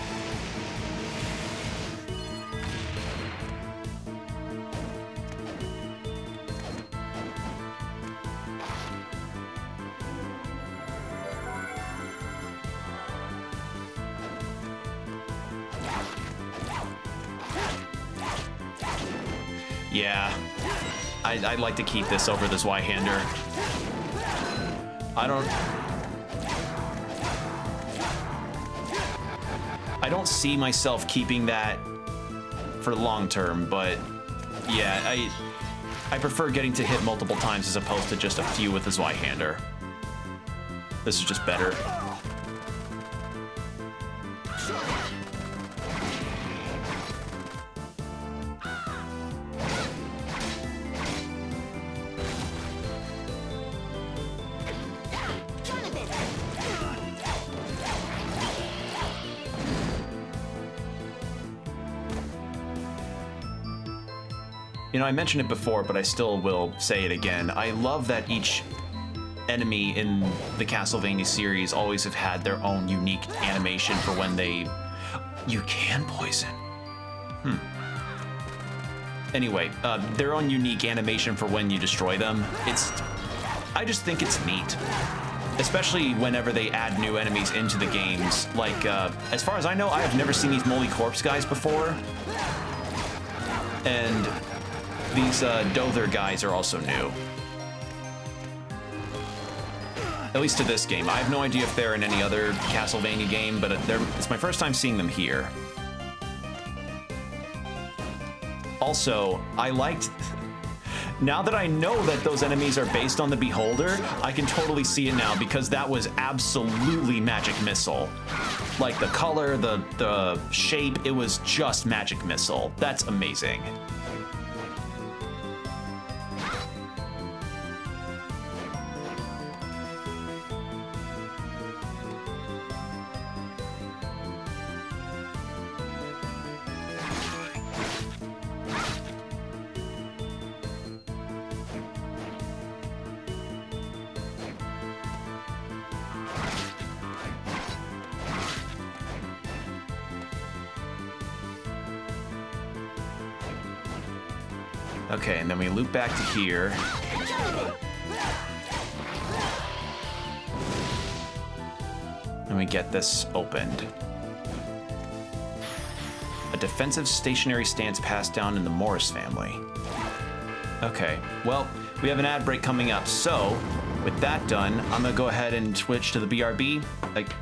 Yeah, I'd like to keep this over the Zweihander. I don't see myself keeping that for long term, but yeah, I prefer getting to hit multiple times as opposed to just a few with the Zweihander. This is just better. You know, I mentioned it before, but I still will say it again. I love that each enemy in the Castlevania series always have had their own unique animation for when they... You can poison. Anyway, their own unique animation for when you destroy them. I just think it's neat. Especially whenever they add new enemies into the games. Like, as far as I know, I have never seen these Moldy Corpse guys before. And these Dother guys are also new. At least to this game. I have no idea if they're in any other Castlevania game, but it's my first time seeing them here. Also, I liked... Now that I know that those enemies are based on the Beholder, I can totally see it now because that was absolutely Magic Missile. Like the color, the shape, it was just Magic Missile. That's amazing. Okay, and then we loop back to here. And we get this opened. A defensive stationary stance passed down in the Morris family. Okay, well, we have an ad break coming up, so with that done, I'm gonna go ahead and switch to the BRB.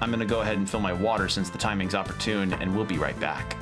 I'm gonna go ahead and fill my water since the timing's opportune, and we'll be right back.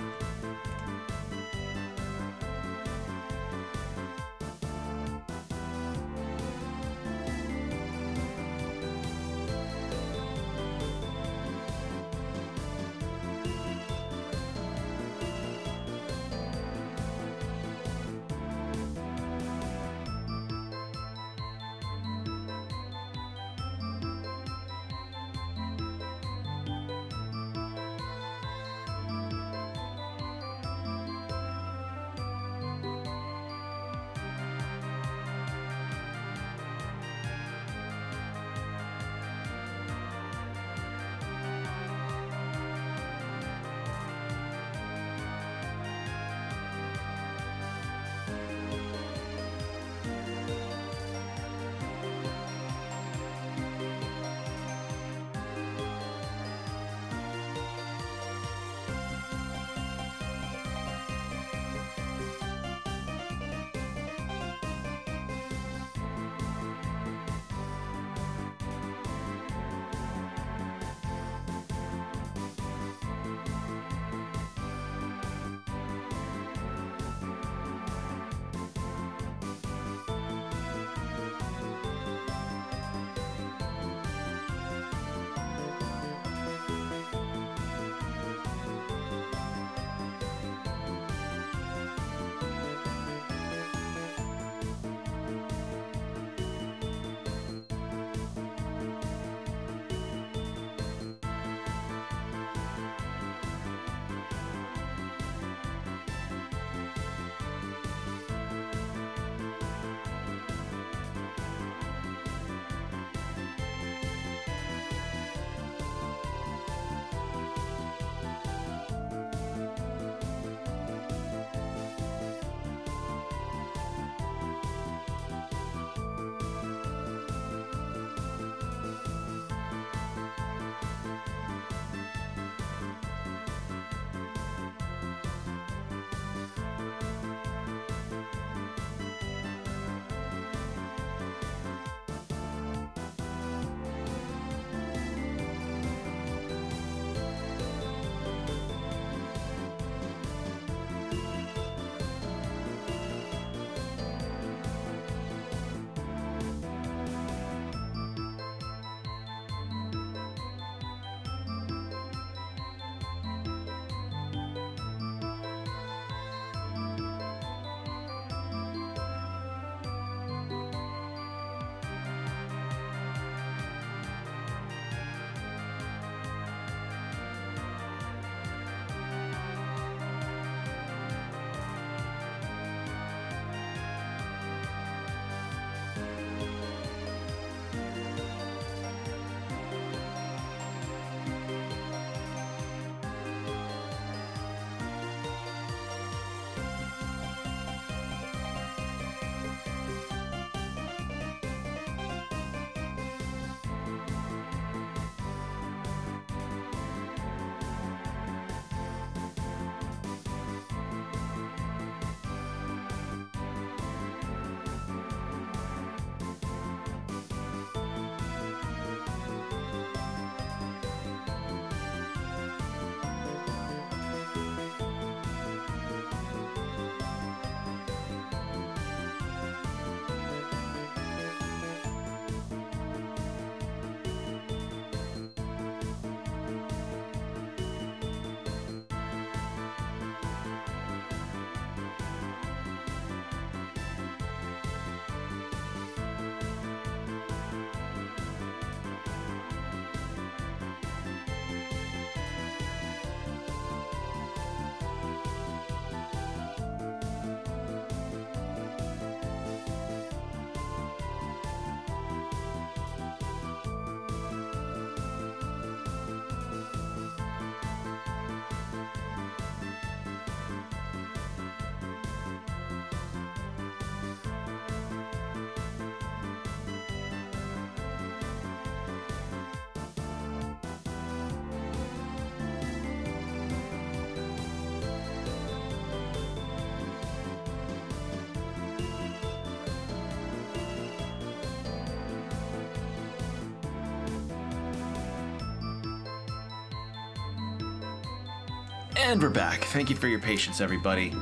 And we're back. Thank you for your patience, everybody.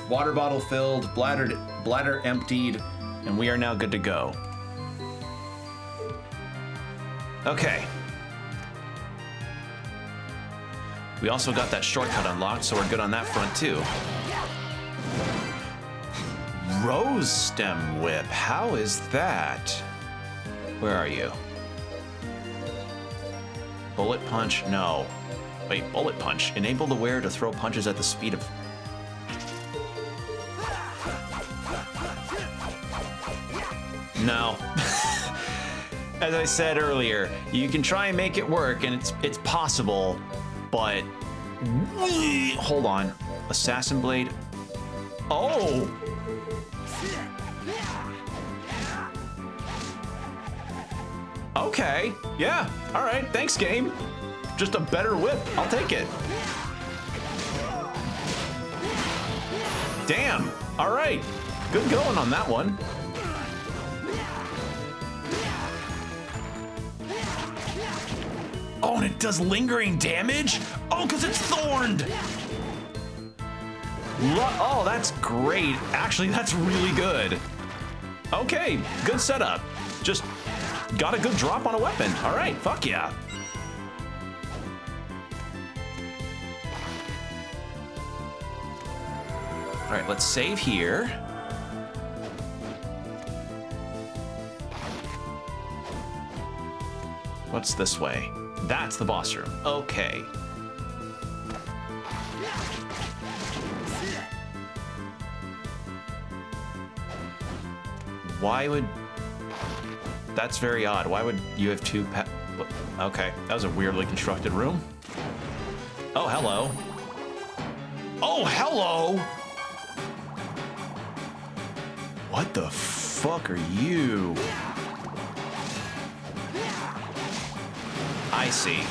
Water bottle filled, bladder emptied, and we are now good to go. Okay. We also got that shortcut unlocked, so we're good on that front too. Rose stem whip, how is that? Where are you? Bullet punch, no. Wait, bullet punch. Enable the wearer to throw punches at the speed of... No. As I said earlier, you can try and make it work, and it's possible, but... Hold on. Assassin Blade. Oh! Okay, yeah, all right, thanks, game. Just a better whip, I'll take it. Damn, all right, good going on that one. Oh, and it does lingering damage? Oh, because it's thorned. Oh, that's great. Actually, that's really good. Okay, good setup. Just got a good drop on a weapon. All right, fuck yeah. All right, let's save here. What's this way? That's the boss room. Okay. Why would... That's very odd. Why would you have two Okay, that was a weirdly constructed room. Oh, hello. Oh, hello! What the fuck are you? I see.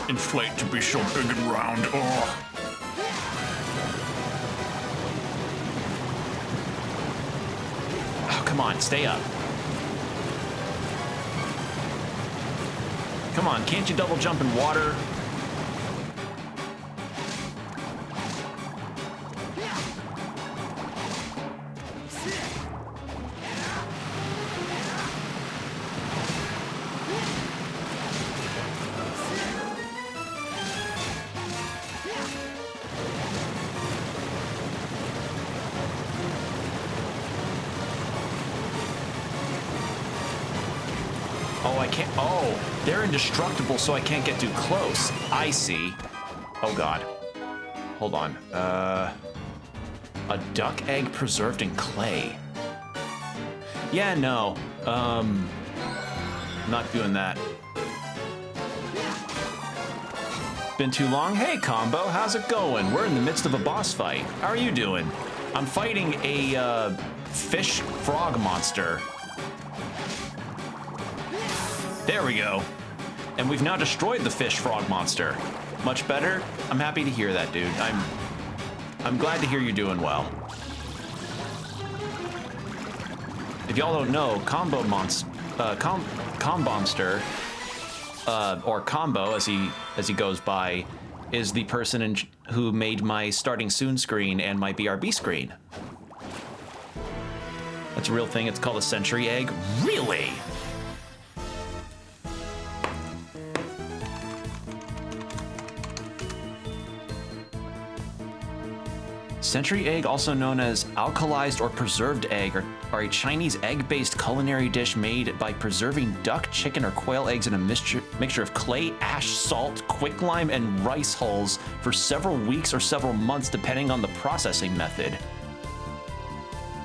Inflate to be so big and round. Oh. Oh, come on, stay up. Come on, can't you double jump in water? Oh, I can't. Oh, they're indestructible, so I can't get too close. I see. Oh, God. Hold on. A duck egg preserved in clay. Yeah, no. Not doing that. Been too long? Hey, Combo, how's it going? We're in the midst of a boss fight. How are you doing? I'm fighting a, fish frog monster. There we go. And we've now destroyed the fish frog monster. Much better? I'm happy to hear that, dude. I'm glad to hear you're doing well. If y'all don't know, Combomster, or Combo as he goes by, is the person who made my starting soon screen and my BRB screen. That's a real thing. It's called a century egg. Really? Century egg, also known as alkalized or preserved egg, are a Chinese egg-based culinary dish made by preserving duck, chicken, or quail eggs in a mixture of clay, ash, salt, quicklime, and rice hulls for several weeks or several months, depending on the processing method.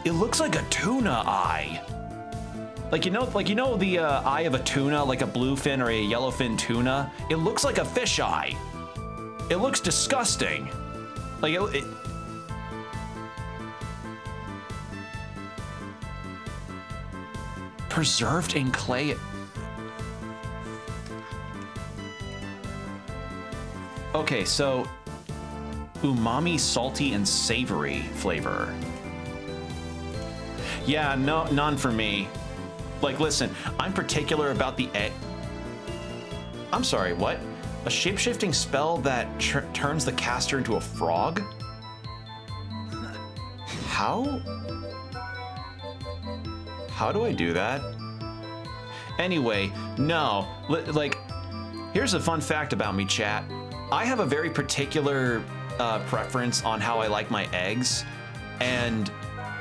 It looks like a tuna eye. Like you know the eye of a tuna, like a bluefin or a yellowfin tuna. It looks like a fish eye. It looks disgusting. Like it preserved in clay. Okay, so umami, salty, and savory flavor. Yeah, no, none for me. Like, listen, I'm particular about the egg. I'm sorry, what? A shape-shifting spell that turns the caster into a frog? How? How do I do that? Anyway, no. Like, here's a fun fact about me, chat. I have a very particular preference on how I like my eggs, and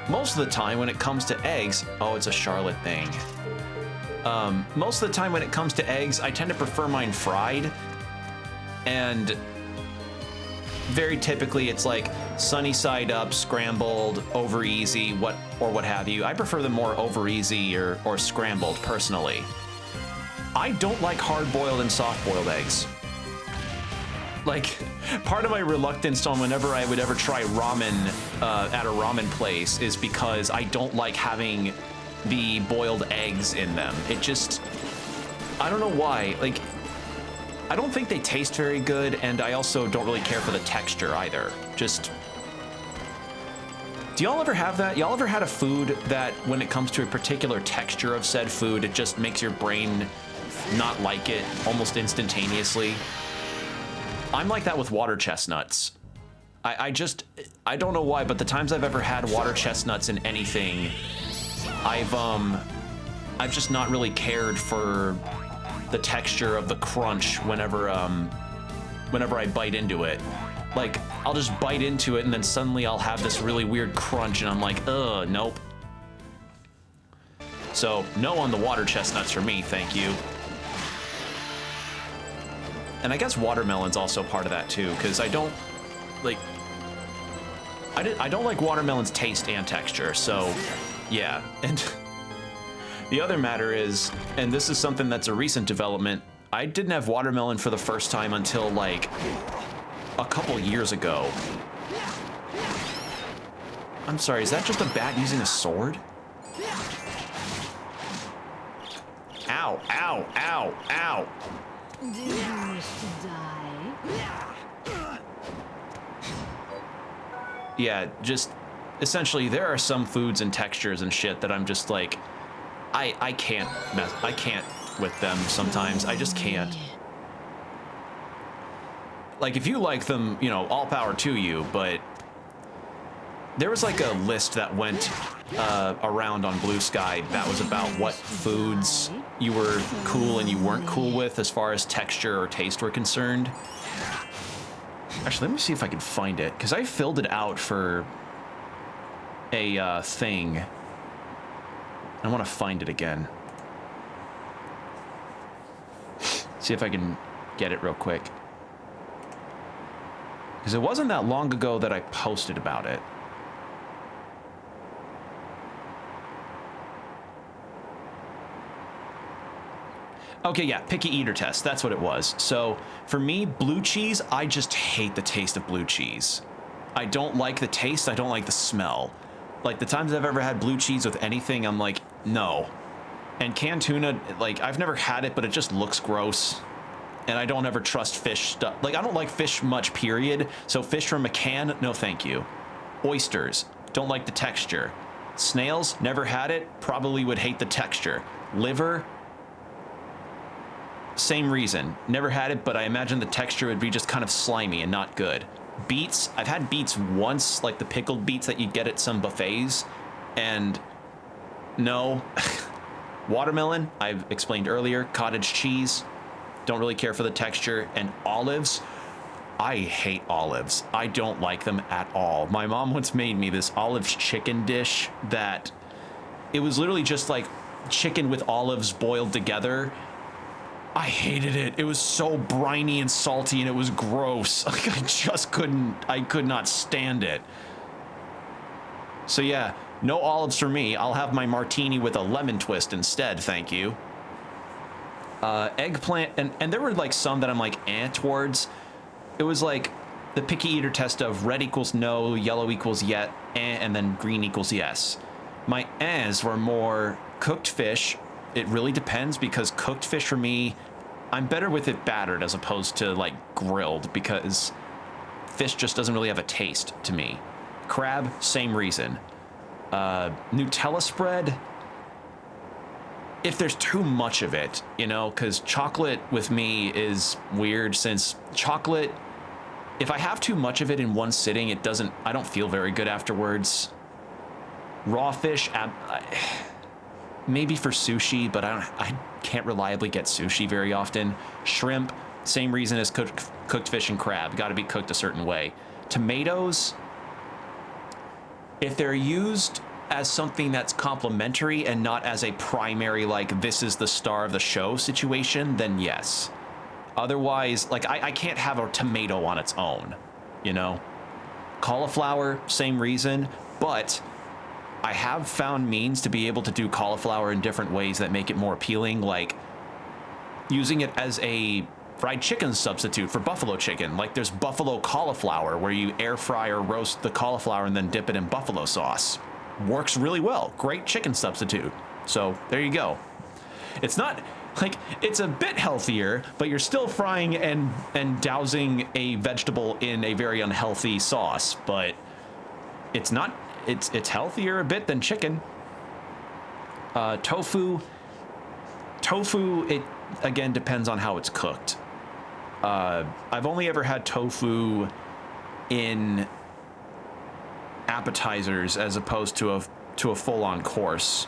most of the time when it comes to eggs, oh, it's a Charlotte thing. Most of the time when it comes to eggs, I tend to prefer mine fried, and very typically it's like sunny side up, scrambled, over easy, what have you. I prefer them more over easy or scrambled personally. I don't like hard boiled and soft boiled eggs. Like, part of my reluctance on whenever I would ever try ramen at a ramen place is because I don't like having the boiled eggs in them. It just, I don't know why. Like, I don't think they taste very good, and I also don't really care for the texture either. Just, do y'all ever have that? Y'all ever had a food that when it comes to a particular texture of said food, it just makes your brain not like it almost instantaneously? I'm like that with water chestnuts. I don't know why, but the times I've ever had water chestnuts in anything, I've just not really cared for the texture of the crunch whenever I bite into it. Like, I'll just bite into it and then suddenly I'll have this really weird crunch and I'm like, ugh, nope. So, no on the water chestnuts for me, thank you. And I guess watermelon's also part of that too, because I don't like watermelon's taste and texture, so yeah. And the other matter is, and this is something that's a recent development, I didn't have watermelon for the first time until like a couple years ago. I'm sorry, is that just a bat using a sword? Ow, ow, ow, ow. Do you wish to die? Yeah, just essentially there are some foods and textures and shit that I'm just like, I can't with them sometimes. I just can't. Like, if you like them, you know, all power to you, but there was like a list that went around on Blue Sky that was about what foods you were cool and you weren't cool with as far as texture or taste were concerned. Actually, let me see if I can find it, because I filled it out for a thing. I want to find it again. See if I can get it real quick. Because it wasn't that long ago that I posted about it. Okay, yeah, picky eater test, that's what it was. So, for me, blue cheese, I just hate the taste of blue cheese. I don't like the taste, I don't like the smell. Like, the times I've ever had blue cheese with anything, I'm like, no. And canned tuna, like, I've never had it, but it just looks gross. And I don't ever trust fish stuff. Like, I don't like fish much, period. So fish from a can, no thank you. Oysters, don't like the texture. Snails, never had it, probably would hate the texture. Liver, same reason. Never had it, but I imagine the texture would be just kind of slimy and not good. Beets, I've had beets once, like the pickled beets that you get at some buffets, and no. Watermelon, I've explained earlier. Cottage cheese, don't really care for the texture. And olives, I hate olives. I don't like them at all. My mom once made me this olive chicken dish that it was literally just like chicken with olives boiled together. I hated it. It was so briny and salty and it was gross. Like, I could not stand it. So yeah, No olives for me. I'll have my martini with a lemon twist instead, thank you. Eggplant, and there were like some that I'm like towards. It was like the picky eater test of red equals no, yellow equals yet, and then green equals yes. My were more cooked fish. It really depends, because cooked fish for me, I'm better with it battered as opposed to like grilled, because fish just doesn't really have a taste to me. Crab, same reason. Nutella spread, if there's too much of it, you know, because chocolate with me is weird, since chocolate, if I have too much of it in one sitting, I don't feel very good afterwards. Raw fish, maybe for sushi, but I can't reliably get sushi very often. Shrimp, same reason as cooked fish and crab, got to be cooked a certain way. Tomatoes, if they're used as something that's complementary and not as a primary, like this is the star of the show situation, then yes. Otherwise, like I can't have a tomato on its own, you know? Cauliflower, same reason, but I have found means to be able to do cauliflower in different ways that make it more appealing, like using it as a fried chicken substitute for buffalo chicken. Like there's buffalo cauliflower where you air fry or roast the cauliflower and then dip it in buffalo sauce. Works really well. Great chicken substitute. So there you go. It's not like, it's a bit healthier, but you're still frying and dousing a vegetable in a very unhealthy sauce, but it's not, it's healthier a bit than chicken. Tofu, it again depends on how it's cooked. I've only ever had tofu in appetizers as opposed to a full-on course.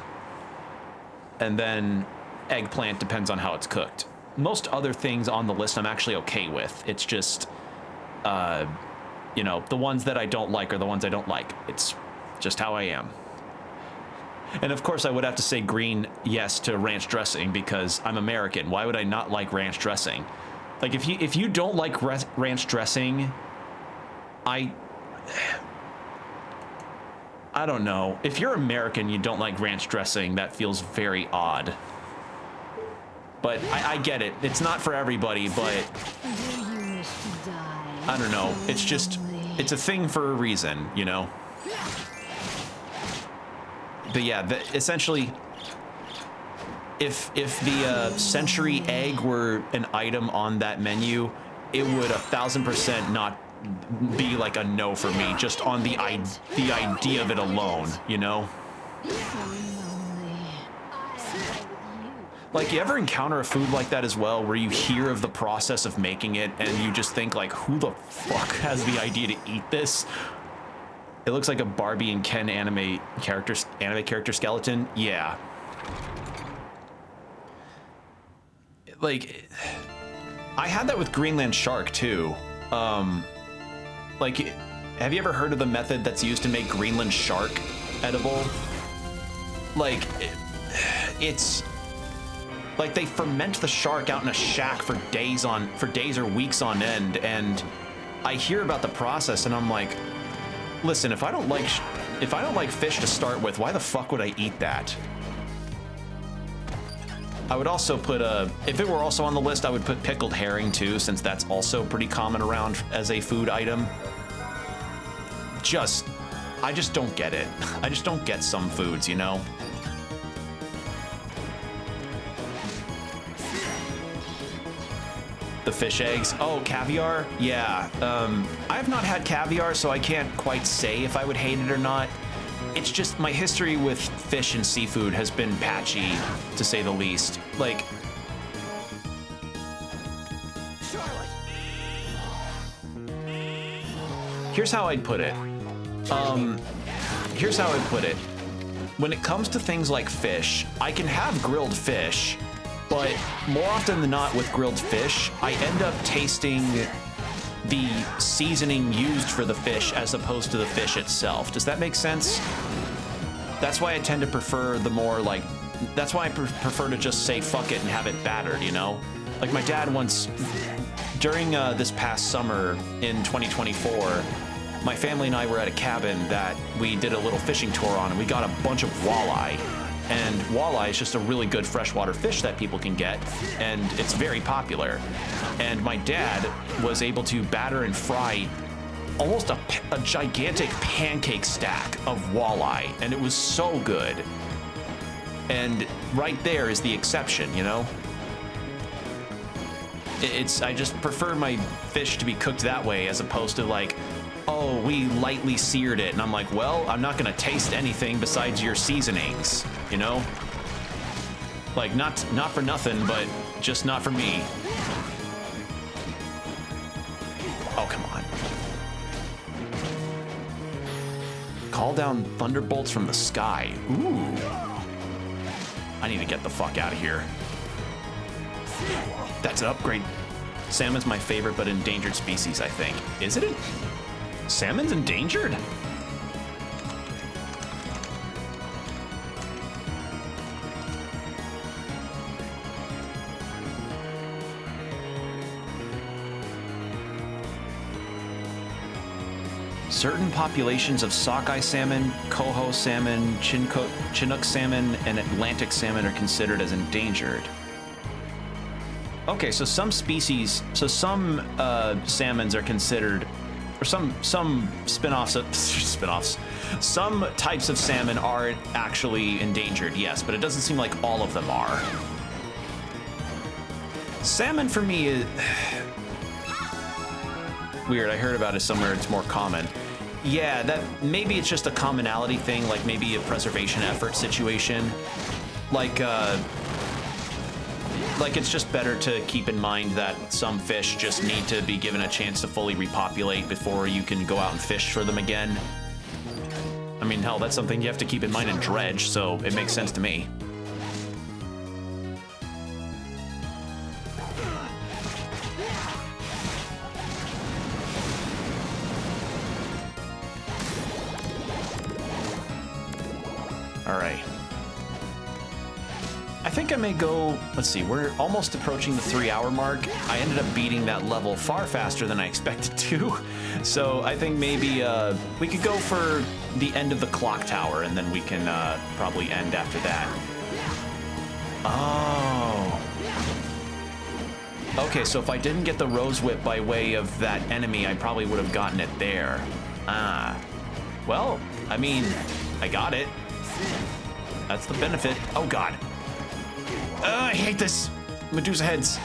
And then eggplant depends on how it's cooked. Most other things on the list I'm actually okay with. It's just, you know, the ones that I don't like are the ones I don't like. It's just how I am. And of course I would have to say green yes to ranch dressing, because I'm American. Why would I not like ranch dressing? Like if you don't like ranch dressing, I don't know. If you're American, you don't like ranch dressing, that feels very odd. But I get it. It's not for everybody, but I don't know. It's just, it's a thing for a reason, you know? But yeah, essentially, if the century egg were an item on that menu, it would 1000% not be like a no for me, just on the idea of it alone, you know? Like, you ever encounter a food like that as well, where you hear of the process of making it and you just think like, who the fuck has the idea to eat this? It looks like a Barbie and Ken anime character skeleton. Yeah. Like, I had that with Greenland shark too. Like, have you ever heard of the method that's used to make Greenland shark edible? Like, it's like they ferment the shark out in a shack for days or weeks on end, and I hear about the process and I'm like, listen, if I don't like fish to start with, why the fuck would I eat that? I would also put if it were also on the list, I would put pickled herring too, since that's also pretty common around as a food item. I just don't get it. I just don't get some foods, you know? The fish eggs. Oh, caviar? Yeah. I have not had caviar, so I can't quite say if I would hate it or not. It's just my history with fish and seafood has been patchy, to say the least. Like, here's how I'd put it. Here's how I'd put it. When it comes to things like fish, I can have grilled fish, but more often than not with grilled fish, I end up tasting the seasoning used for the fish as opposed to the fish itself. Does that make sense? That's why I tend to prefer the more like, that's why I prefer to just say fuck it and have it battered, you know? Like my dad once, during this past summer in 2024, my family and I were at a cabin that we did a little fishing tour on, and we got a bunch of walleye. And walleye is just a really good freshwater fish that people can get, and it's very popular. And my dad was able to batter and fry almost a gigantic pancake stack of walleye, and it was so good. And right there is the exception, you know? I just prefer my fish to be cooked that way as opposed to like, oh, we lightly seared it. And I'm like, well, I'm not gonna taste anything besides your seasonings, you know? Like, not for nothing, but just not for me. Oh, come on. Call down thunderbolts from the sky. Ooh. I need to get the fuck out of here. That's an upgrade. Salmon's my favorite but endangered species, I think. Is it? Salmon's endangered? Certain populations of sockeye salmon, coho salmon, Chinook salmon, and Atlantic salmon are considered as endangered. Okay, so some species, some salmons are considered, or some spin-offs, some types of salmon are actually endangered, yes, but it doesn't seem like all of them are. Salmon for me is weird. I heard about it somewhere. It's more common. Yeah, that maybe it's just a commonality thing, like maybe a preservation effort situation, like it's just better to keep in mind that some fish just need to be given a chance to fully repopulate before you can go out and fish for them again. I mean, hell, that's something you have to keep in mind in Dredge, so it makes sense to me. All right. I think I may go, let's see, we're almost approaching the 3-hour mark. I ended up beating that level far faster than I expected to. So I think maybe we could go for the end of the clock tower, and then we can probably end after that. Oh. Okay, so if I didn't get the Rose Whip by way of that enemy, I probably would have gotten it there. Ah. Well, I mean, I got it. That's the benefit. Oh, God. I hate this. Medusa heads.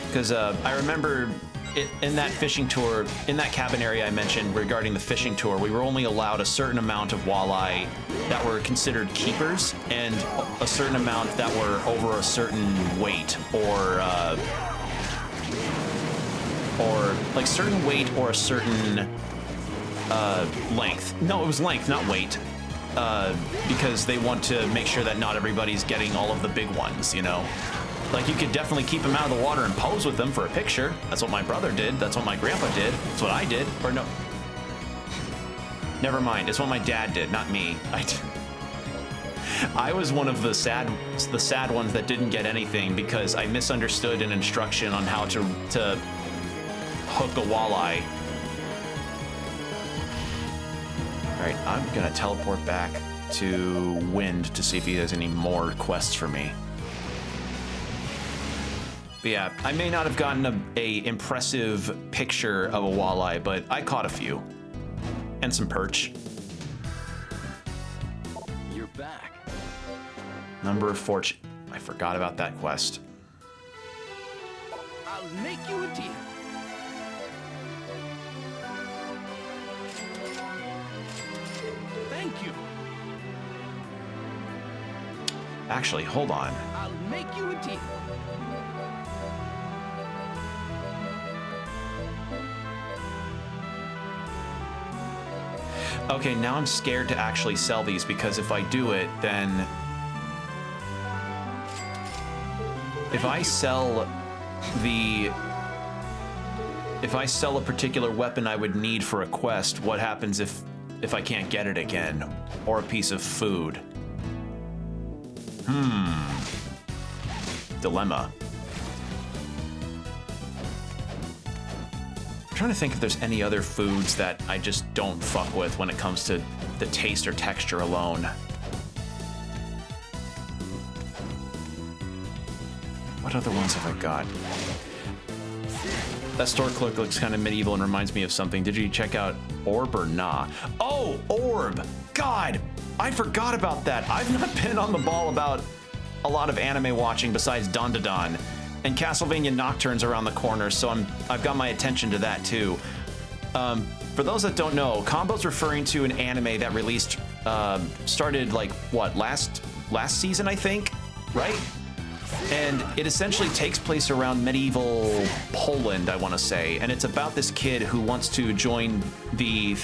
Because I remember in that fishing tour, in that cabin area I mentioned regarding the fishing tour, we were only allowed a certain amount of walleye that were considered keepers and a certain amount that were over a certain weight or like certain weight or a certain length. No, it was length, not weight. Because they want to make sure that not everybody's getting all of the big ones, you know? Like, you could definitely keep them out of the water and pose with them for a picture. That's what my brother did. That's what my grandpa did. That's what I did. Or no. Never mind. It's what my dad did, not me. I was one of the sad ones that didn't get anything because I misunderstood an instruction on how to hook a walleye. All right, I'm gonna teleport back to Wind to see if he has any more quests for me. But yeah, I may not have gotten a impressive picture of a walleye, but I caught a few. And some perch. You're back. Number of fortune. I forgot about that quest. I'll make you a deal. Thank you. Actually, hold on. I'll make you a deal. Okay, now I'm scared to actually sell these because if I do it, then if I sell a particular weapon I would need for a quest, what happens if I can't get it again? Or a piece of food? dilemma. I'm trying to think if there's any other foods that I just don't fuck with when it comes to the taste or texture alone. What other ones have I got? That store clerk looks kind of medieval and reminds me of something. Did you check out Orb or Nah? Oh, Orb! God, I forgot about that. I've not been on the ball about a lot of anime watching besides Don Da Don. And Castlevania Nocturne's around the corner, so I've got my attention to that too. For those that don't know, Combo's referring to an anime that released, started like, what, last season, I think, right? And it essentially takes place around medieval Poland, I want to say, and it's about this kid who wants to join the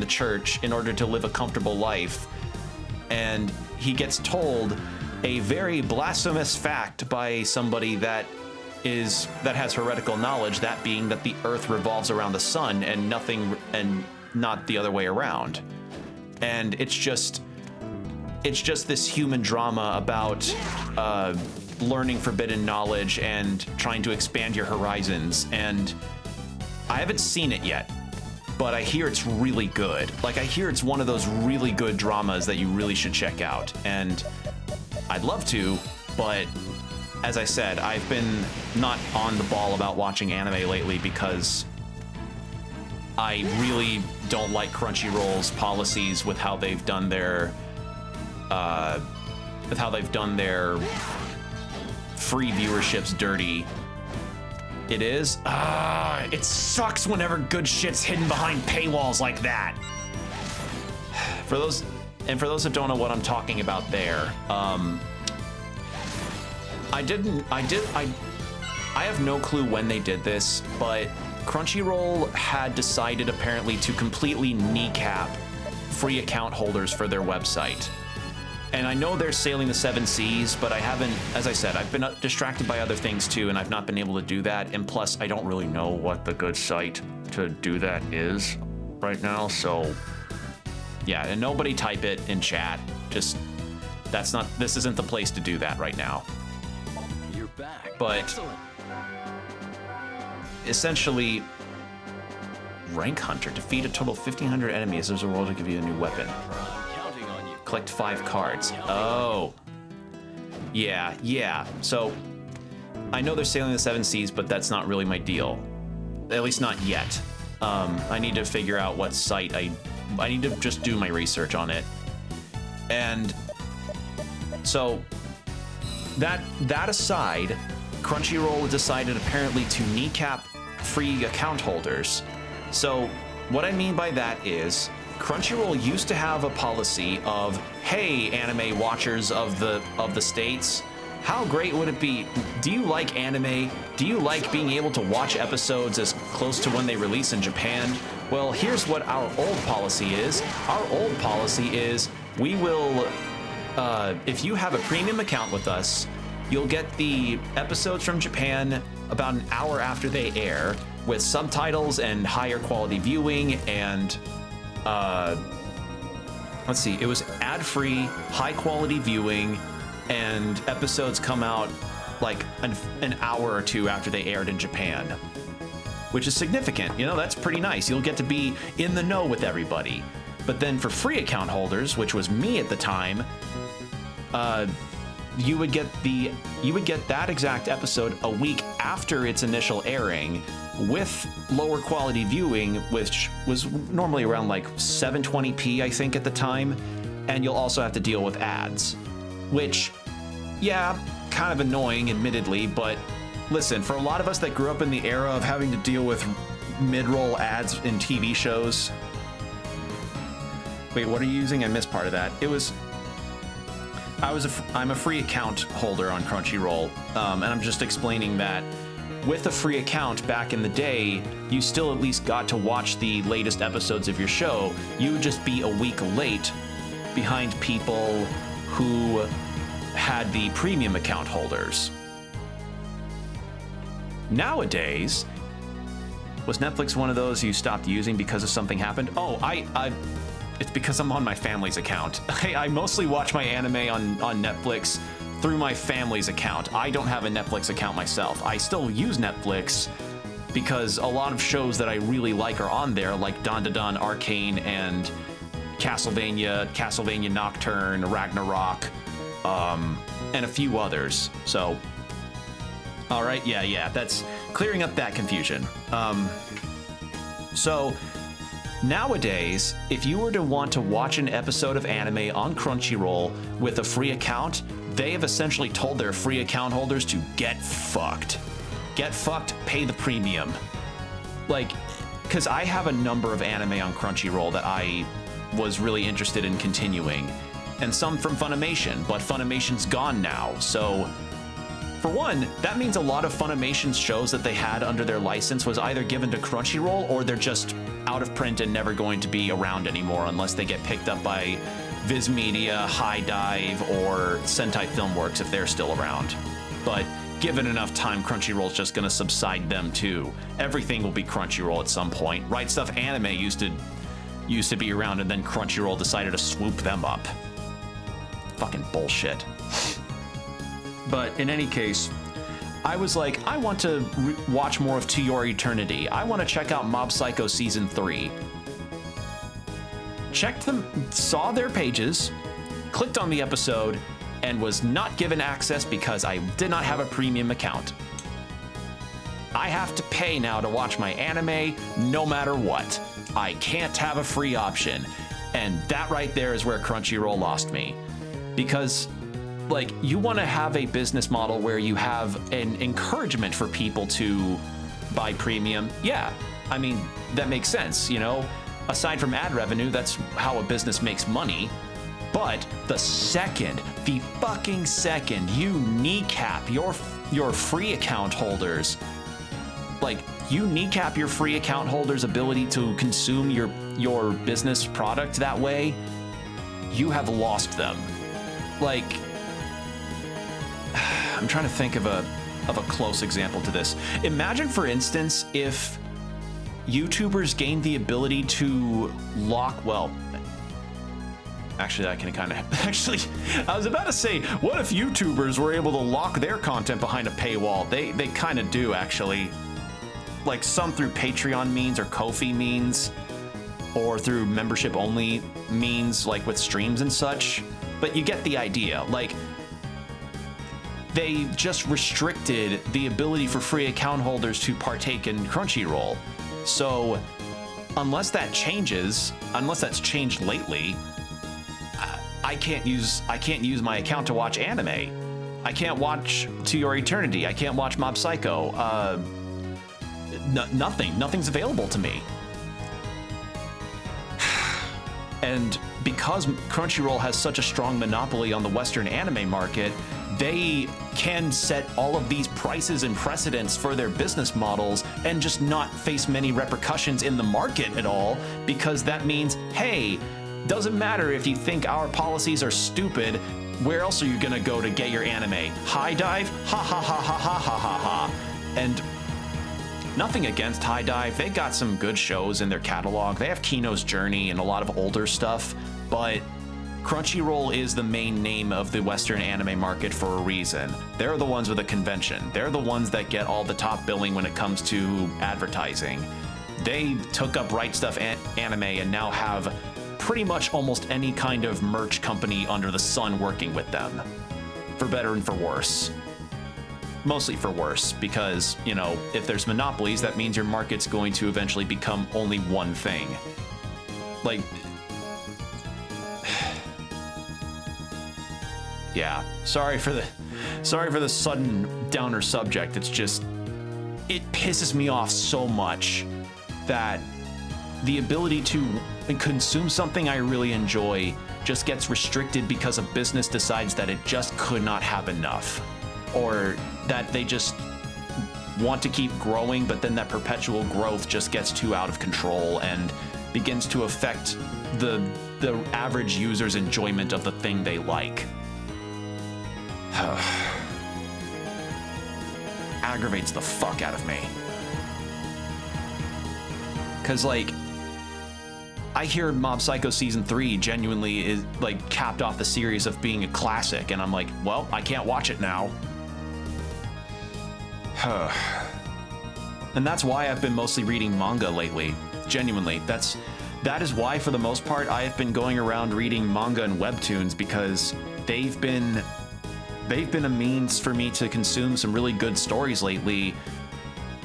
church in order to live a comfortable life, and he gets told a very blasphemous fact by somebody that has heretical knowledge, that being that the Earth revolves around the sun and not the other way around, and it's just this human drama about learning forbidden knowledge and trying to expand your horizons. And I haven't seen it yet, but I hear it's really good. Like, I hear it's one of those really good dramas that you really should check out. And I'd love to, but as I said, I've been not on the ball about watching anime lately because I really don't like Crunchyroll's policies with how they've done their free viewerships dirty. It is? It sucks whenever good shit's hidden behind paywalls like that. For those that don't know what I'm talking about there, I have no clue when they did this, but Crunchyroll had decided apparently to completely kneecap free account holders for their website. And I know they're sailing the 7 seas, but I haven't, as I said, I've been distracted by other things too, and I've not been able to do that. And plus, I don't really know what the good site to do that is right now, so yeah, and nobody type it in chat. Just, this isn't the place to do that right now. You're back. But Excellent. essentially, Rank Hunter. Defeat a total of 1,500 enemies. There's a roll to give you a new weapon. I'm counting on you. Collect 5 cards. Oh. Yeah. So, I know they're sailing the 7 seas, but that's not really my deal. At least not yet. I need to figure out what site I need to just do my research on it. And so, that aside, Crunchyroll decided apparently to kneecap free account holders. So what I mean by that is Crunchyroll used to have a policy of, hey, anime watchers of the States, how great would it be? Do you like anime? Do you like being able to watch episodes as close to when they release in Japan? Well, here's what our old policy is. Our old policy is we will, if you have a premium account with us, you'll get the episodes from Japan about an hour after they air with subtitles and higher quality viewing and, let's see, it was ad-free, high quality viewing, and episodes come out like an hour or two after they aired in Japan, which is significant. You know, that's pretty nice. You'll get to be in the know with everybody. But then for free account holders, which was me at the time, you would get that exact episode a week after its initial airing with lower quality viewing, which was normally around like 720p, I think, at the time. And you'll also have to deal with ads, which, yeah, kind of annoying, admittedly, but listen, for a lot of us that grew up in the era of having to deal with mid-roll ads in TV shows. Wait, what are you using? I missed part of that. I'm a free account holder on Crunchyroll, and I'm just explaining that with a free account back in the day, you still at least got to watch the latest episodes of your show. You would just be a week late behind people who had the premium account holders. Nowadays, was Netflix one of those you stopped using because of something happened? Oh, it's because I'm on my family's account. I mostly watch my anime on Netflix through my family's account. I don't have a Netflix account myself. I still use Netflix because a lot of shows that I really like are on there, like Don Da Don, Arcane, and Castlevania Nocturne, Ragnarok, and a few others. So, all right, yeah, that's clearing up that confusion. So nowadays, if you were to want to watch an episode of anime on Crunchyroll with a free account, they have essentially told their free account holders to get fucked. Get fucked, pay the premium. Like, because I have a number of anime on Crunchyroll that I was really interested in continuing, and some from Funimation, but Funimation's gone now, so for one, that means a lot of Funimation's shows that they had under their license was either given to Crunchyroll or they're just out of print and never going to be around anymore unless they get picked up by Viz Media, High Dive, or Sentai Filmworks if they're still around. But given enough time, Crunchyroll's just gonna subside them too. Everything will be Crunchyroll at some point. Right Stuff Anime used to be around, and then Crunchyroll decided to swoop them up. Fucking bullshit. But in any case, I was like, I want to watch more of To Your Eternity. I want to check out Mob Psycho Season 3. Checked them, saw their pages, clicked on the episode, and was not given access because I did not have a premium account. I have to pay now to watch my anime no matter what. I can't have a free option. And that right there is where Crunchyroll lost me. Because like, you want to have a business model where you have an encouragement for people to buy premium. Yeah, I mean, that makes sense, you know? Aside from ad revenue, that's how a business makes money. But the fucking second you kneecap your free account holders, like, you kneecap your free account holders' ability to consume your business product that way, you have lost them. Like, I'm trying to think of a close example to this. Imagine, for instance, if YouTubers gained the ability to lock, well, actually, I can kind of, actually, I was about to say, what if YouTubers were able to lock their content behind a paywall? They kind of do, actually. Like, some through Patreon means or Ko-fi means, or through membership-only means, like with streams and such. But you get the idea. Like, they just restricted the ability for free account holders to partake in Crunchyroll. So unless that changes, unless that's changed lately, I can't use my account to watch anime. I can't watch To Your Eternity. I can't watch Mob Psycho. Nothing's available to me. And because Crunchyroll has such a strong monopoly on the Western anime market, they can set all of these prices and precedents for their business models and just not face many repercussions in the market at all, because that means, hey, doesn't matter if you think our policies are stupid, where else are you gonna go to get your anime? High Dive? Ha ha ha ha ha ha ha ha. And nothing against High Dive, they got some good shows in their catalog. They have Kino's Journey and a lot of older stuff, but Crunchyroll is the main name of the Western anime market for a reason. They're the ones with a convention. They're the ones that get all the top billing when it comes to advertising. They took up Right Stuff Anime and now have pretty much almost any kind of merch company under the sun working with them, for better and for worse. Mostly for worse, because, you know, if there's monopolies, that means your market's going to eventually become only one thing. Like, yeah, sorry for the sudden downer subject. It's just, it pisses me off so much that the ability to consume something I really enjoy just gets restricted because a business decides that it just could not have enough, or that they just want to keep growing, but then that perpetual growth just gets too out of control and begins to affect the average user's enjoyment of the thing they like. Aggravates the fuck out of me. 'Cause, like, I hear Mob Psycho Season 3 genuinely is like capped off the series of being a classic, and I'm like, well, I can't watch it now. And that's why I've been mostly reading manga lately. Genuinely, that is why, for the most part, I have been going around reading manga and webtoons, because they've been a means for me to consume some really good stories lately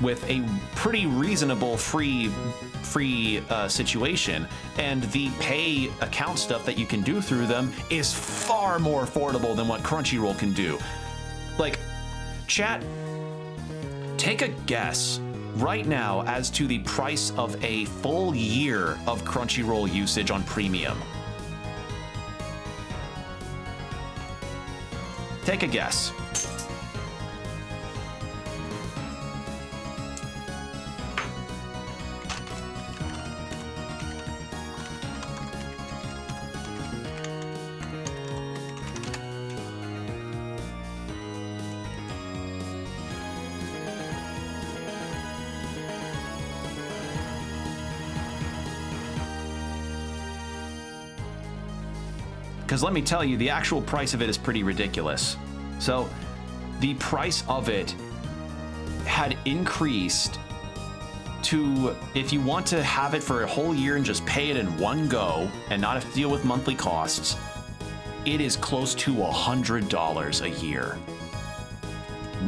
with a pretty reasonable free situation, and the pay account stuff that you can do through them is far more affordable than what Crunchyroll can do. Like, chat, take a guess right now as to the price of a full year of Crunchyroll usage on Premium. Take a guess. Because let me tell you, the actual price of it is pretty ridiculous. So the price of it had increased to, if you want to have it for a whole year and just pay it in one go and not have to deal with monthly costs, it is close to $100 a year.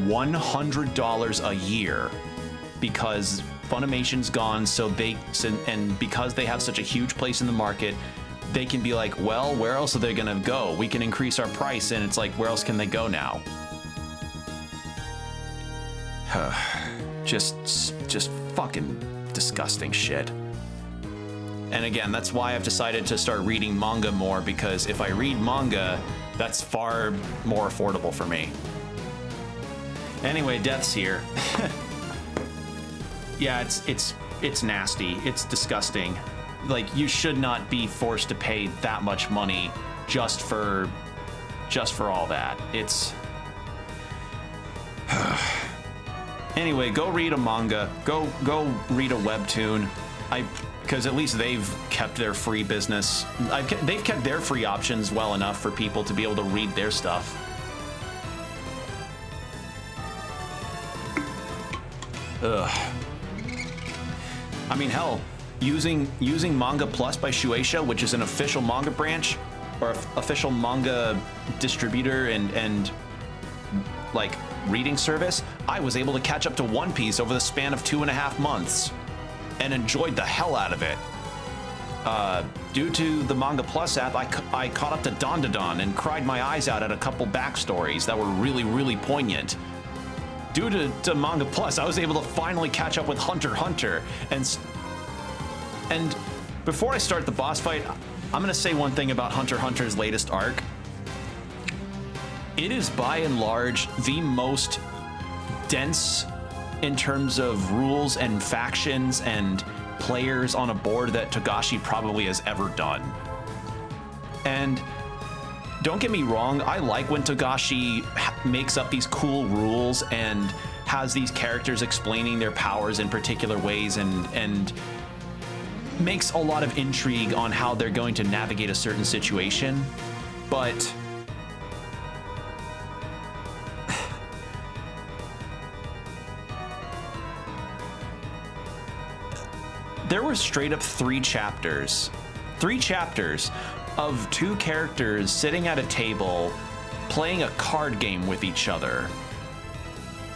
$100 a year, because Funimation's gone, and because they have such a huge place in the market, they can be like, well, where else are they gonna go? We can increase our price, and it's like, where else can they go now? just fucking disgusting shit. And again, that's why I've decided to start reading manga more, because if I read manga, that's far more affordable for me. Anyway, Death's here. Yeah, it's nasty. It's disgusting. Like, you should not be forced to pay that much money just for all that. It's anyway, go read a manga. Go read a webtoon. Because at least they've kept their free business. They've kept their free options well enough for people to be able to read their stuff. Ugh. I mean, hell, using Manga Plus by Shueisha, which is an official manga branch or official manga distributor and like reading service, I was able to catch up to One Piece over the span of 2.5 months and enjoyed the hell out of it. Due to the Manga Plus app, I caught up to Don and cried my eyes out at a couple backstories that were really, really poignant. Due to Manga Plus, I was able to finally catch up with Hunter x Hunter. And before I start the boss fight, I'm gonna say one thing about Hunter x Hunter's latest arc. It is by and large the most dense in terms of rules and factions and players on a board that Togashi probably has ever done. And don't get me wrong, I like when Togashi makes up these cool rules and has these characters explaining their powers in particular ways and makes a lot of intrigue on how they're going to navigate a certain situation. But there were straight up 3 chapters of 2 characters sitting at a table playing a card game with each other.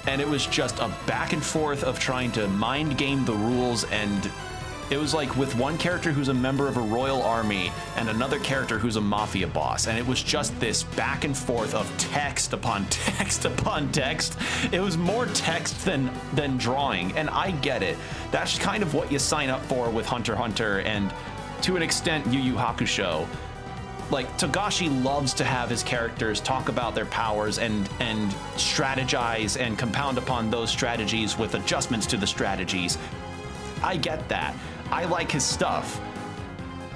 And it was just a back and forth of trying to mind game the rules, and it was like with one character who's a member of a royal army and another character who's a mafia boss, and it was just this back and forth of text upon text upon text. It was more text than drawing, and I get it. That's kind of what you sign up for with Hunter x Hunter, and to an extent Yu Yu Hakusho. Like, Togashi loves to have his characters talk about their powers and strategize and compound upon those strategies with adjustments to the strategies. I get that. I like his stuff.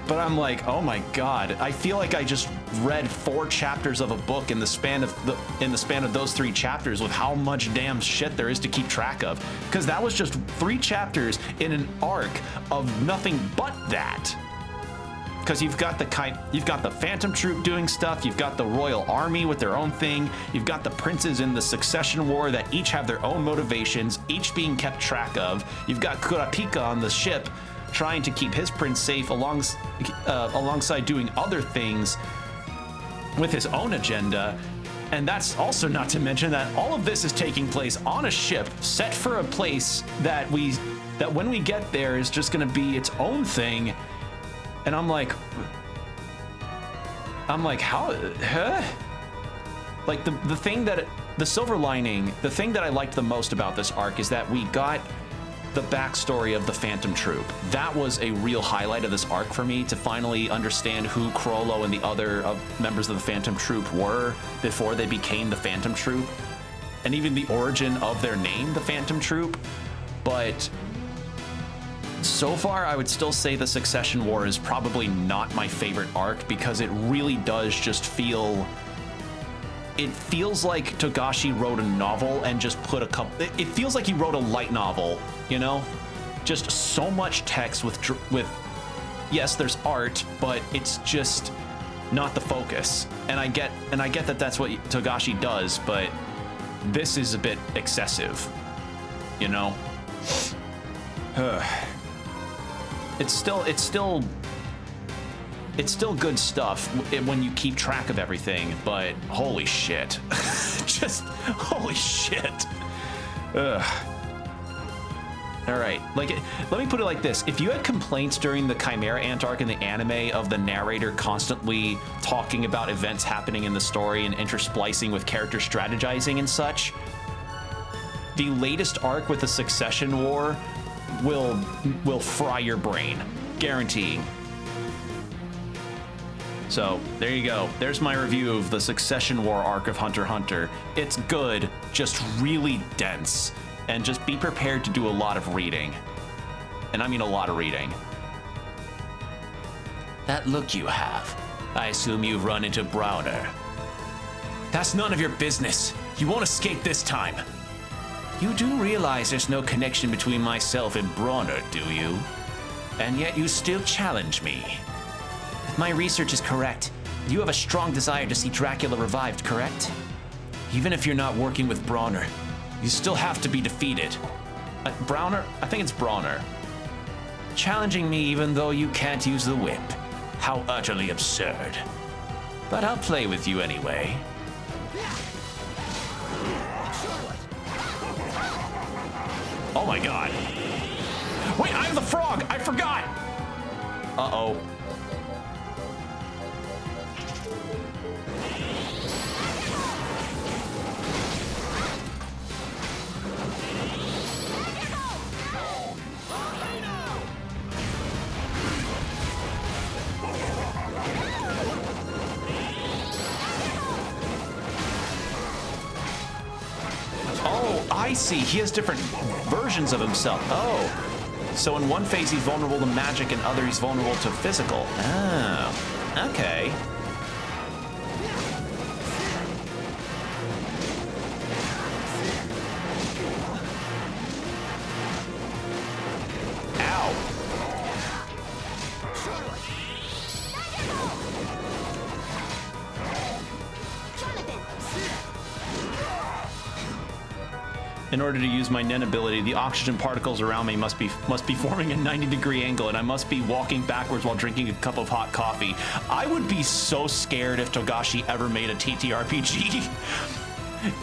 But I'm like, oh my god, I feel like I just read 4 chapters of a book in the span of those 3 chapters with how much damn shit there is to keep track of. Because that was just 3 chapters in an arc of nothing but that. because you've got the Phantom Troop doing stuff, you've got the Royal Army with their own thing, you've got the princes in the Succession War that each have their own motivations, each being kept track of. You've got Kurapika on the ship trying to keep his prince safe alongside doing other things with his own agenda. And that's also not to mention that all of this is taking place on a ship set for a place that when we get there is just going to be its own thing. And I'm like, how, huh? Like the silver lining, the thing that I liked the most about this arc is that we got the backstory of the Phantom Troop. That was a real highlight of this arc for me, to finally understand who Crollo and the other members of the Phantom Troop were before they became the Phantom Troop, and even the origin of their name, the Phantom Troop. But so far, I would still say the Succession War is probably not my favorite arc, because it really does just feel... It feels like Togashi wrote a novel and just put a couple... It feels like he wrote a light novel, you know? Just so much text with... Yes, there's art, but it's just not the focus. And I get that that's what Togashi does, but this is a bit excessive, you know? It's still good stuff when you keep track of everything, but holy shit. Just holy shit. Ugh. All right, let me put it like this. If you had complaints during the Chimera Ant arc in the anime of the narrator constantly talking about events happening in the story and intersplicing with character strategizing and such, the latest arc with the Succession War will fry your brain, guaranteeing. So there you go. There's my review of the Succession War arc of Hunter x Hunter. It's good, just really dense, and just be prepared to do a lot of reading. And I mean a lot of reading. That look you have, I assume you've run into Browner. That's none of your business. You won't escape this time. You do realize there's no connection between myself and Bronner, do you? And yet you still challenge me. If my research is correct, you have a strong desire to see Dracula revived, correct? Even if you're not working with Bronner, you still have to be defeated. Browner? I think it's Bronner. Challenging me even though you can't use the whip. How utterly absurd. But I'll play with you anyway. Oh my god. Wait, I'm the frog! I forgot! Uh-oh. I see, he has different versions of himself. Oh, so in one phase he's vulnerable to magic and other he's vulnerable to physical. Oh, okay. In order to use my Nen ability, the oxygen particles around me must be forming a 90-degree angle, and I must be walking backwards while drinking a cup of hot coffee. I would be so scared if Togashi ever made a TTRPG.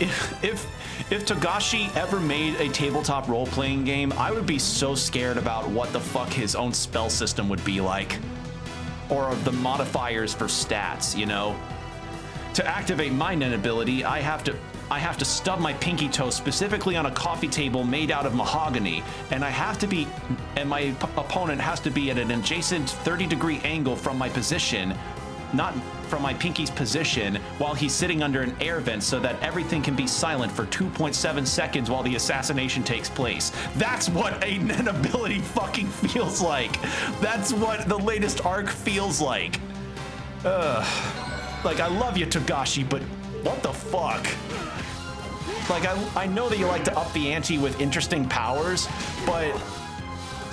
If Togashi ever made a tabletop role-playing game, I would be so scared about what the fuck his own spell system would be like. Or the modifiers for stats, you know? To activate my Nen ability, I have to stub my pinky toe specifically on a coffee table made out of mahogany, and my opponent has to be at an adjacent 30-degree angle from my position, not from my pinky's position, while he's sitting under an air vent so that everything can be silent for 2.7 seconds while the assassination takes place. That's what a Nen ability fucking feels like. That's what the latest arc feels like. Like, I love you, Togashi, but what the fuck? Like, I know that you like to up the ante with interesting powers, but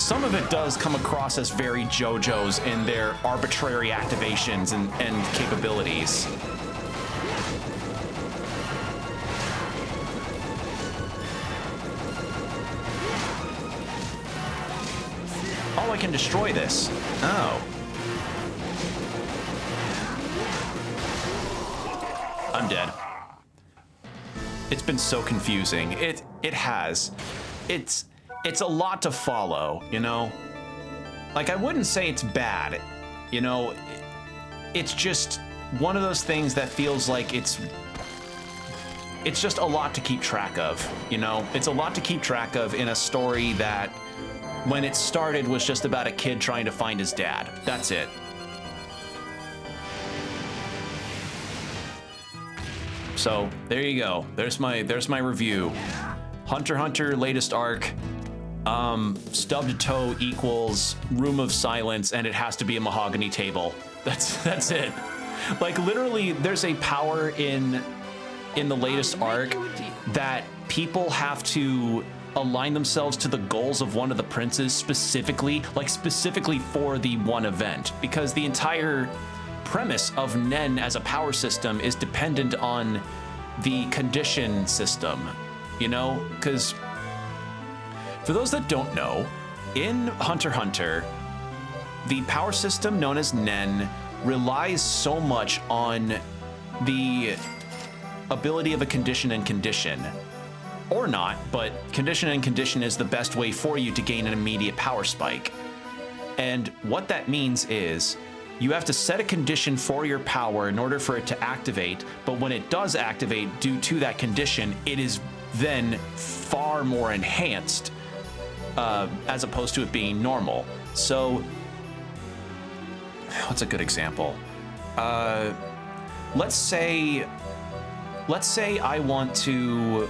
some of it does come across as very JoJo's in their arbitrary activations and capabilities. Oh, I can destroy this. Oh. I'm dead. It's been so confusing. It has. It's a lot to follow, you know? Like, I wouldn't say it's bad, you know? It's just one of those things that feels like it's just a lot to keep track of, you know? It's a lot to keep track of in a story that, when it started, was just about a kid trying to find his dad. That's it. So, there you go. There's my review. Hunter x Hunter latest arc. Stubbed toe equals room of silence, and it has to be a mahogany table. That's it. Like, literally, there's a power in the latest arc that people have to align themselves to the goals of one of the princes specifically for the one event, because the entire premise of Nen as a power system is dependent on the condition system, you know? Because for those that don't know, in Hunter x Hunter, the power system known as Nen relies so much on the ability of a condition and condition. Or not, but condition and condition is the best way for you to gain an immediate power spike. And what that means is you have to set a condition for your power in order for it to activate, but when it does activate due to that condition, it is then far more enhanced as opposed to it being normal. So, what's a good example? Let's say I want to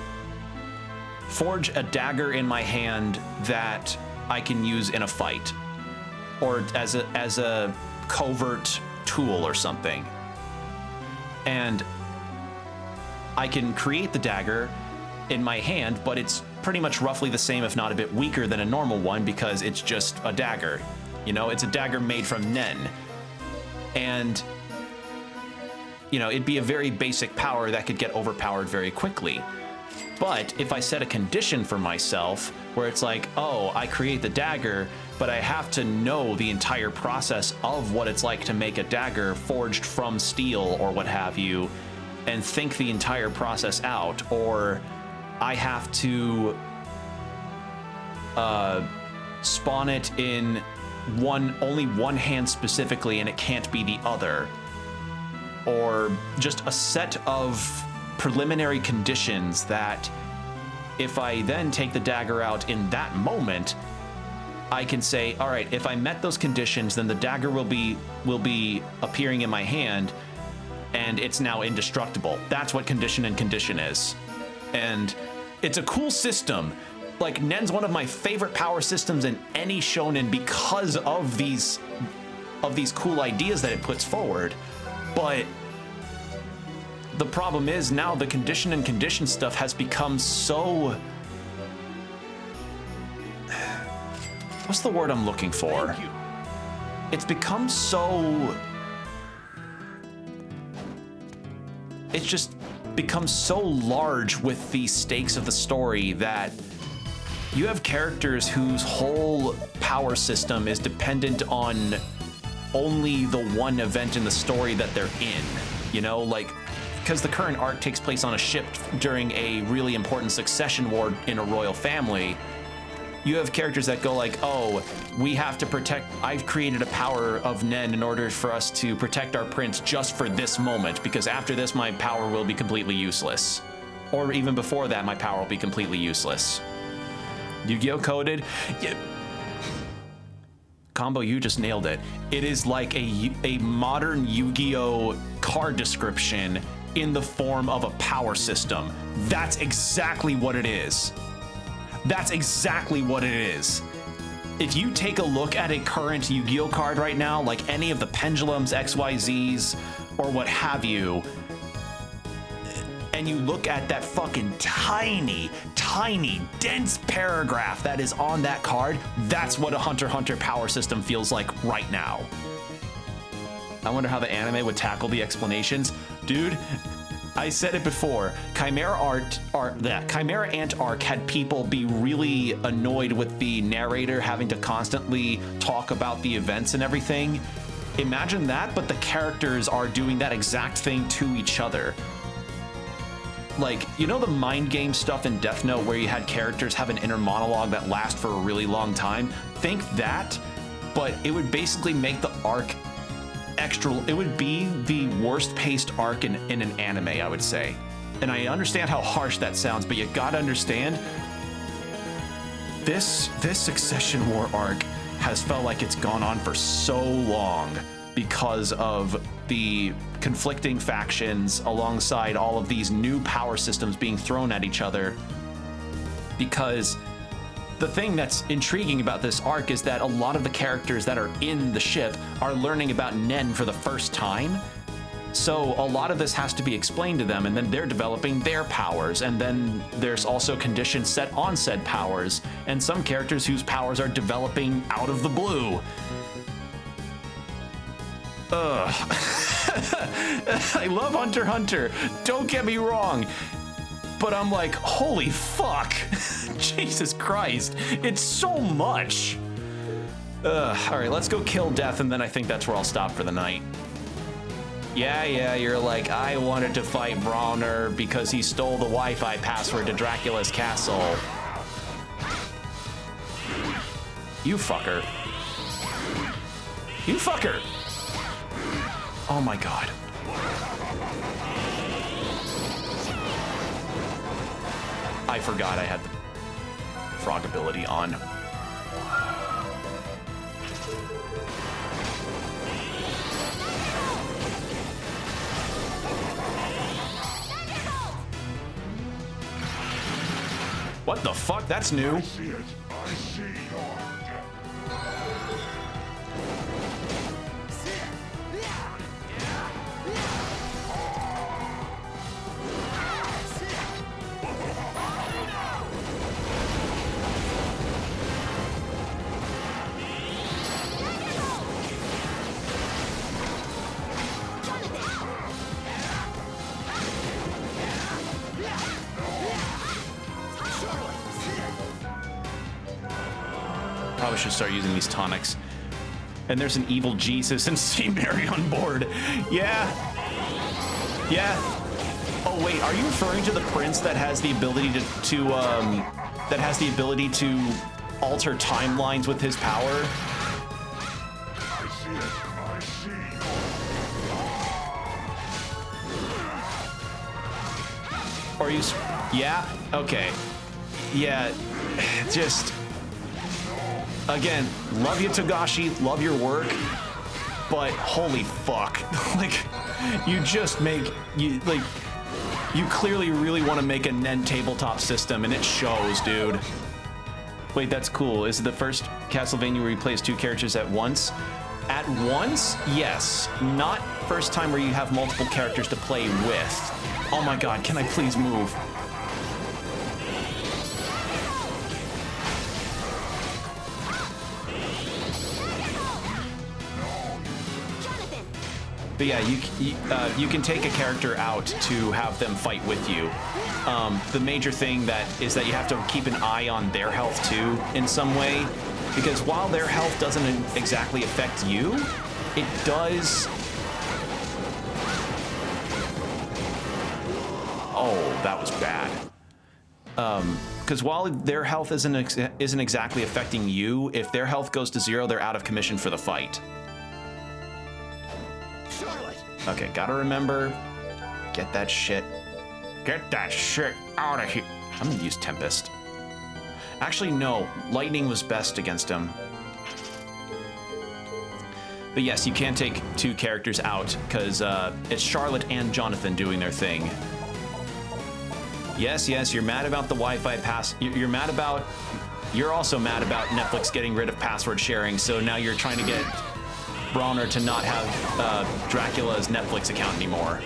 forge a dagger in my hand that I can use in a fight, or as a covert tool or something. And I can create the dagger in my hand, but it's pretty much roughly the same, if not a bit weaker than a normal one, because it's just a dagger. You know, it's a dagger made from Nen. And, you know, it'd be a very basic power that could get overpowered very quickly. But if I set a condition for myself where it's like, oh, I create the dagger, but I have to know the entire process of what it's like to make a dagger forged from steel or what have you, and think the entire process out, or I have to spawn it in only one hand specifically and it can't be the other, or just a set of preliminary conditions that if I then take the dagger out in that moment, I can say, all right, if I met those conditions, then the dagger will be appearing in my hand and it's now indestructible. That's what condition and condition is. And it's a cool system. Like, Nen's one of my favorite power systems in any shonen because of these cool ideas that it puts forward. But the problem is now the condition and condition stuff has become so... What's the word I'm looking for? It's become so... It's just become so large with the stakes of the story that you have characters whose whole power system is dependent on only the one event in the story that they're in. You know, like, because the current arc takes place on a ship during a really important succession war in a royal family, you have characters that go like, oh, we have to protect, I've created a power of Nen in order for us to protect our prince just for this moment, because after this my power will be completely useless. Or even before that, my power will be completely useless. Yu-Gi-Oh! Coded? Yeah. Combo, you just nailed it. It is like a modern Yu-Gi-Oh! Card description in the form of a power system. That's exactly what it is. That's exactly what it is. If you take a look at a current Yu-Gi-Oh! Card right now, like any of the pendulums, XYZs, or what have you, and you look at that fucking tiny, dense paragraph that is on that card, that's what a Hunter x Hunter power system feels like right now. I wonder how the anime would tackle the explanations. Dude, I said it before, Chimera Ant Arc had people be really annoyed with the narrator having to constantly talk about the events and everything. Imagine that, but the characters are doing that exact thing to each other. Like, you know the mind game stuff in Death Note where you had characters have an inner monologue that lasts for a really long time? Think that, but it would basically make the arc extra. It would be the worst paced arc in an anime, I would say. And I understand how harsh that sounds, but you gotta understand, this Succession War arc has felt like it's gone on for so long because of the conflicting factions alongside all of these new power systems being thrown at each other. Because the thing that's intriguing about this arc is that a lot of the characters that are in the ship are learning about Nen for the first time. So a lot of this has to be explained to them, and then they're developing their powers, and then there's also conditions set on said powers, and some characters whose powers are developing out of the blue. Ugh. I love Hunter x Hunter, don't get me wrong, but I'm like, holy fuck, Jesus Christ, it's so much. All right, let's go kill Death, and then I think that's where I'll stop for the night. Yeah, you're like, I wanted to fight Brawner because he stole the Wi-Fi password to Dracula's castle. You fucker. You fucker. Oh my god. I forgot I had the frog ability on. What the fuck? That's new. I see it. I see your Probably should start using these tonics. And there's an evil Jesus and C. Mary on board. Yeah. Yeah. Oh wait, are you referring to the prince that has the ability to alter timelines with his power? I see it. I see. Or you? Yeah. Okay. Yeah. Just. Again, love you, Togashi, love your work, but holy fuck. Like, you clearly really want to make a Nen tabletop system, and it shows, dude. Wait, that's cool. Is it the first Castlevania where you play as two characters at once? At once? Yes. Not first time where you have multiple characters to play with. Oh my god, can I please move? But yeah, you can take a character out to have them fight with you. The major thing is that you have to keep an eye on their health too in some way, because while their health doesn't exactly affect you, it does. Oh, that was bad. Because while their health isn't exactly affecting you, if their health goes to 0, they're out of commission for the fight. Okay, gotta remember, get that shit out of here. I'm gonna use Tempest. Actually, no, Lightning was best against him. But yes, you can take two characters out, because it's Charlotte and Jonathan doing their thing. Yes, you're mad about the Wi-Fi pass. You're also mad about Netflix getting rid of password sharing, so now you're trying to get Brawner to not have Dracula's Netflix account anymore.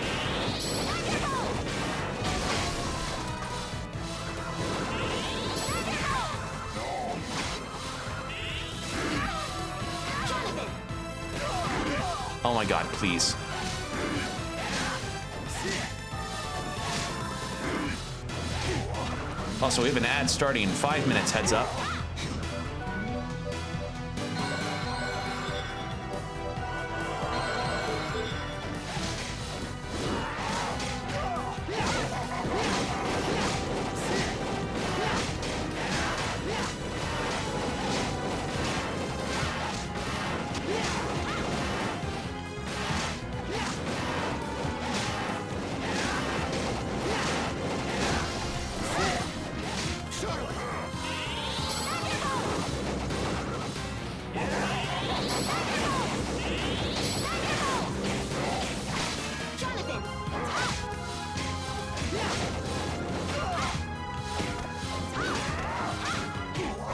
Oh my god, please. Also, we have an ad starting in 5 minutes, heads up.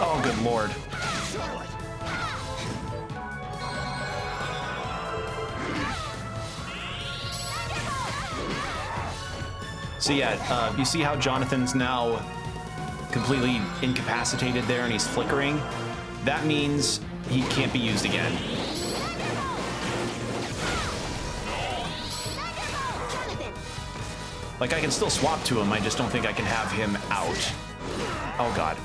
Oh, good lord. So yeah, you see how Jonathan's now completely incapacitated there and he's flickering? That means he can't be used again. Like, I can still swap to him, I just don't think I can have him out. Oh god.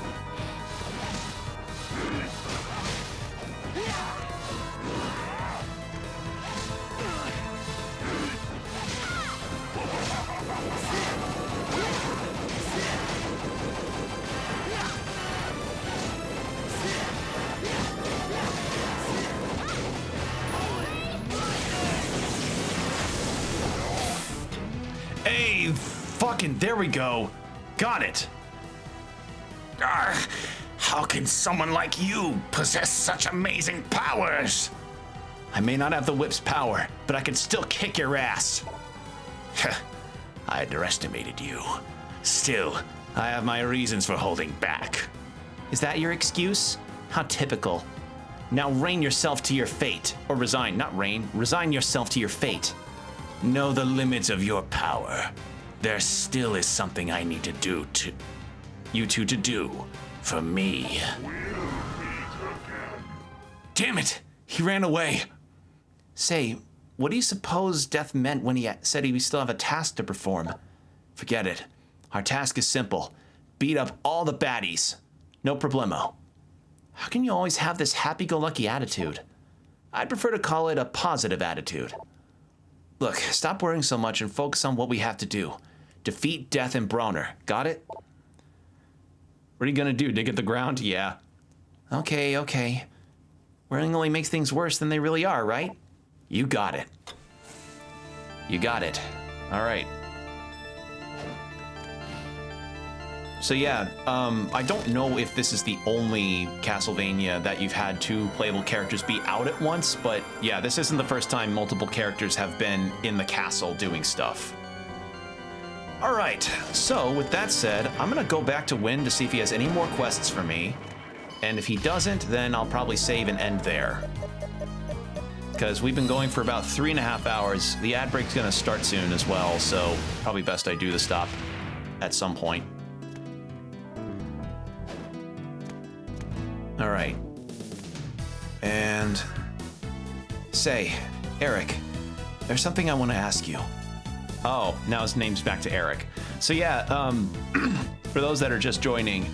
Hey, fucking, there we go. Got it. How can someone like you possess such amazing powers? I may not have the whip's power, but I can still kick your ass. I underestimated you. Still, I have my reasons for holding back. Is that your excuse? How typical. Now reign yourself to your fate. Or resign, not reign. Resign yourself to your fate. Know the limits of your power. There still is something I need to do to you two to do for me. Damn it! He ran away. Say, what do you suppose Death meant when he said we still have a task to perform? Forget it. Our task is simple. Beat up all the baddies. No problemo. How can you always have this happy-go-lucky attitude? I'd prefer to call it a positive attitude. Look, stop worrying so much and focus on what we have to do. Defeat Death and Bronner. Got it? What are you gonna do, dig at the ground? Yeah. Okay. Worrying only makes things worse than they really are, right? You got it. You got it. All right. So yeah, I don't know if this is the only Castlevania that you've had two playable characters be out at once, but yeah, this isn't the first time multiple characters have been in the castle doing stuff. All right, so with that said, I'm gonna go back to Wynn to see if he has any more quests for me, and if he doesn't, then I'll probably save and end there. Because we've been going for about 3.5 hours. The ad break's gonna start soon as well, so probably best I do the stop at some point. All right. And say, Eric, there's something I want to ask you. Oh, now his name's back to Eric. So yeah, for those that are just joining,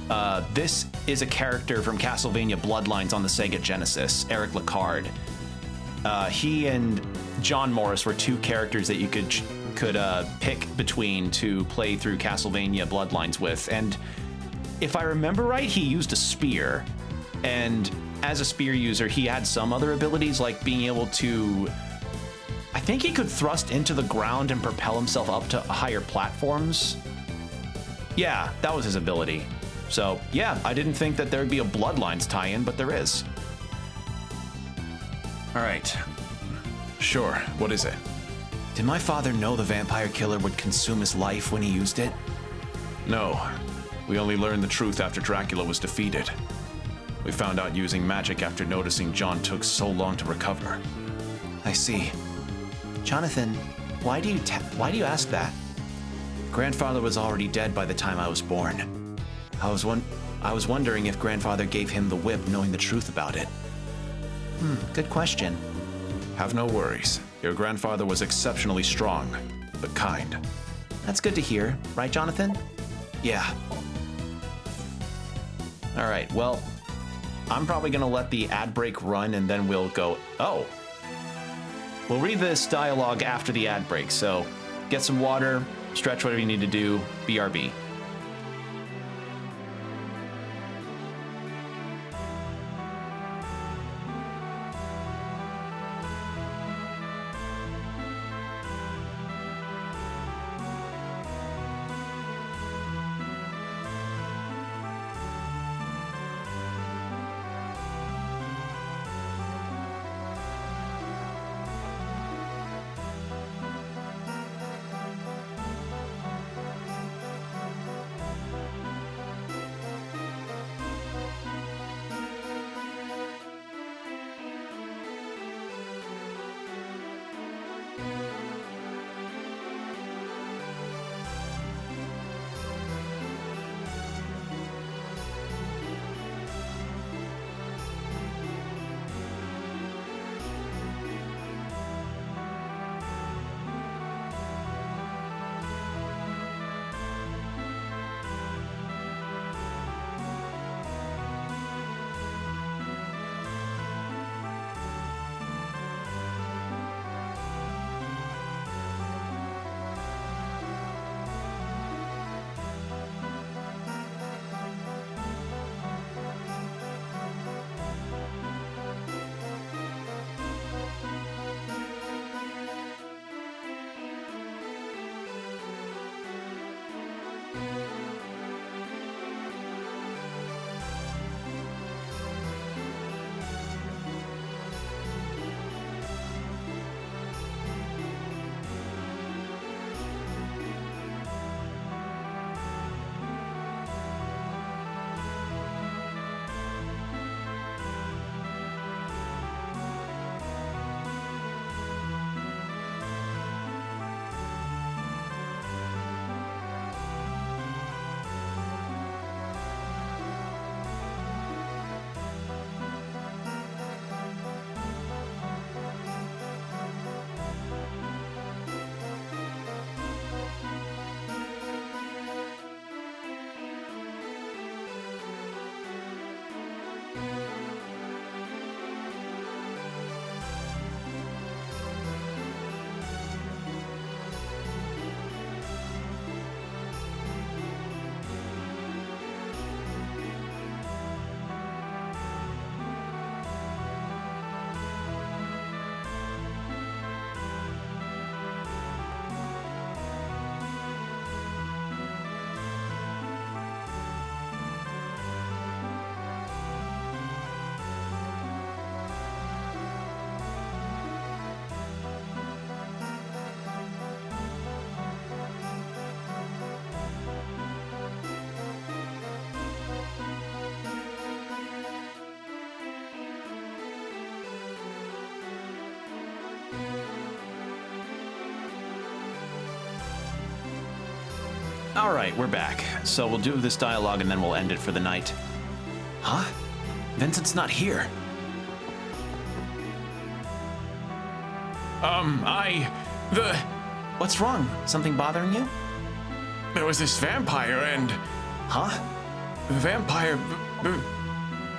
this is a character from Castlevania Bloodlines on the Sega Genesis, Eric Lecard. He and John Morris were two characters that you could pick between to play through Castlevania Bloodlines with. And if I remember right, he used a spear. And as a spear user, he had some other abilities, like being able to... I think he could thrust into the ground and propel himself up to higher platforms. Yeah, that was his ability. So, yeah, I didn't think that there'd be a Bloodlines tie-in, but there is. All right. Sure, what is it? Did my father know the vampire killer would consume his life when he used it? No. We only learned the truth after Dracula was defeated. We found out using magic after noticing John took so long to recover. I see. Jonathan, why do you ask that? Grandfather was already dead by the time I was born. I was wondering if Grandfather gave him the whip knowing the truth about it. Good question. Have no worries. Your grandfather was exceptionally strong, but kind. That's good to hear, right, Jonathan? Yeah. All right, well, I'm probably gonna let the ad break run and then we'll go, oh. We'll read this dialogue after the ad break, so get some water, stretch whatever you need to do, BRB. All right, we're back. So we'll do this dialogue and then we'll end it for the night. Huh? Vincent's not here. What's wrong? Something bothering you? There was this vampire and Huh? the vampire...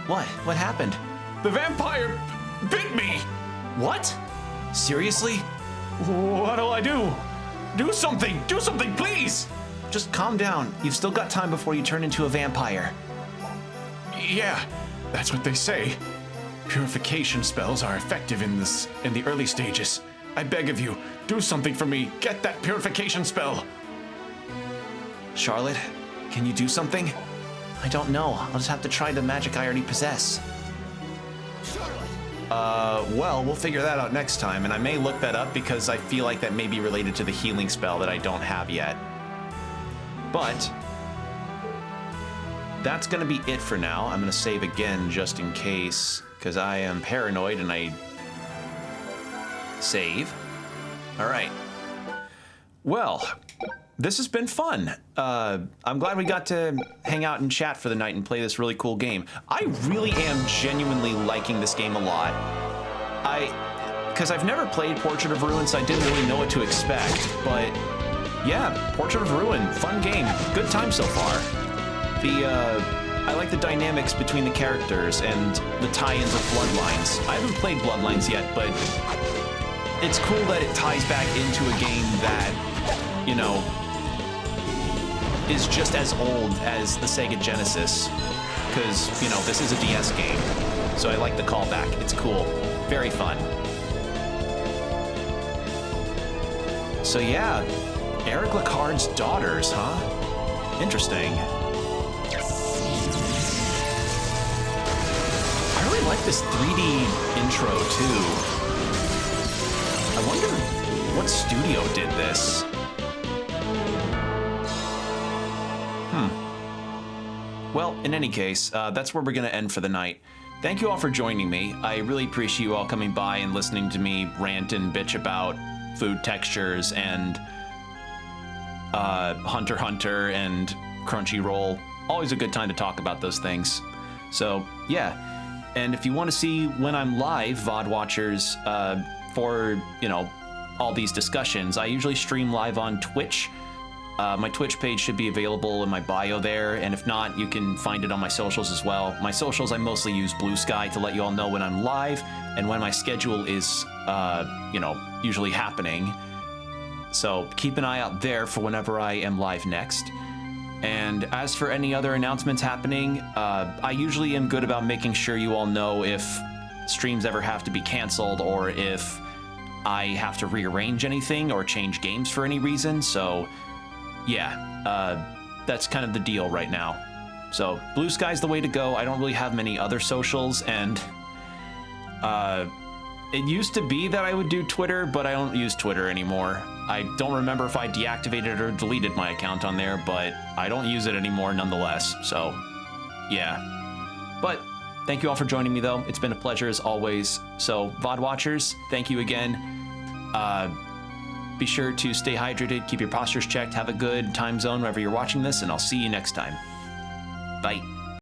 What? What happened? The vampire bit me! What? Seriously? What'll I do? Do something! Do something, please! Just calm down. You've still got time before you turn into a vampire. Yeah, that's what they say. Purification spells are effective in the early stages. I beg of you, do something for me. Get that purification spell. Charlotte, can you do something? I don't know. I'll just have to try the magic I already possess. Well, we'll figure that out next time, and I may look that up because I feel like that may be related to the healing spell that I don't have yet. But that's gonna be it for now. I'm gonna save again just in case, because I am paranoid and I save. All right. Well, this has been fun. I'm glad we got to hang out and chat for the night and play this really cool game. I really am genuinely liking this game a lot. because I've never played Portrait of Ruin, so I didn't really know what to expect. But yeah, Portrait of Ruin, fun game, good time so far. I like the dynamics between the characters and the tie-ins of Bloodlines. I haven't played Bloodlines yet, but it's cool that it ties back into a game that, you know, is just as old as the Sega Genesis. Because, you know, this is a DS game. So I like the callback. It's cool. Very fun. So yeah, Eric Lecard's daughters, huh? Interesting. I really like this 3D intro too. I wonder what studio did this. Well, in any case, that's where we're going to end for the night. Thank you all for joining me. I really appreciate you all coming by and listening to me rant and bitch about food textures and Hunter x Hunter and Crunchyroll. Always a good time to talk about those things. So, yeah. And if you want to see when I'm live, VOD watchers, for, you know, all these discussions, I usually stream live on Twitch. My Twitch page should be available in my bio there, and if not, you can find it on my socials as well. My socials, I mostly use Blue Sky to let you all know when I'm live and when my schedule is, you know, usually happening. So keep an eye out there for whenever I am live next. And as for any other announcements happening, I usually am good about making sure you all know if streams ever have to be canceled or if I have to rearrange anything or change games for any reason, so yeah, that's kind of the deal right now. So Blue Sky's the way to go. I don't really have many other socials, and it used to be that I would do Twitter, but I don't use Twitter anymore. I don't remember if I deactivated or deleted my account on there, but I don't use it anymore nonetheless, so yeah. But thank you all for joining me, though. It's been a pleasure as always. So VOD watchers, thank you again. Be sure to stay hydrated, keep your postures checked, have a good time zone wherever you're watching this, and I'll see you next time. Bye.